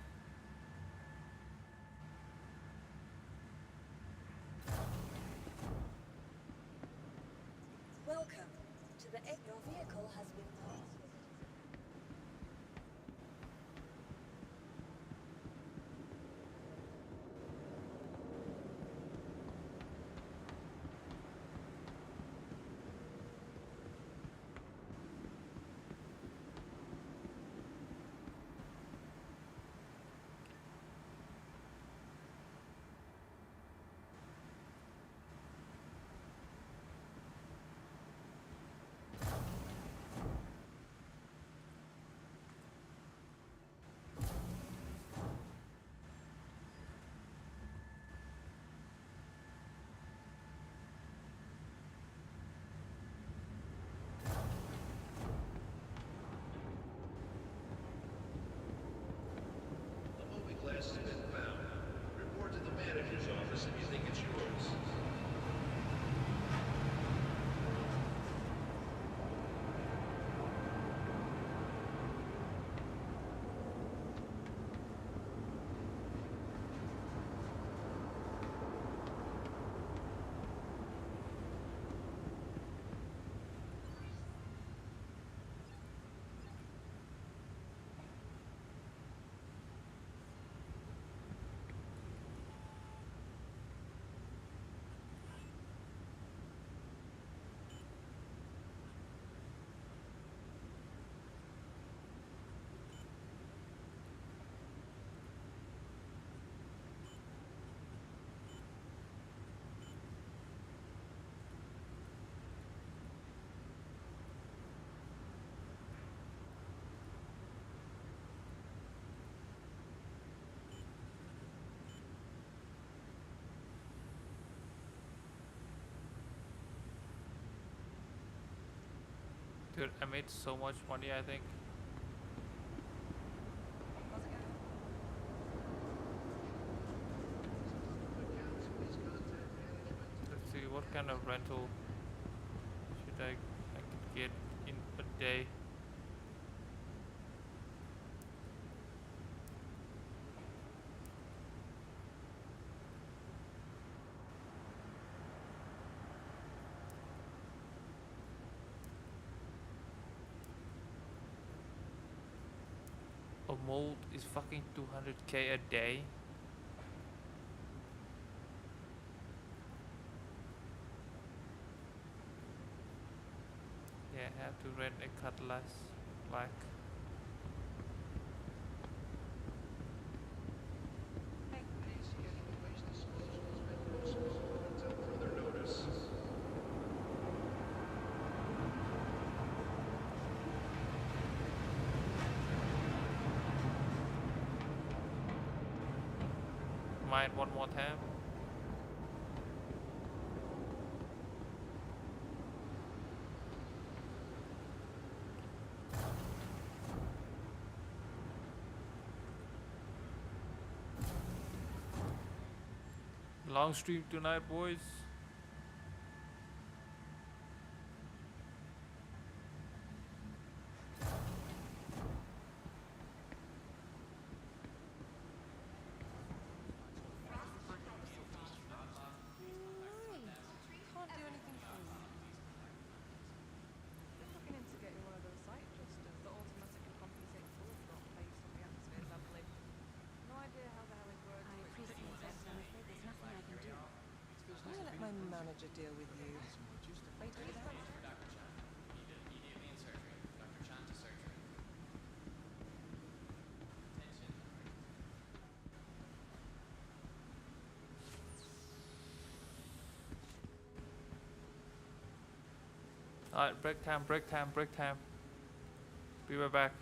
Welcome to the your vehicle has been passed. Dude, I made so much money, I think. Let's see, what kind of rental should I could get in a day? A mold is fucking 200k a day. Yeah, I have to rent a cutlass black. Mind one more time. Long stream tonight, boys. Can't do anything for you. Just looking into getting one of those site adjusters that automatically compensate full drop based on the atmosphere sampling. No idea how the hell it works. I appreciate it. I'm afraid there's nothing I can do. I'm gonna let my manager deal with you. Wait for that. Alright, break time, break time, break time. Be right back.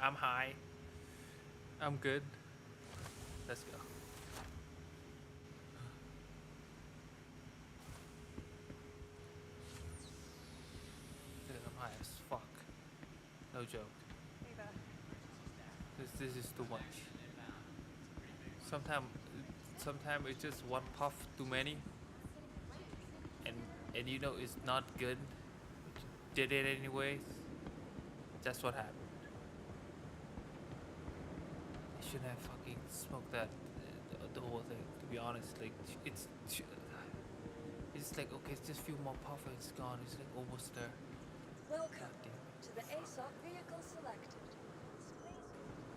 I'm high. I'm good. Let's go. Dude, I'm high as fuck. No joke. Hey there. This is too much. Sometimes it's just one puff too many, and you know it's not good. But you did it anyways. That's what happened. I shouldn't have fucking smoked that the whole thing. To be honest, like it's like okay, it's just a few more puffs, it's gone. It's like almost there. Welcome to the ASOC vehicle selected.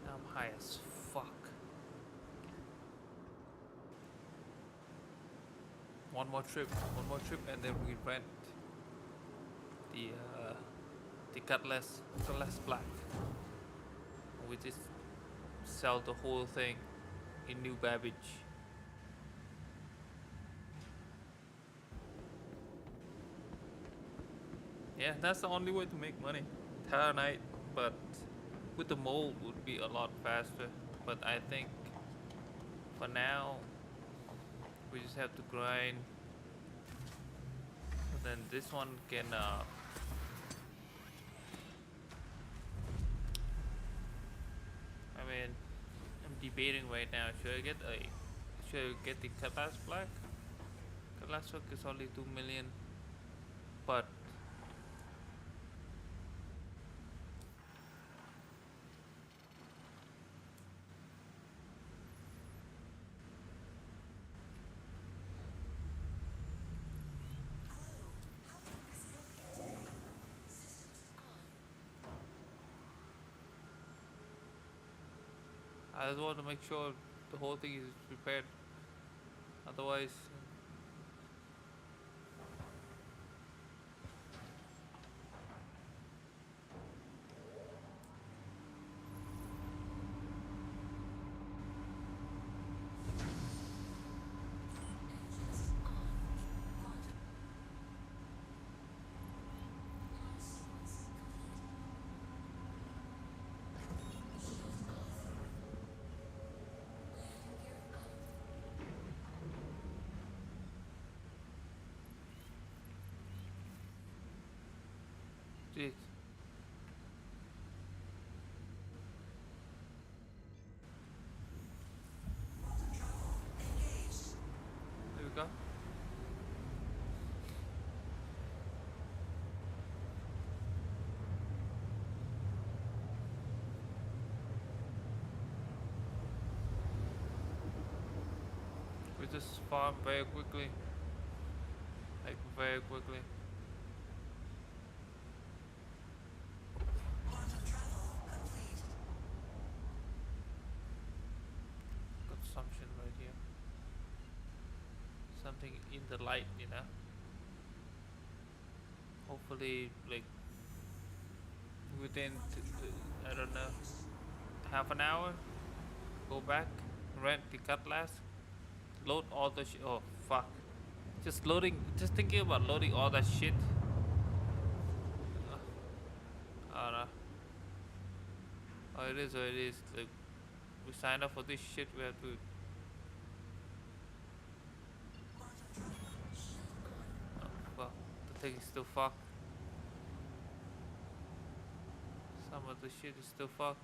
Now I'm high as fuck. One more trip, and then we rent the Cutlass Black. We just sell the whole thing in new Babbage. Yeah, that's the only way to make money. Thermalright, but with the mold would be a lot faster. But I think for now we just have to grind. And then this one can I mean, I'm debating right now. Should I get the Cutlass Black? Cutlass Black is only 2 million, but I just want to make sure the whole thing is prepared. Otherwise, jeez. There we go. We just farm very quickly. Like very quickly. Consumption right here. Something in the light, you know. Hopefully, like within I don't know, half an hour, go back, rent the Cutlass, load all the shit. Oh fuck! Just thinking about loading all that shit. Oh no. Oh, it is what it is. Like, we signed up for this shit, we have to. Oh fuck, the thing is still fucked. Some of the shit is still fucked.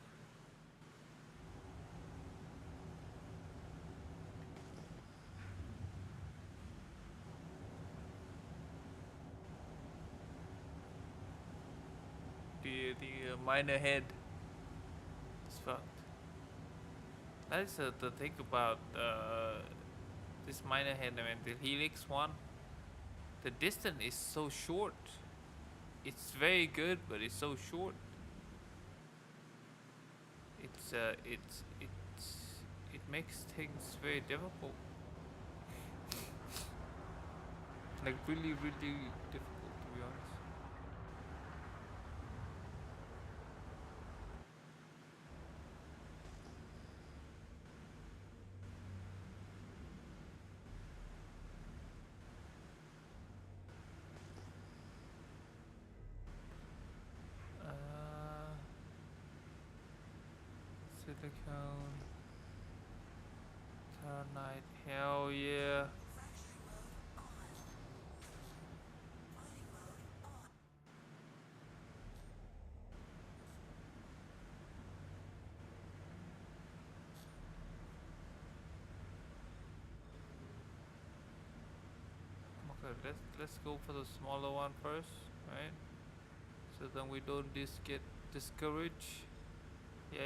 The minor head is fucked. That's the thing about this minor head. I mean, the Helix one. The distance is so short. It's very good, but it's so short. It makes things very difficult. Like really difficult, to be honest. Silicone. Thermalright. Hell yeah. Okay, let's go for the smaller one first, right? So then we don't get discouraged. Yeah.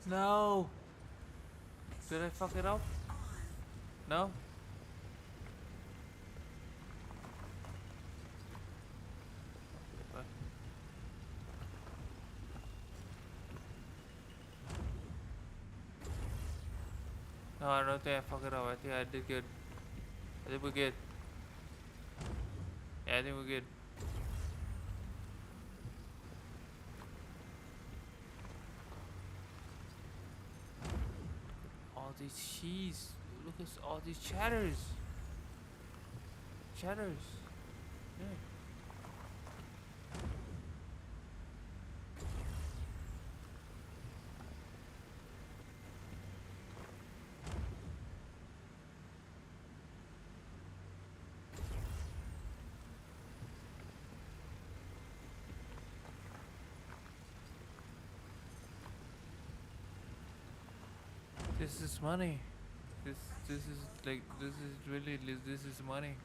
No. Did I fuck it up? No? What? No, I don't think I fucked it up. I think I did good. I think we're good. Yeah, I think we're good. All these cheese. Look at all these chatters. Chatters. Yeah. This is money. This is like this is really this is money.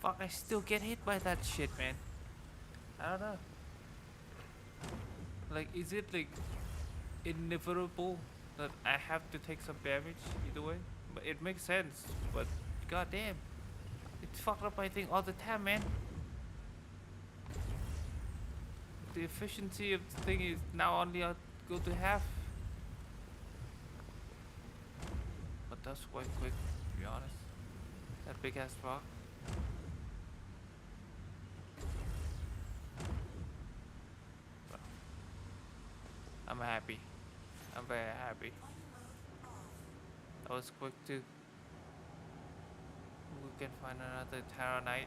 Fuck, I still get hit by that shit, man. I don't know. Like, is it like inevitable that I have to take some damage either way? But it makes sense, but goddamn, it's fucked up I think all the time, man. The efficiency of the thing is now only go to half. But that's quite quick, to be honest. That big ass rock. I'm happy. I'm very happy. That was quick too. We can find another Thermalright.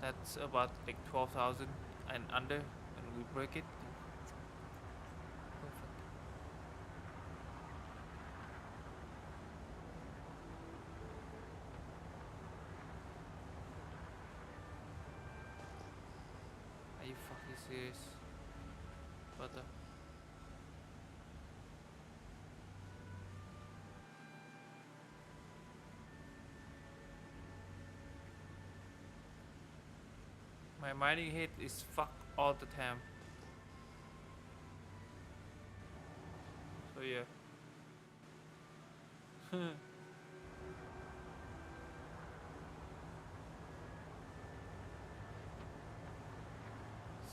That's about like 12,000 and under, and we break it. Perfect. serious, brother. My mining head is fucked all the time. So yeah.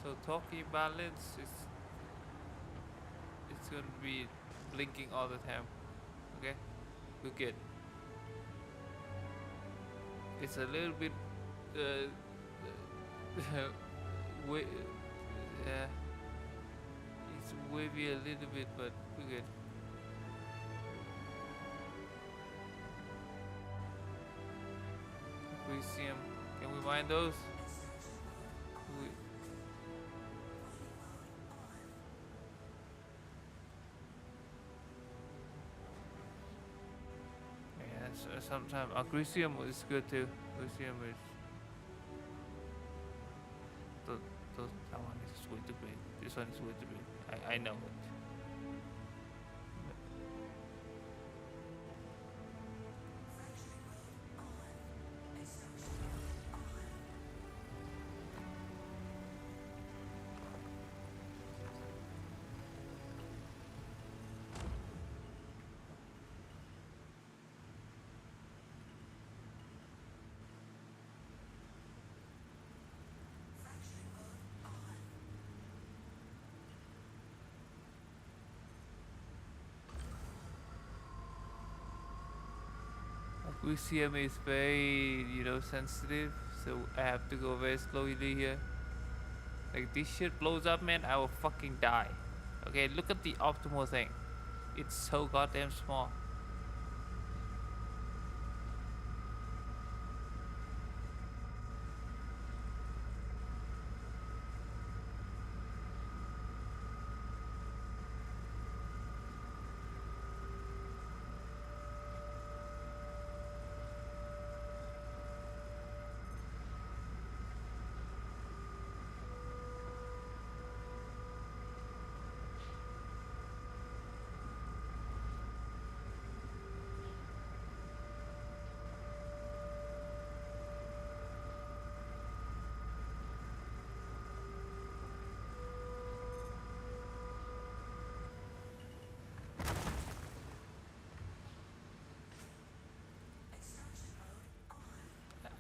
So talkie balance is it's gonna be blinking all the time. Okay, we good. It's a little bit way, yeah, it's wavy a little bit, but we good. We see him. Can we mine those? Yeah, sometimes Agricium is good too. Agricium is. That one is way too big. This one is way too big. I know it. Agricium is very, sensitive, so I have to go very slowly here. Like this shit blows up, man, I will fucking die. Okay, look at the optimal thing. It's so goddamn small.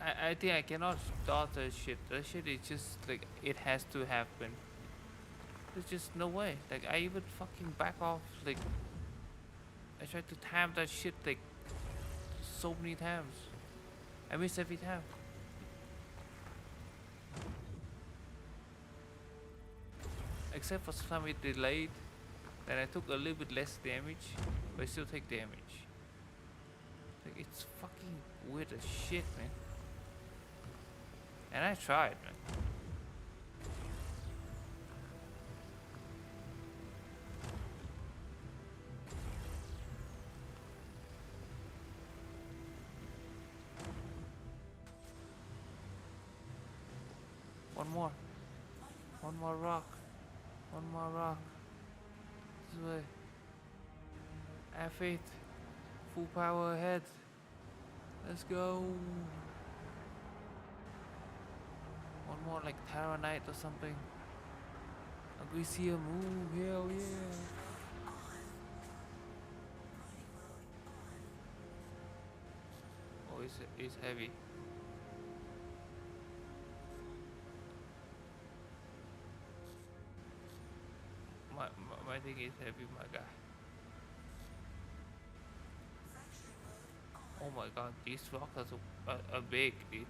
I think I cannot start that shit. That shit is just like it has to happen. There's just no way. Like I even fucking back off. Like I tried to time that shit like so many times. I miss every time. Except for some it delayed. Then I took a little bit less damage, but I still take damage. Like it's fucking weird as shit, man. And I tried, man. One more. One more rock. One more rock. This way. I have faith. Full power ahead. Let's go. One more like Thermalright or something. Agricium, ooh, hell yeah. Oh, it's heavy. My thing is heavy, my guy. Oh my god, these rocks are big, dude.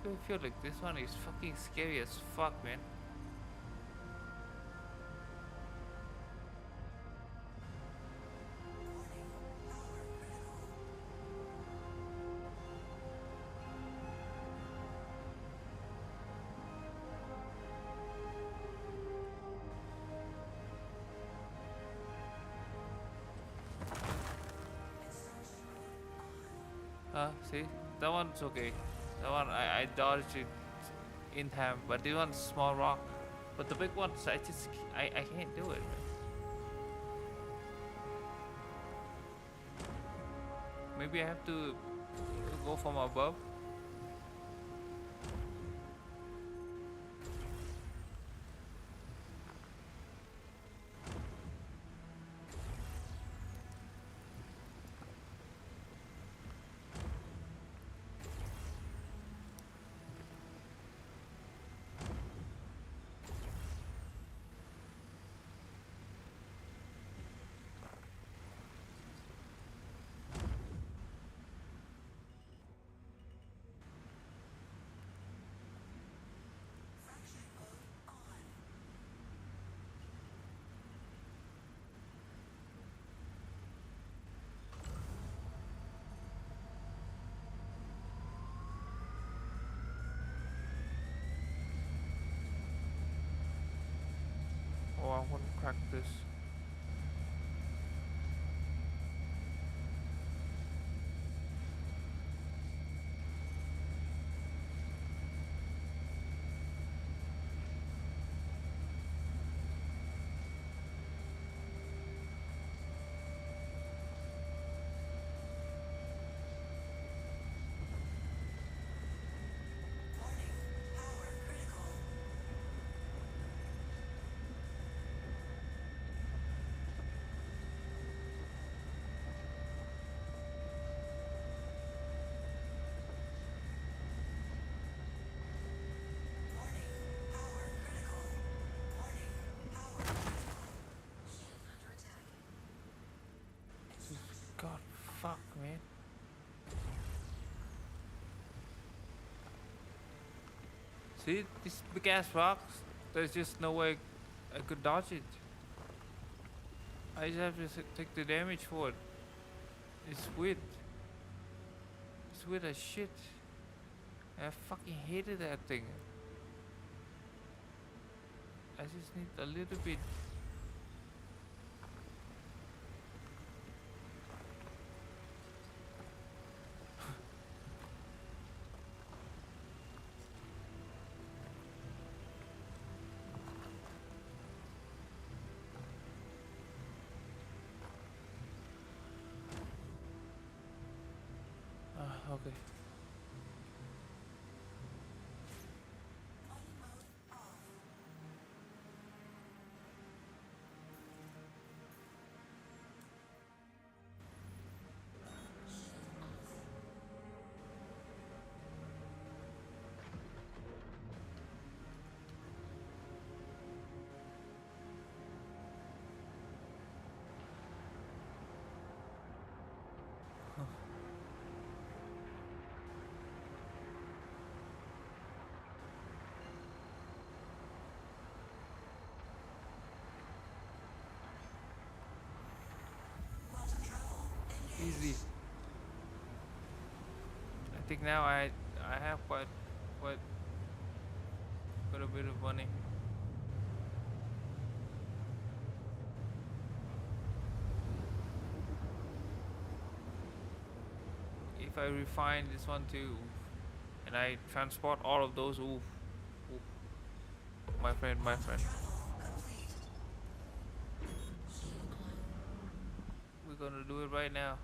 do I feel like this one is fucking scary as fuck, man. See? That one's okay. That one, I dodged it in time, but this one's small rock. But the big ones, I can't do it, man. Maybe I have to go from above. Oh, I want to crack this. God, fuck, man. See, these big ass rocks, there's just no way I could dodge it. I just have to take the damage for it. It's weird. It's weird as shit. I fucking hated that thing. I just need a little bit. Okay. Easy. I think now I have quite a bit of money. If I refine this one too, and I transport all of those, oof. My friend. We're gonna do it right now.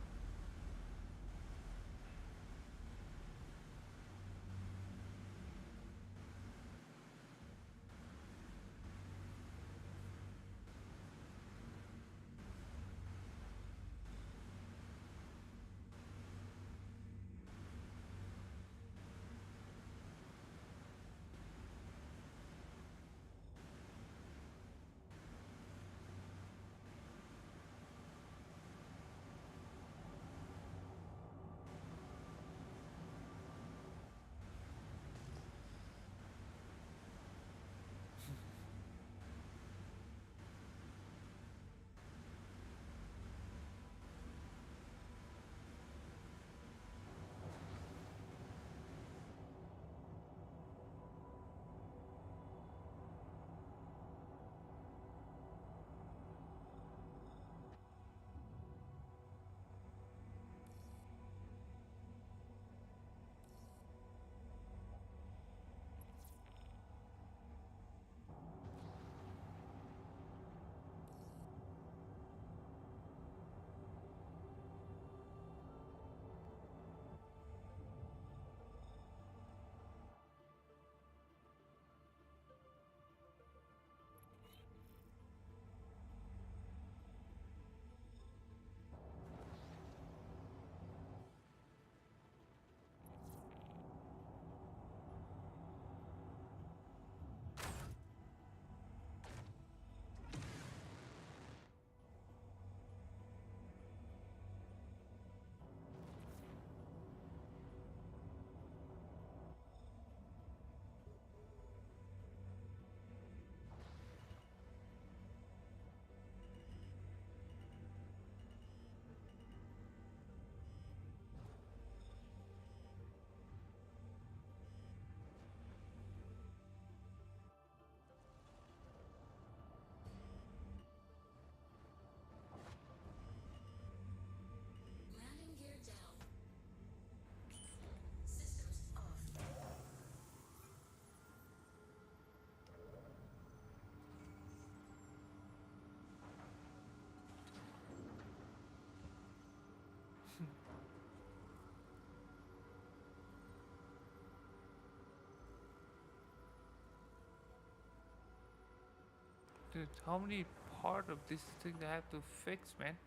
Dude, how many part of this thing I have to fix, man?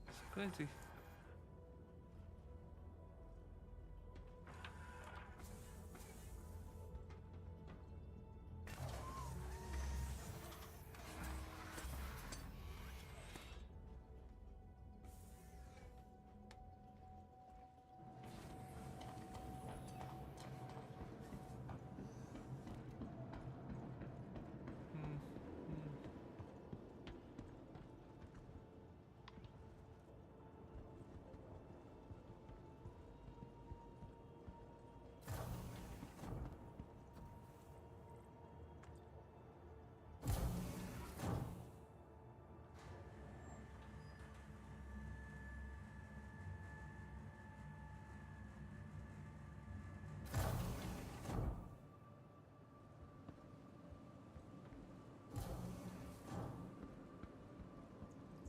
It's crazy.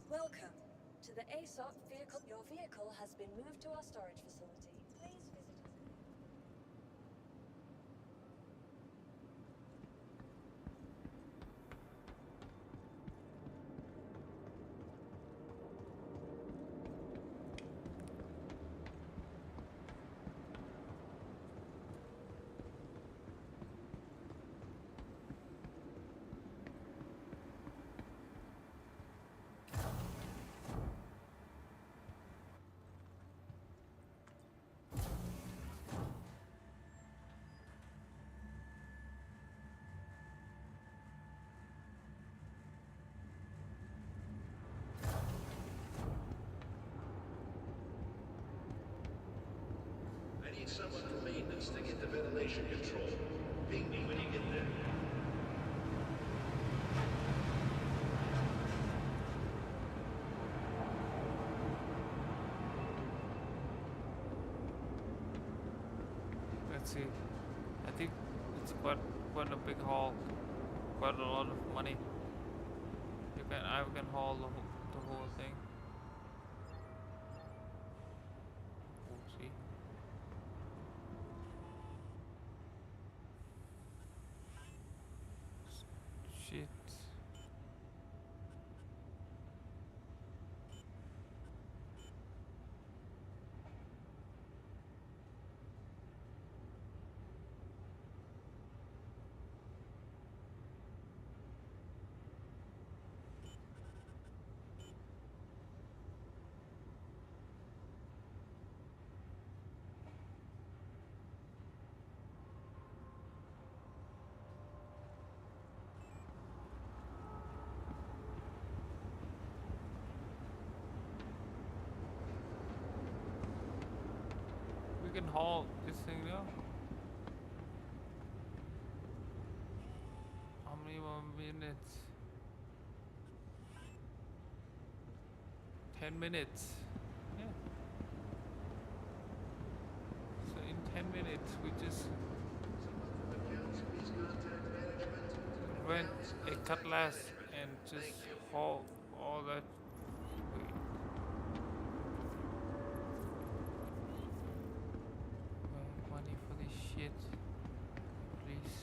Welcome to the ASOC vehicle. Your vehicle has been moved to our storage facility. Please visit us. I need someone from maintenance to get the ventilation control. Ping me when you get there. Let's see. I think it's quite a big haul. Quite a lot of money. I can haul the whole thing. Oh, see. Shit. We can haul this thing now. How many more minutes? 10 minutes. Yeah. So in 10 minutes we just rent a cutlass and just haul all that. Money for this shit, please.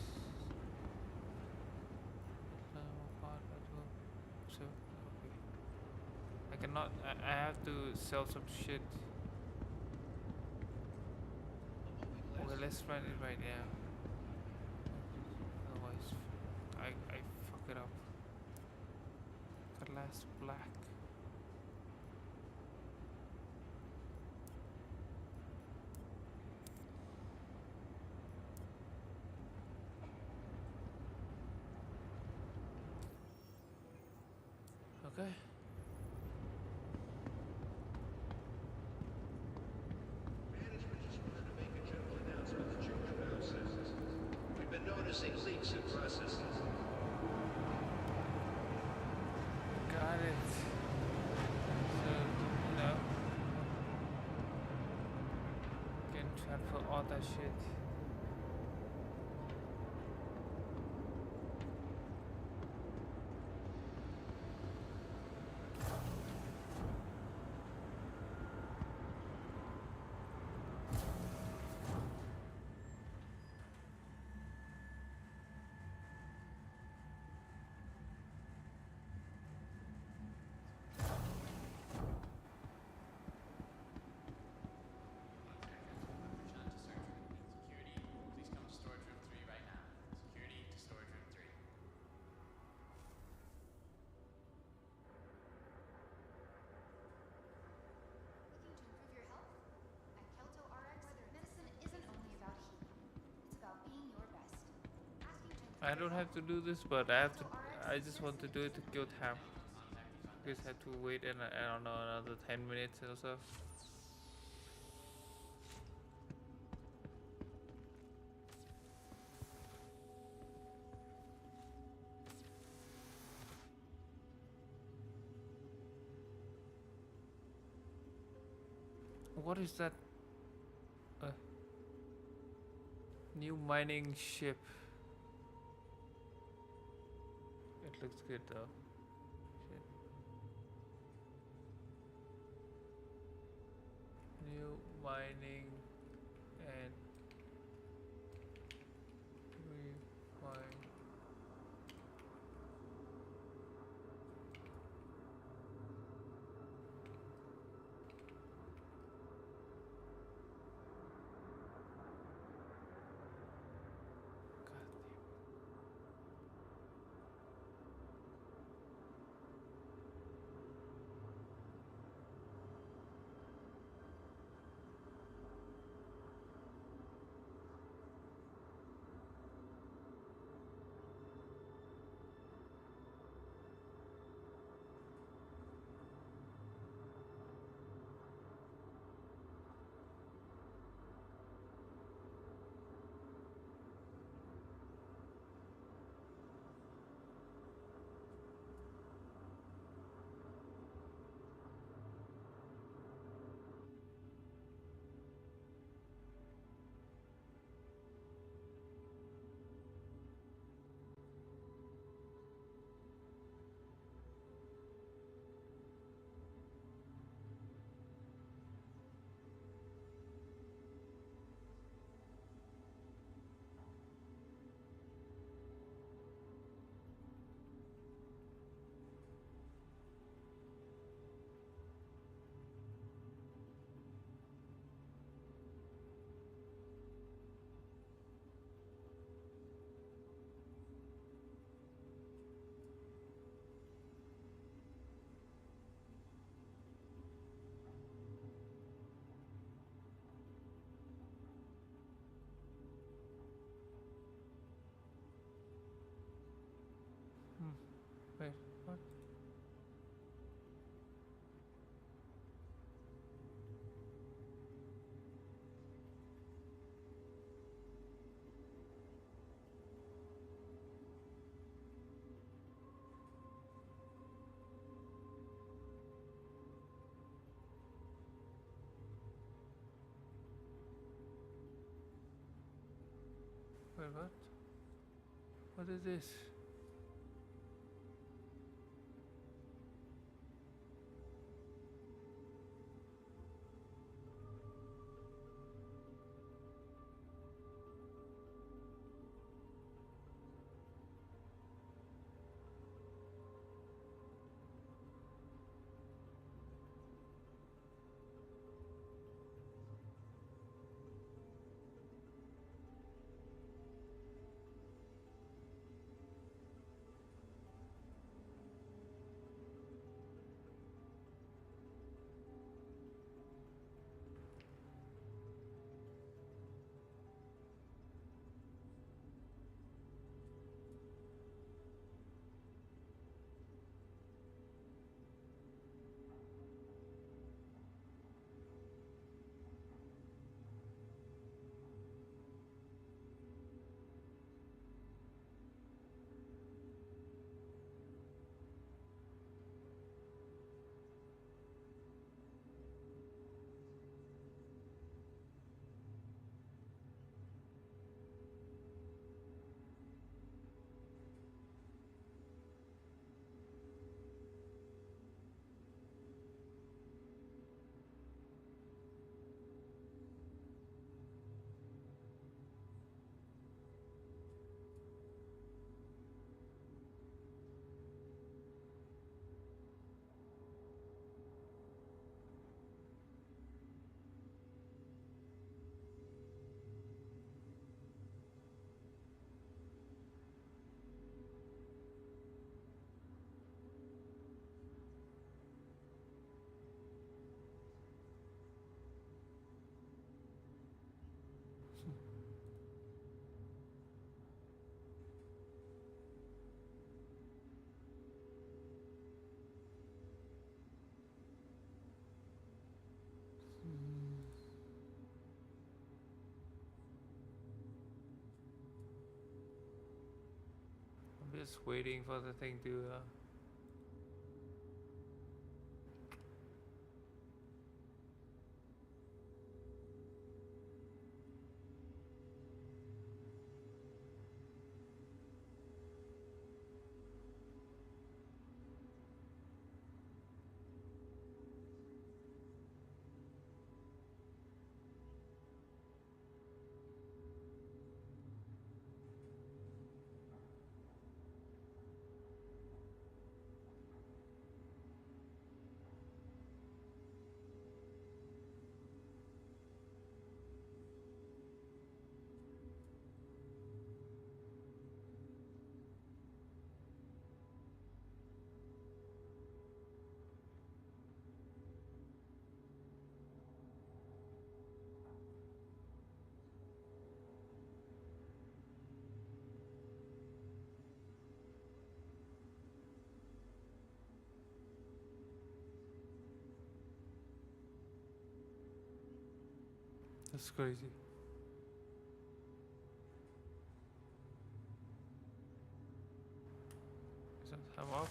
So okay. I cannot. I have to sell some shit. Okay, let's run it right now. Otherwise, I fuck it up. Cutlass black. Okay. We've been noticing leaks in processes. Got it. So, can transfer all that shit. I don't have to do this, but I just want to do it to kill time. Just have to wait and I don't know, another 10 minutes or so. What is that? New mining ship. It looks good though. Shit. New mining and refine. Wait, what? Wait, what? What is this? Just waiting for the thing to. That's crazy. Is that time up?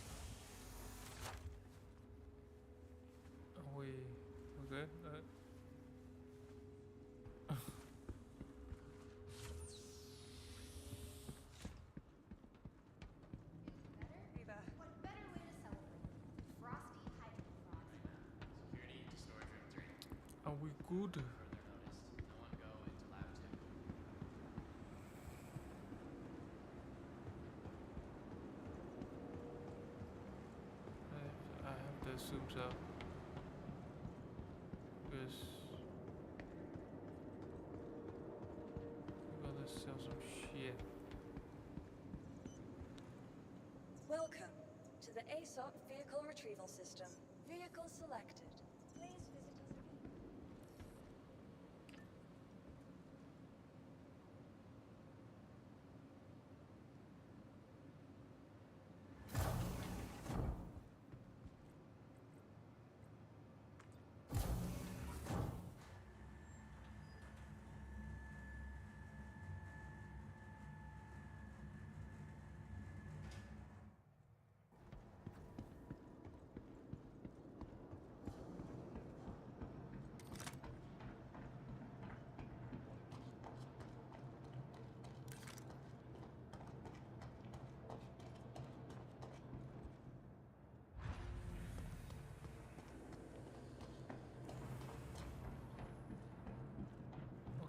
Are we good? Are we good? I have to assume so. Because we're gonna sell some shit. Welcome to the ASOP Vehicle Retrieval System. Vehicle selected. Please visit us again.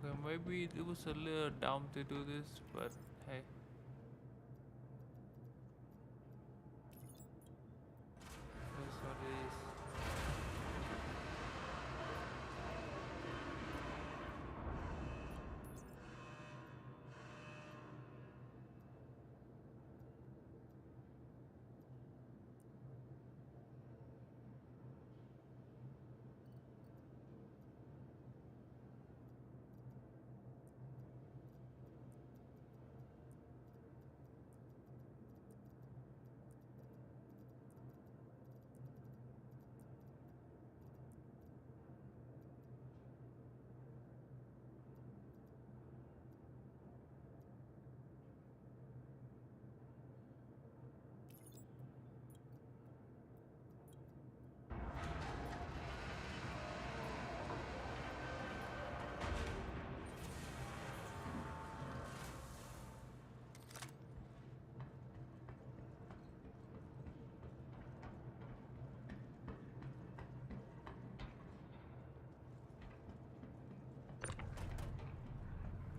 Okay, maybe it was a little dumb to do this, but hey. That's what it is.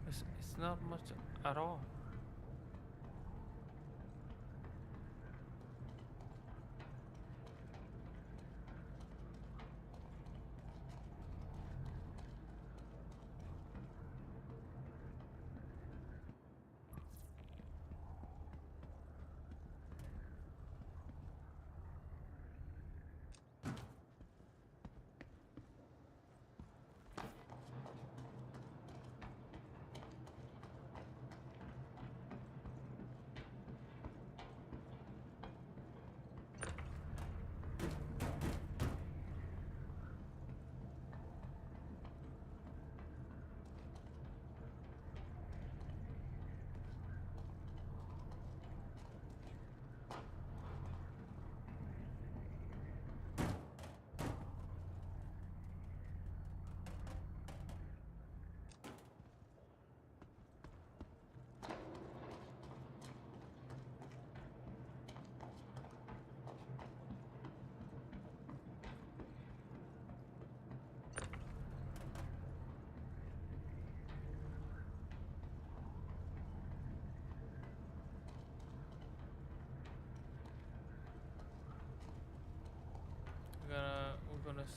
It's not much at all.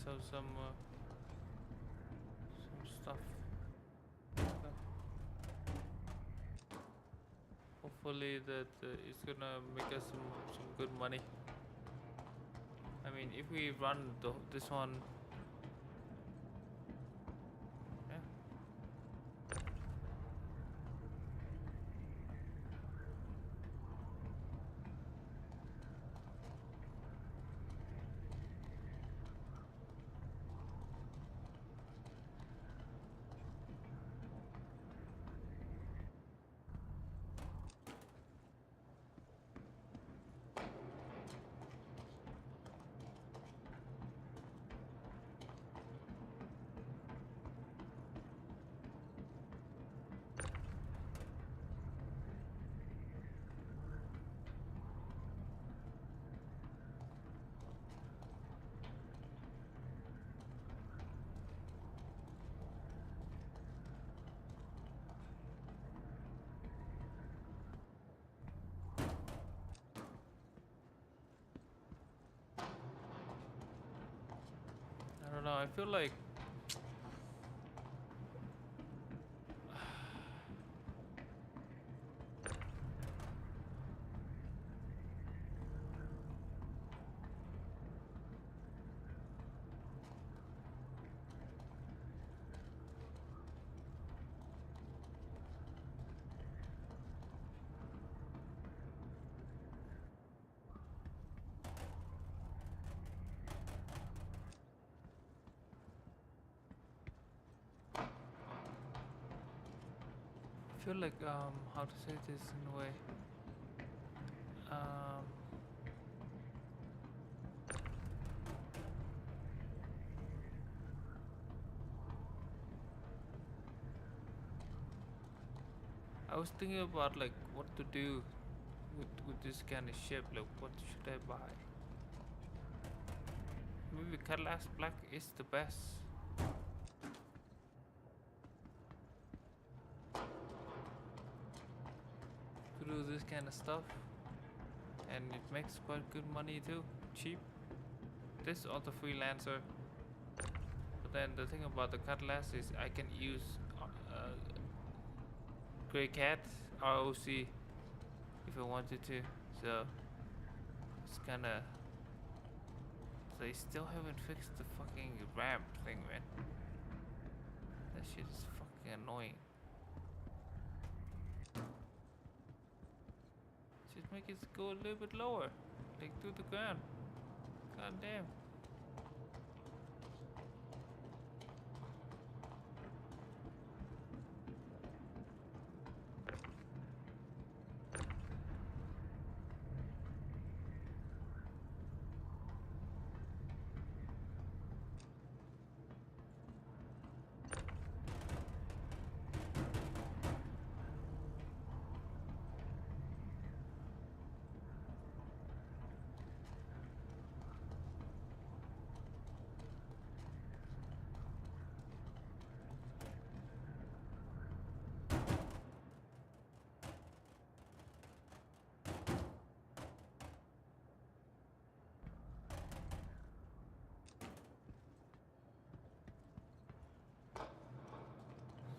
sell some stuff. Okay. Hopefully that it's gonna make us some good money. I mean, if we run this one, yeah. I don't know. I feel like how to say this in a way. I was thinking about like what to do with this kind of ship. Like, what should I buy? Maybe Cutlass Black is the best. To do this kind of stuff, and it makes quite good money too, cheap. This or the freelancer. But then the thing about the Cutlass is I can use Grey Cat ROC if I wanted to. So it's kinda. They still haven't fixed the fucking ramp thing, man. That shit is fucking annoying. Just make it go a little bit lower, like to the ground. God damn.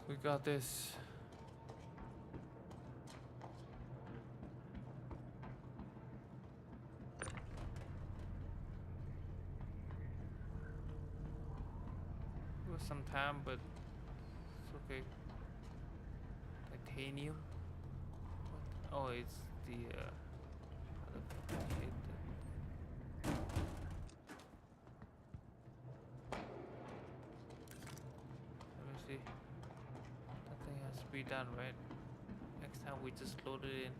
We got this. It was some time, but it's okay. Titanium? What? Oh, it's the other shit. Let me see. That thing has to be done, right? Next time we just load it in.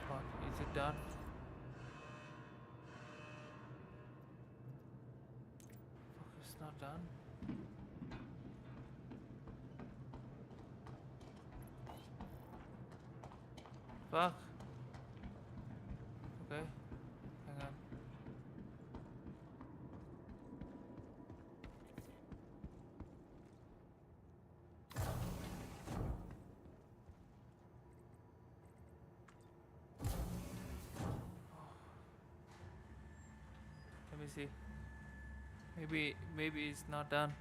Fuck, is it done? Fuck, it's not done. Fuck. Okay. Hang on. see. Maybe it's not done.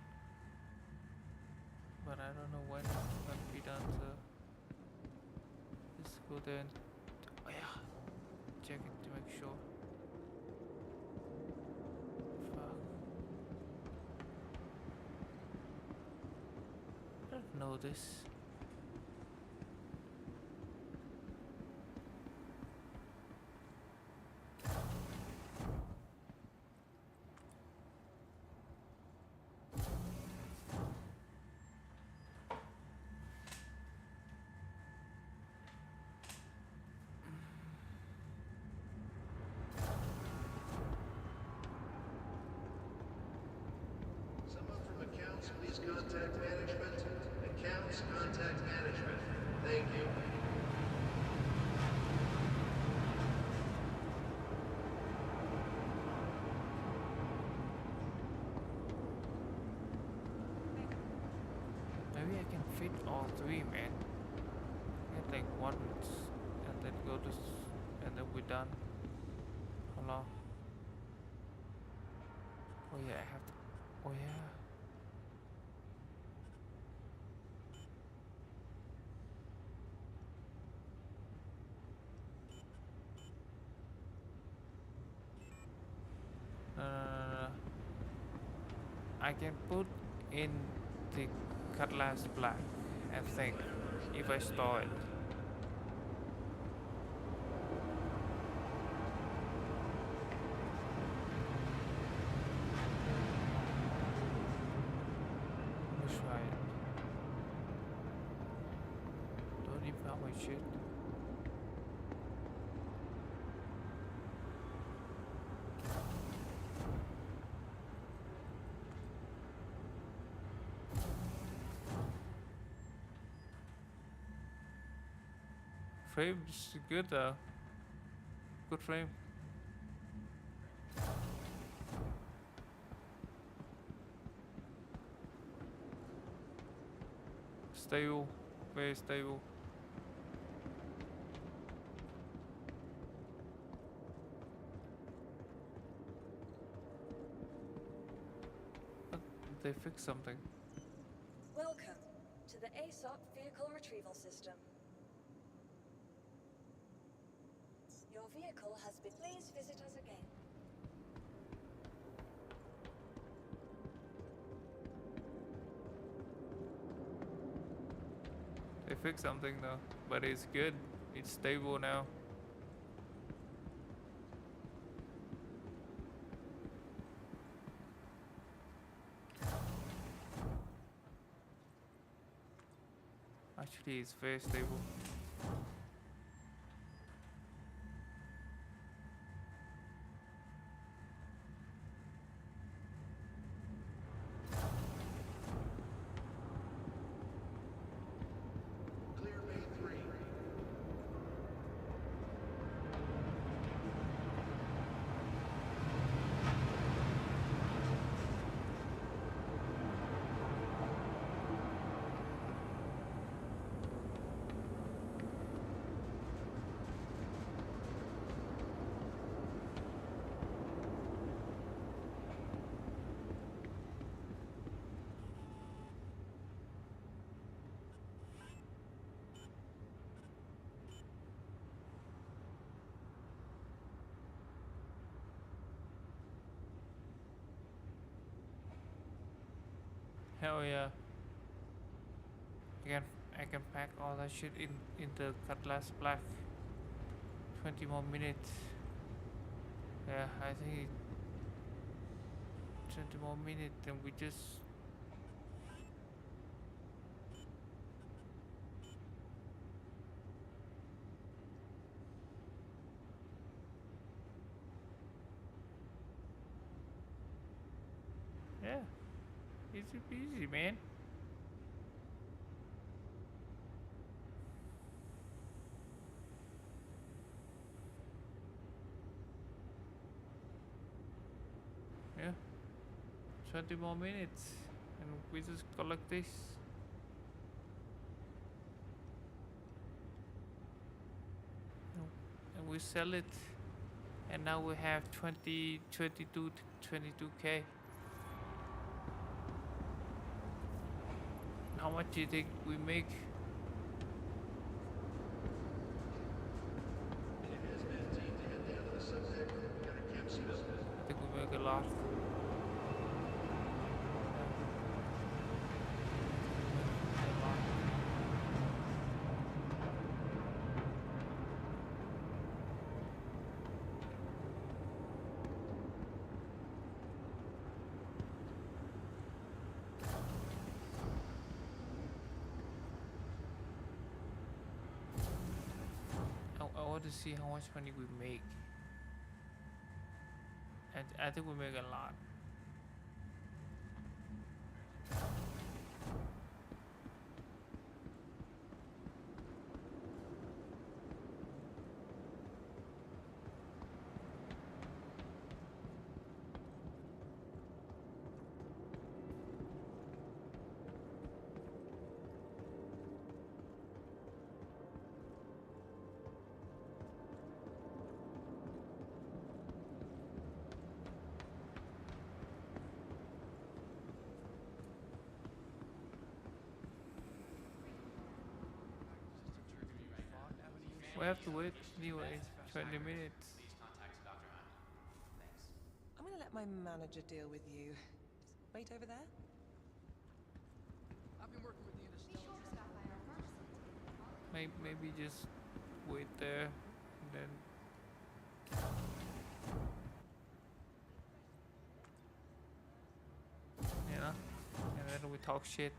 But I don't know when it's gonna be done, so let's go there and oh yeah, check it to make sure. Fuck. I don't know this. Someone from accounts, please contact management. Accounts, contact management. Thank you. Maybe I can fit all three, man. Get like one and then go to and then we're done. How long? Oh yeah, I have to. Oh yeah. I can put in the cutlass black, I think, if I store it. Let's try it. Don't even have my shit. Frame's good though. Good frame. Stable. Very stable. But they fixed something. Welcome to the ASOP vehicle retrieval system. Your vehicle has been. Please visit us again. They fixed something though, but it's good. It's stable now. Actually, it's very stable. Clear bay 3. Hell yeah. I can pack all that shit in the cutlass black. 20 more minutes. Yeah, I think 20 more minutes and we just yeah. Easy peasy, man. Yeah. 20 more minutes and we just collect this. And we sell it And now we have 22k. How much do you think we make? I think we make a lot. I want to see how much money we make. And I think we make a lot. We have to wait anyway, 20 minutes. I'm gonna let my manager deal with you. Just wait over there. I've been working with the Interstellar. Maybe just wait there and then and then we talk shit.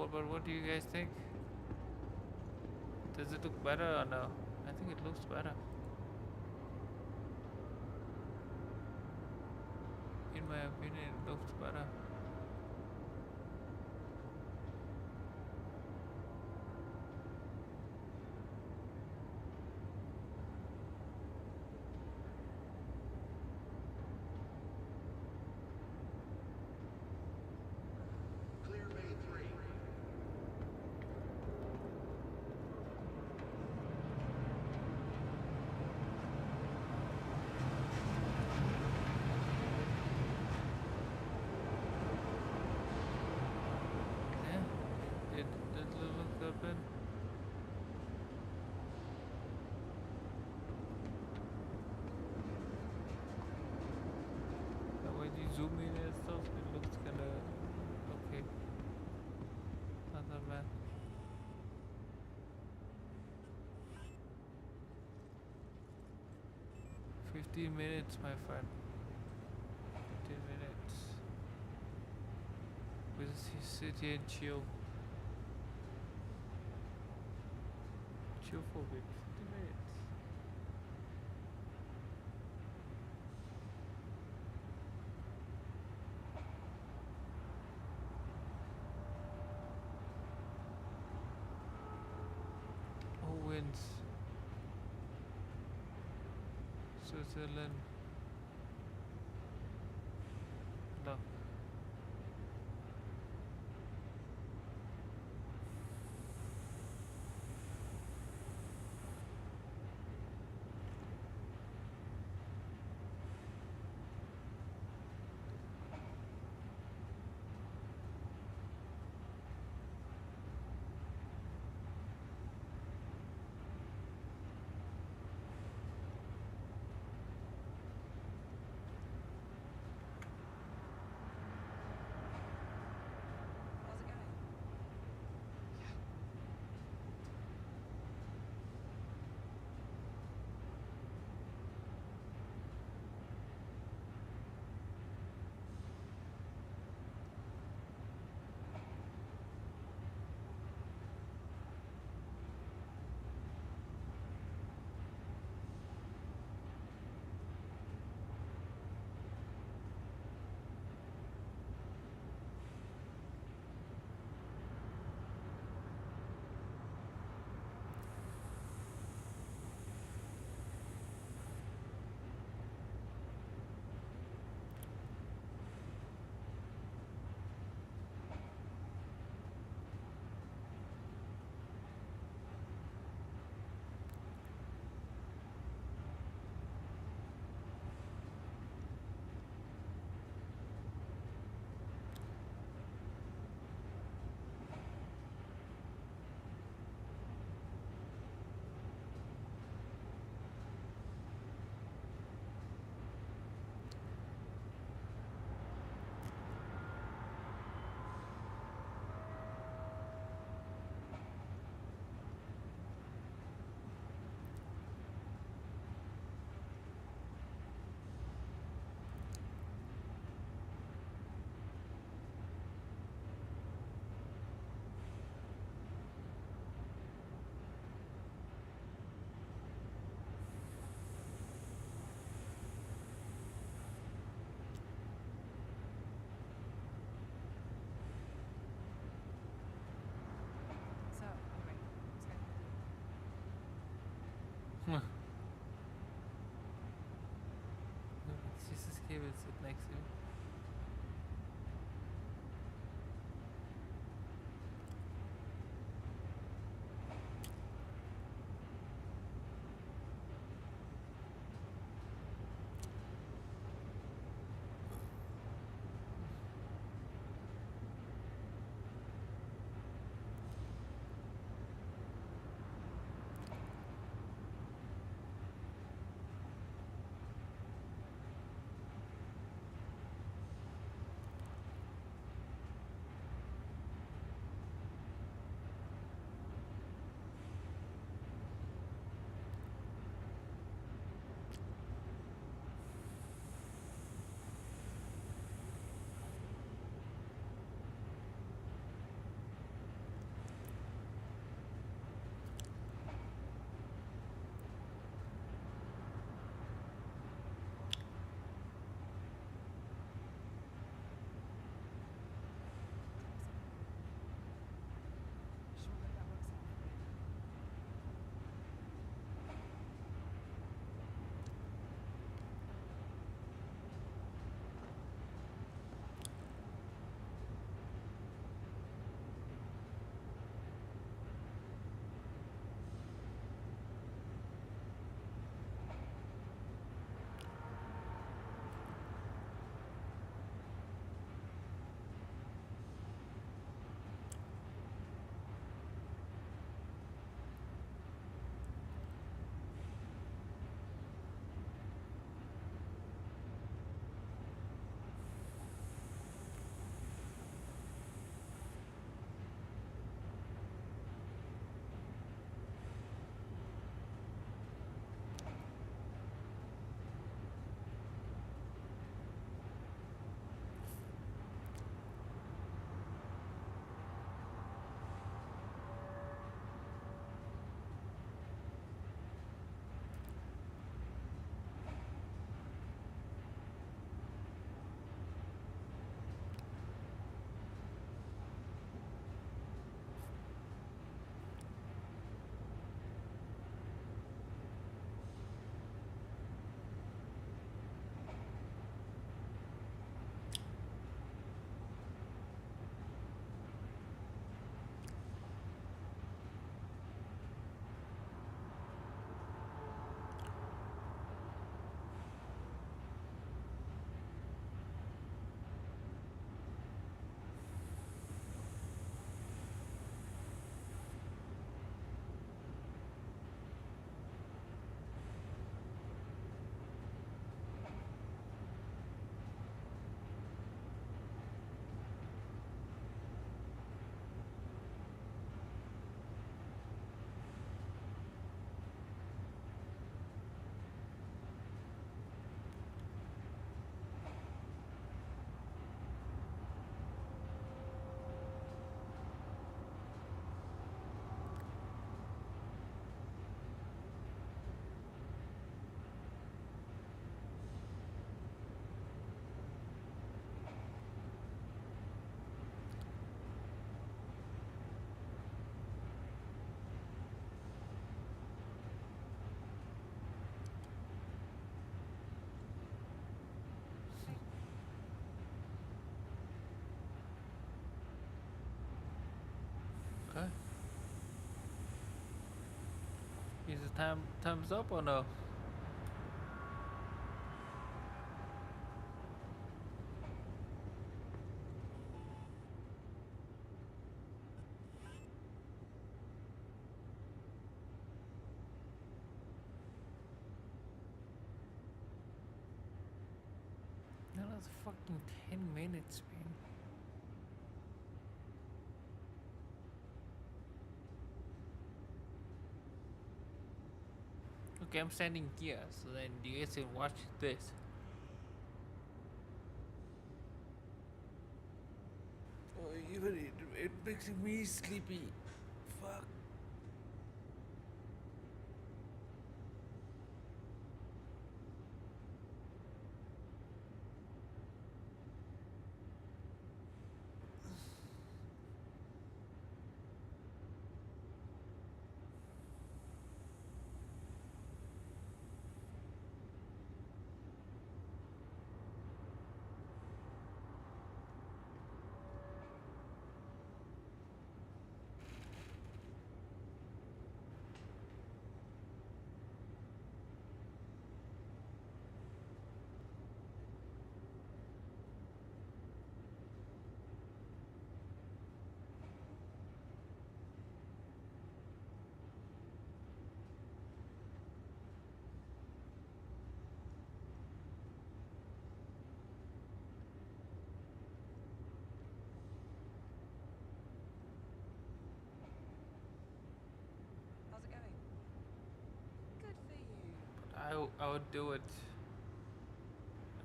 But what do you guys think? Does it look better or no? I think it looks better. In my opinion, it looks better. Zoom in and stuff, it looks kinda okay. Not that bad. "15 minutes, my friend. 15 minutes. We'll sit here and chill. Chill for a bit. 15 minutes. Wins. Switzerland. No. he will sit next to me. Okay. Is the time's up or no? No, that's fucking 10 minutes, man. Okay, I'm standing here, so then you guys can watch this. Oh, even it makes me sleepy. Fuck. I would do it.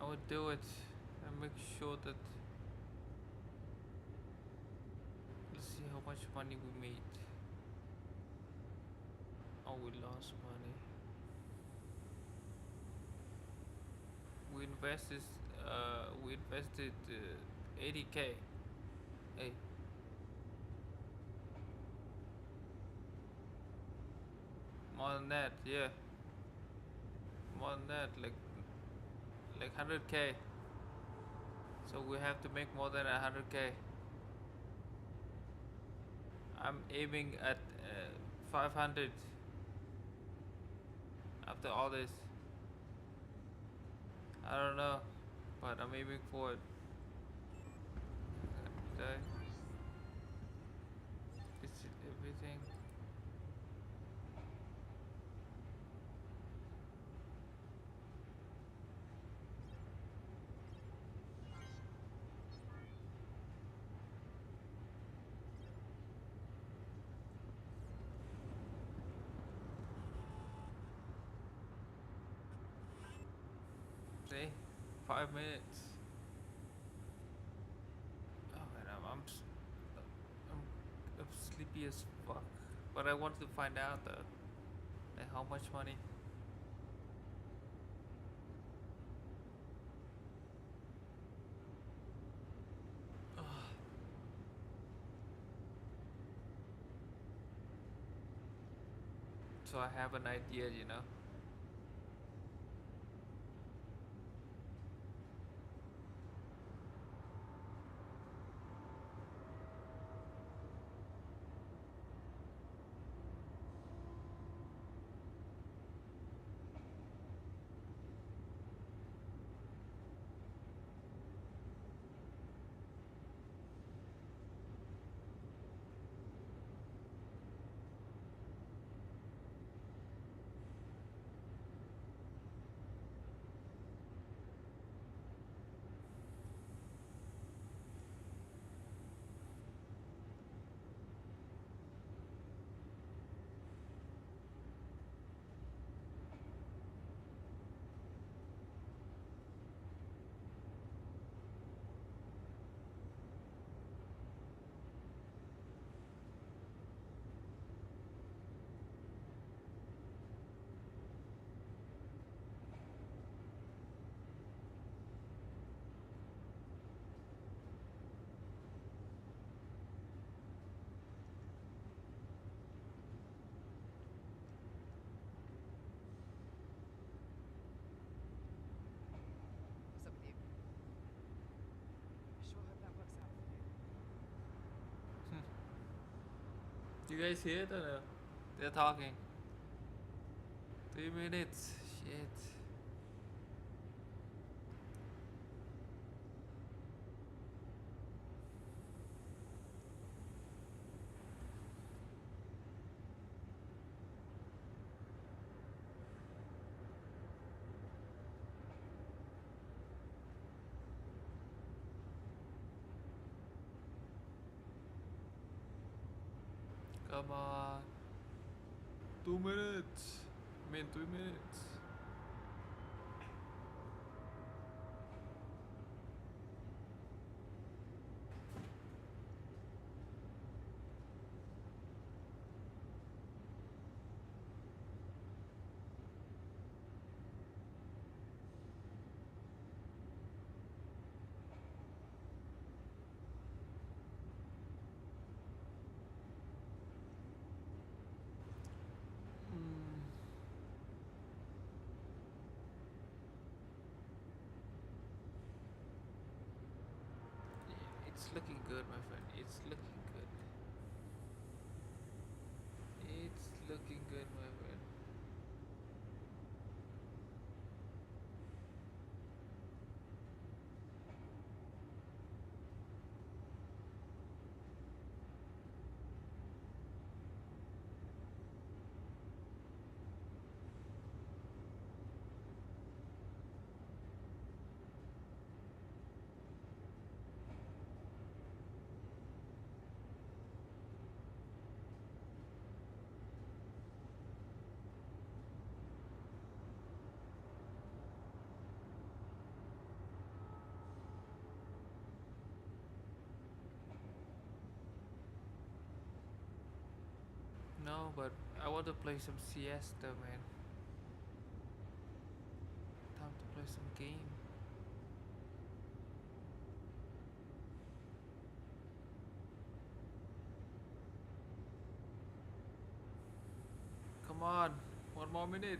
I would do it and make sure that. Let's see how much money we made. Oh, we lost money. We invested 80K. Hey. More than that, yeah. More than that, like 100K. So we have to make more than 100K. I'm aiming at 500 after all this. I don't know, but I'm aiming for it. Okay. Is it everything? See? 5 minutes. Oh man, I'm sleepy as fuck. But I want to find out like how much money. So I have an idea, you know. What's up with you? I sure hope that works out for you. You guys hear it or no? They're talking. 3 minutes. Shit. Come on. 2 minutes. I mean 3 minutes. It's looking good, my friend. It's looking good. It's looking good, my friend. but I want to play some siesta, man. Time to play some game. Come on, 1 more minute.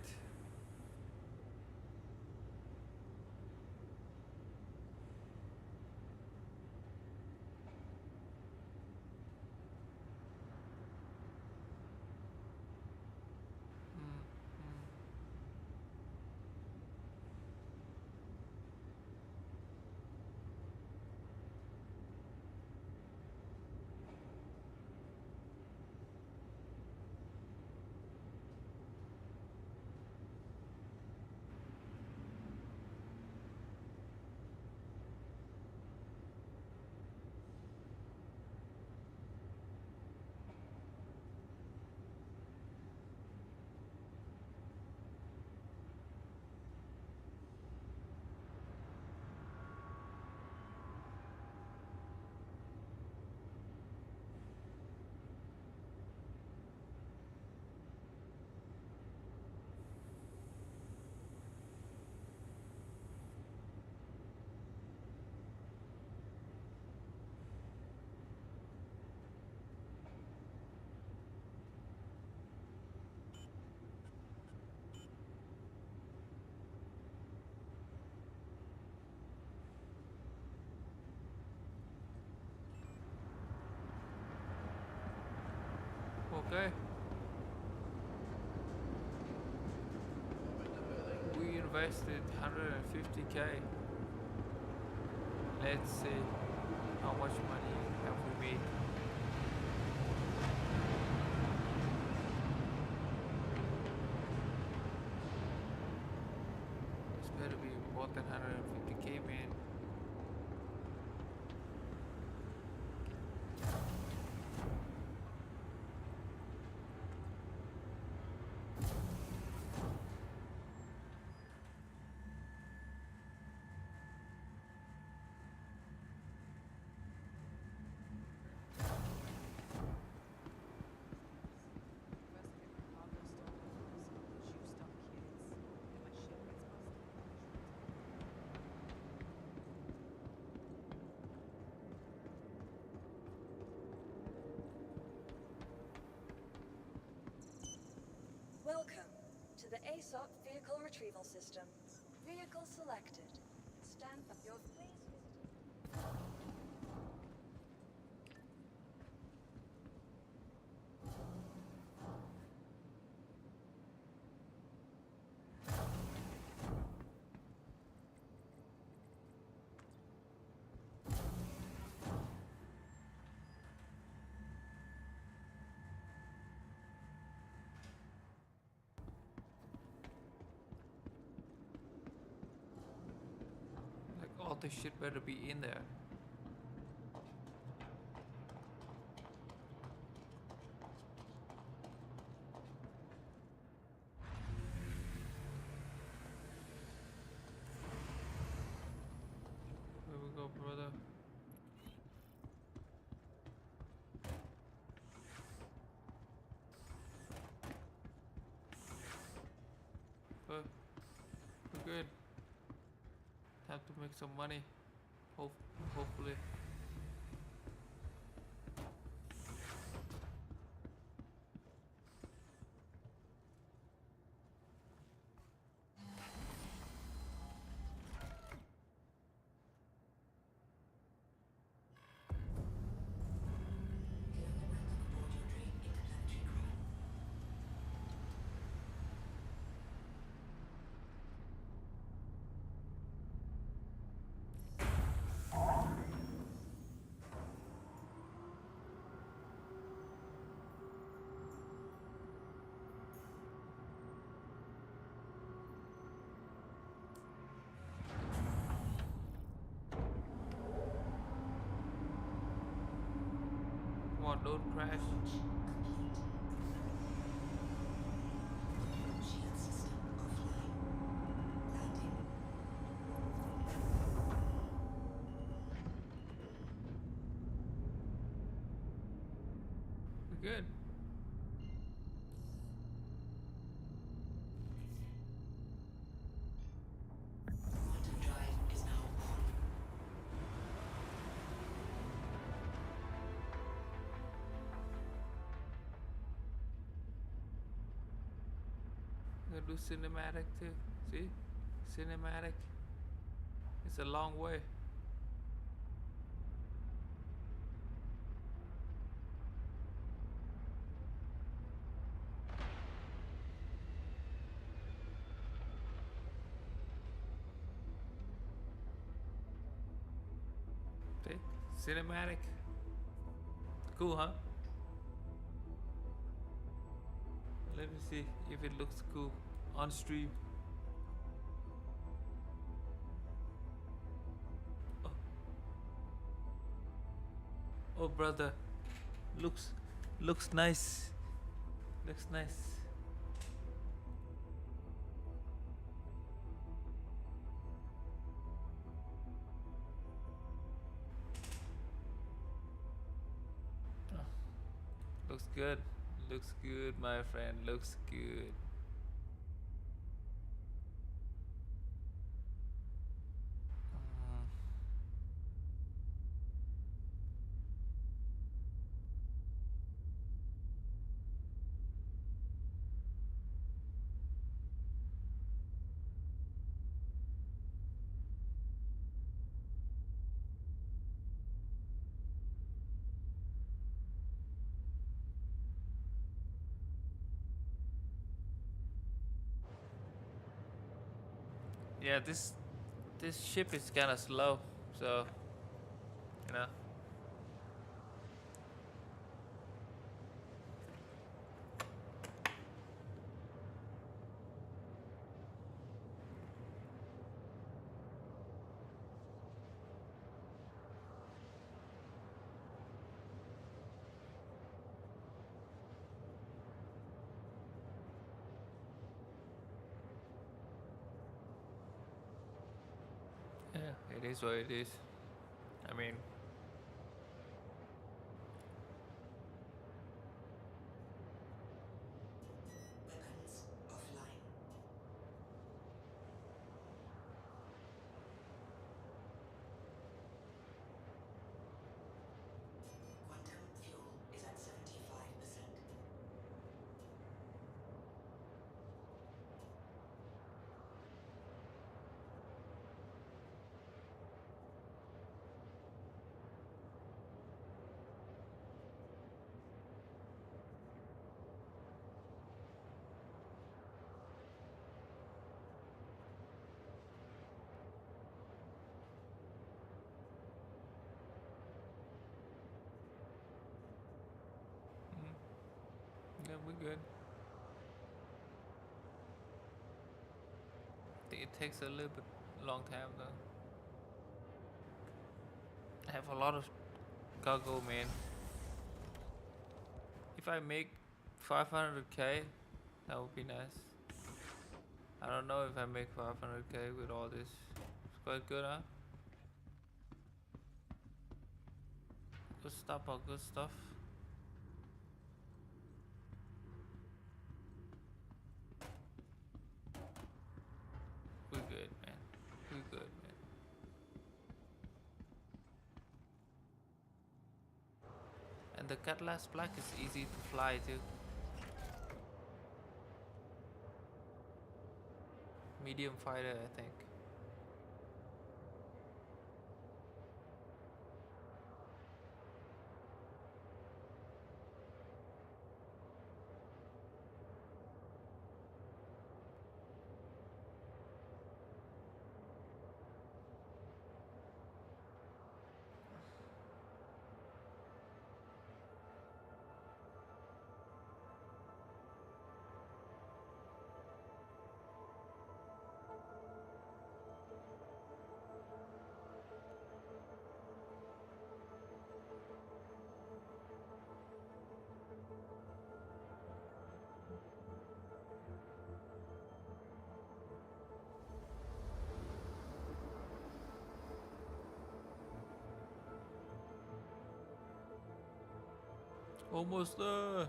Okay. We invested 150k. Let's see how much money have we made. This better be more than 150k, man. Welcome to the ASOP Vehicle Retrieval System. Vehicle selected. Stand by. Your please visit. Like all this shit better be in there. There we go, brother. We're good. Time to make some money. Hopefully. Come on, don't crash. We're good. can do cinematic too. See? Cinematic. It's a long way. See? Cinematic. Cool, huh? Let me see if it looks cool on stream. Oh, oh brother, looks nice. Looks nice. Oh, looks good. Looks good, my friend. Looks good. Yeah, this ship is kind of slow, so you know. Yeah, it is what it is. I mean, yeah, we're good. It takes a little bit long time though. I have a lot of cargo, man. If I make 500k, that would be nice. I don't know if I make 500k with all this. It's quite good, huh? Good stuff, or good stuff. We're good, man. We're good, man. And the Cutlass Black is easy to fly too. Medium fighter, I think. Almost there.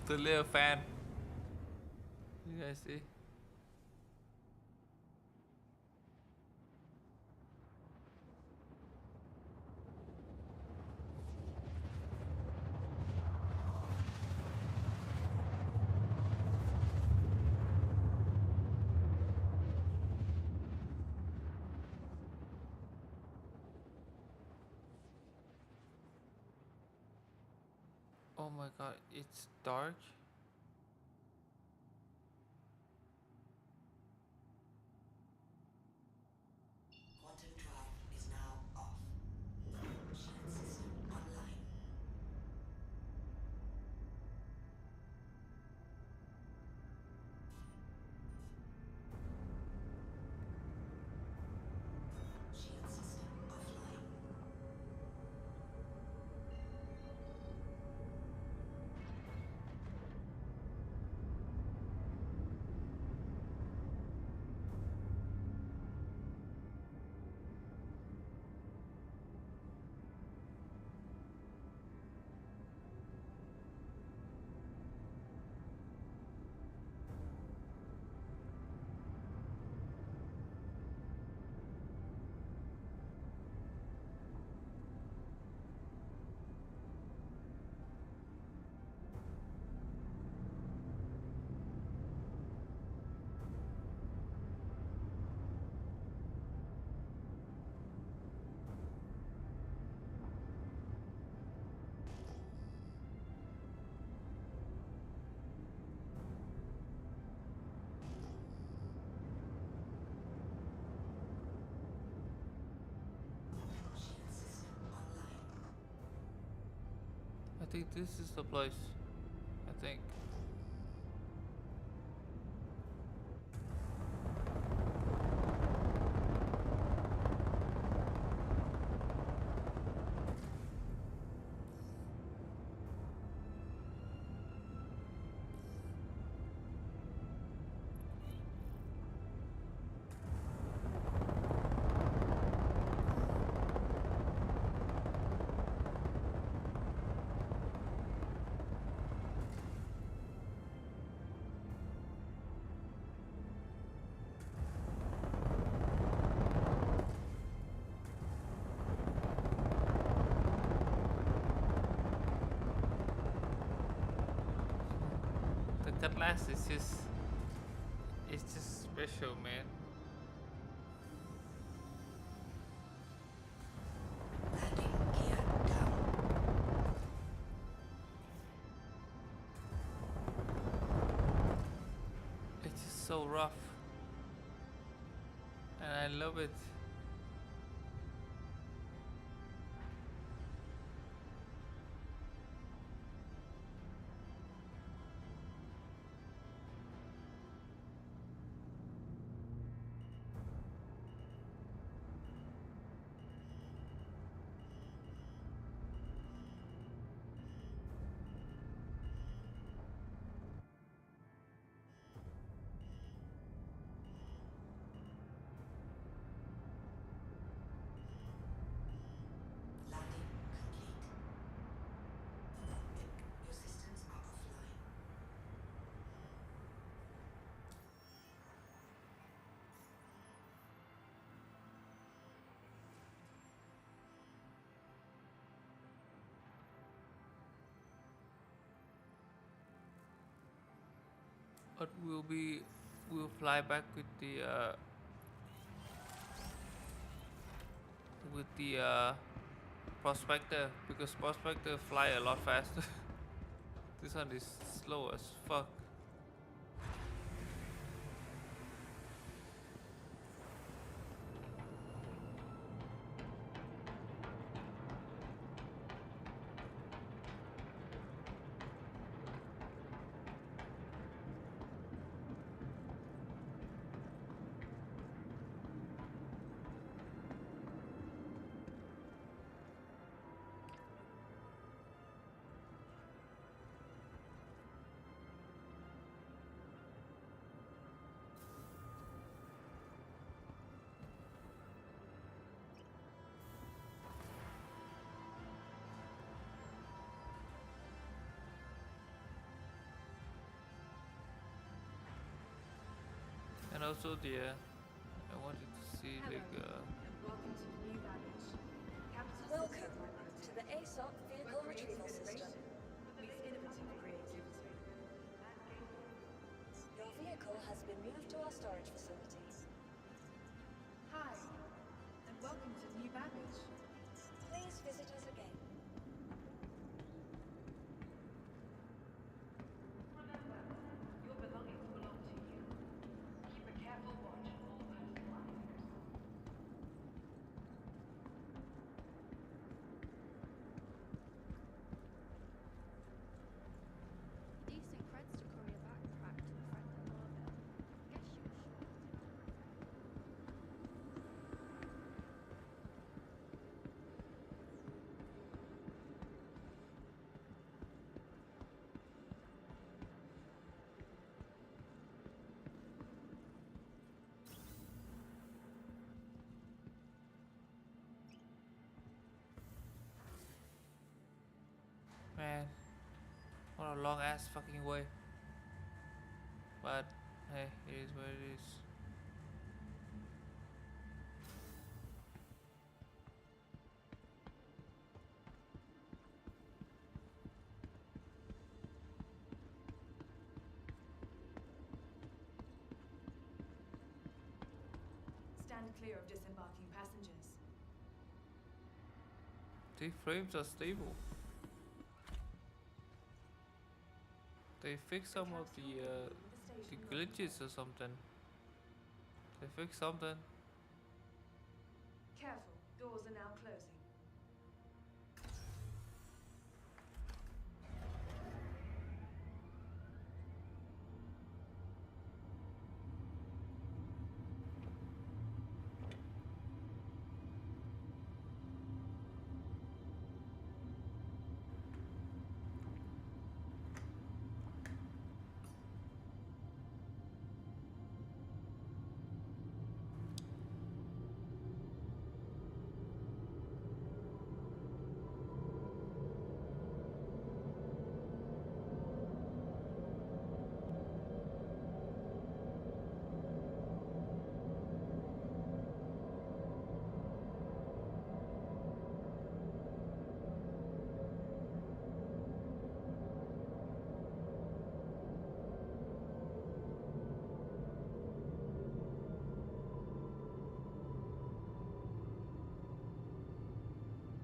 The little fan. You guys see? Oh my god, it's dark. Quantum drive is now off. Shield system online. Shield system offline. I think this is the place. I think. The cutlass is it's just special, man. It's just so rough, and I love it. But we'll fly back with the prospector, because prospector fly a lot faster. This one is slow as fuck. also there, I wanted to see like Welcome to the ASOP Vehicle Retrieval System. Your vehicle has been moved to our storage facility. Hi, and welcome to New Baggage. Please visit us again. Remember, your belongings belong to you. Keep a careful watch on all personal items. Decent creds to courier backpack to a friend in Marvel. Guess you were sure. man, what a long ass fucking way. But hey, it is what it is. Stand clear of disembarking passengers. The frames are stable. They fix some of the glitches or something. They fix something. Careful, doors are now closing.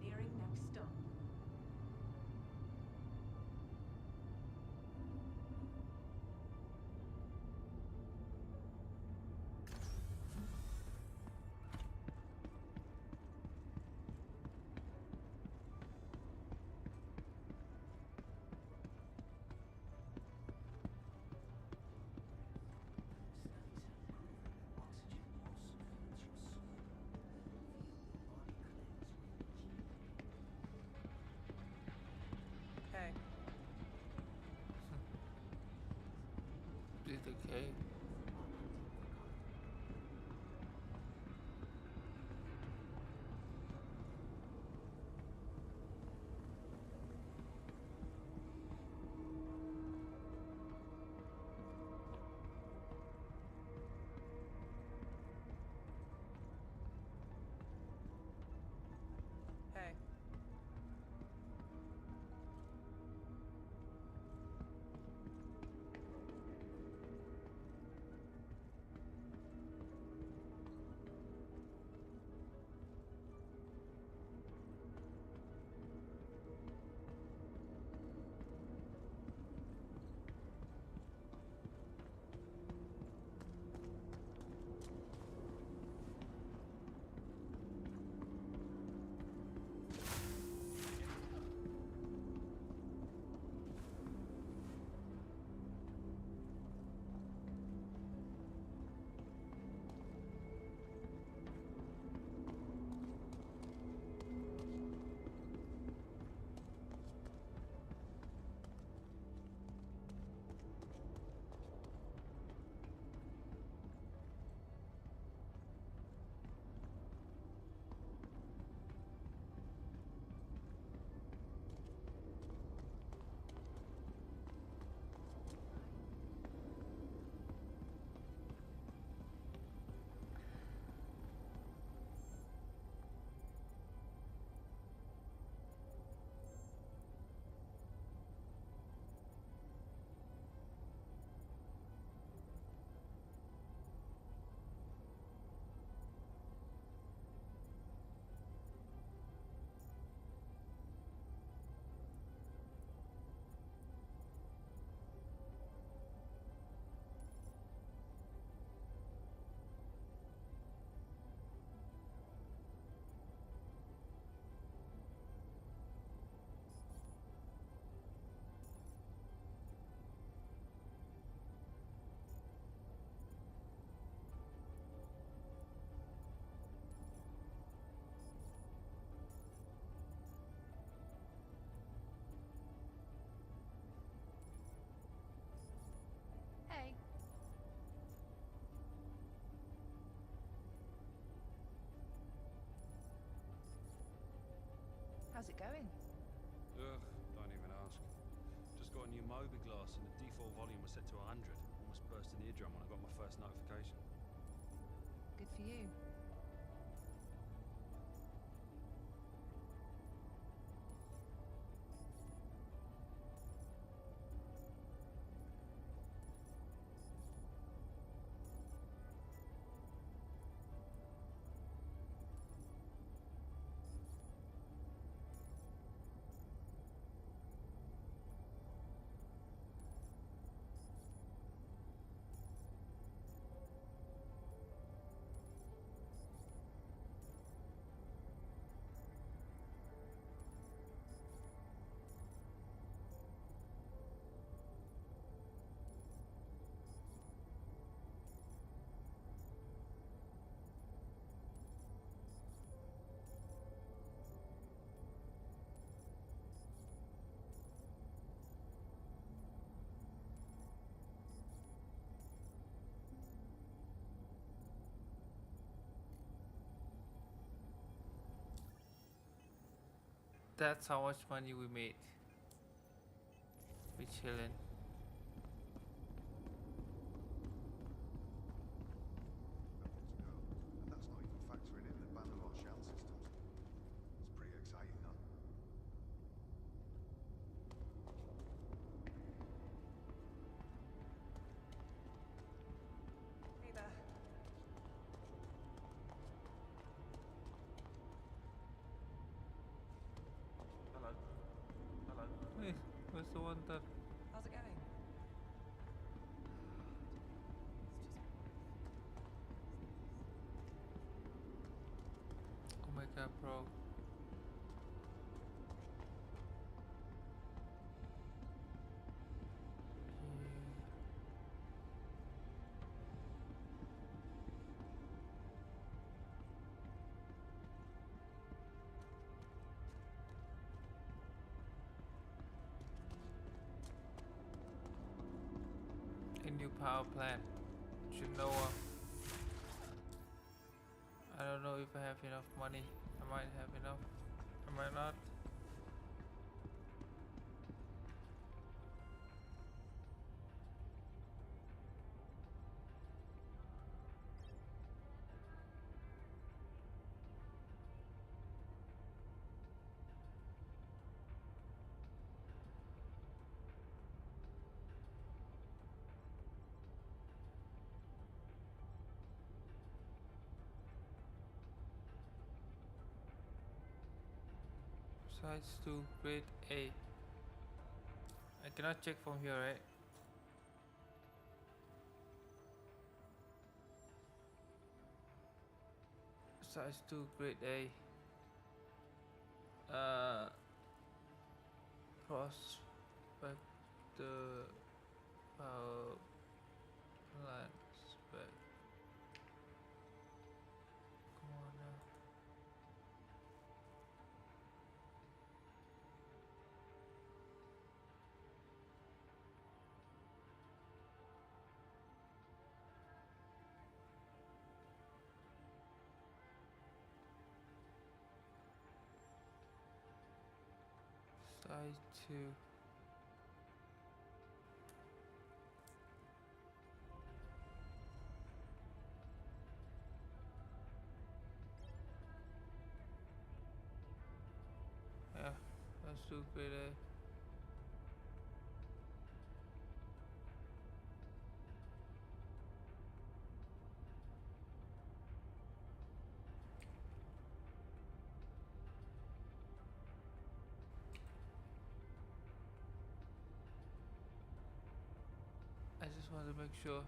Nearing next stop. Hey. Is it okay? Hey. How's it going? Ugh, don't even ask. Just got a new Mobi glass and the default volume was set to 100. Almost burst an eardrum when I got my first notification. Good for you. That's how much money we made. We chillin'. And that's not even factoring in the Bangalore shell systems. It's pretty exciting, though. Hey there. Hello. Hello. Hey, where's the one that... How's it going? Oh my god, bro. A new power plant. Genoa. I don't know if I have enough money. I might have enough. I might not. Size 2, grade A. I cannot check from here, right? Size 2, grade A. Prospect the power plant spec. Come on now. Size 2. Yeah, let's do grade A. I just want to make sure.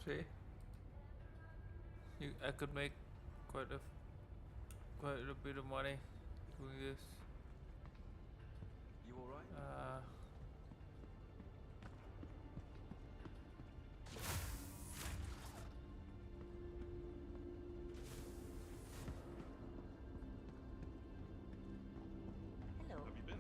See, I could make quite a bit of money doing this. You all right? Hello. Have you been?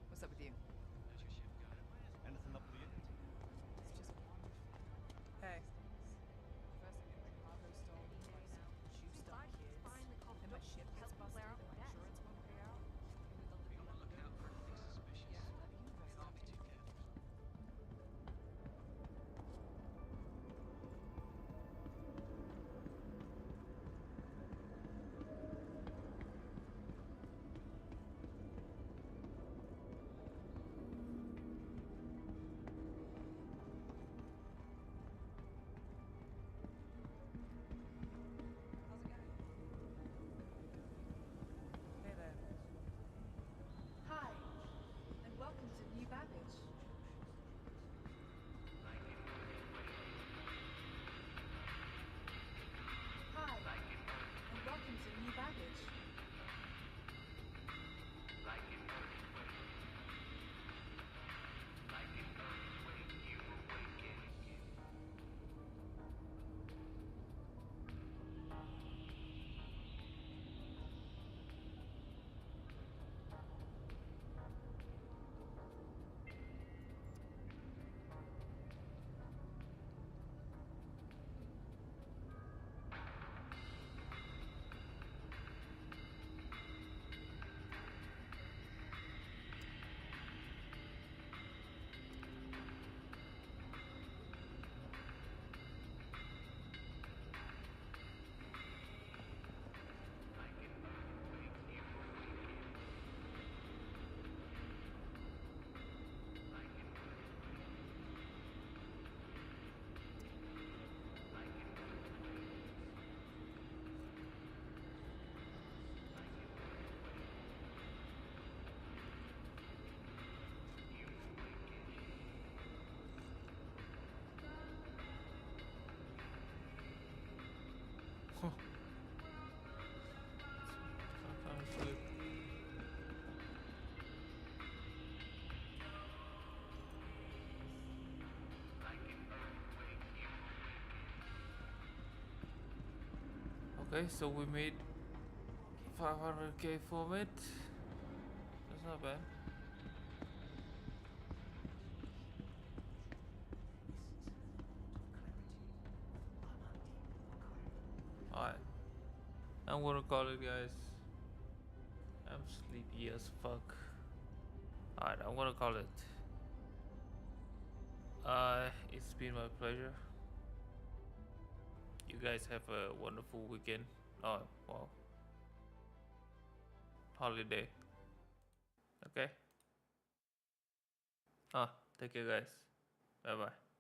What's up with you? Anything up with you? It's just hey. First I get my cargo stolen twice, juiced up kids, and my ship gets busted, and my insurance won't pay out. Be on the lookout for anything suspicious. Yeah, you know Can't be too careful. Hey there. Hi, and welcome to New Babbage. Hi, and welcome to New Babbage. Sounds good. Okay, so we made 500k from it. That's not bad. Alright, I'm gonna call it, guys. I'm sleepy as fuck. Alright, I'm gonna call it. It's been my pleasure. You guys have a wonderful weekend. Oh, wow. Holiday. Okay? Take care, guys. Bye bye.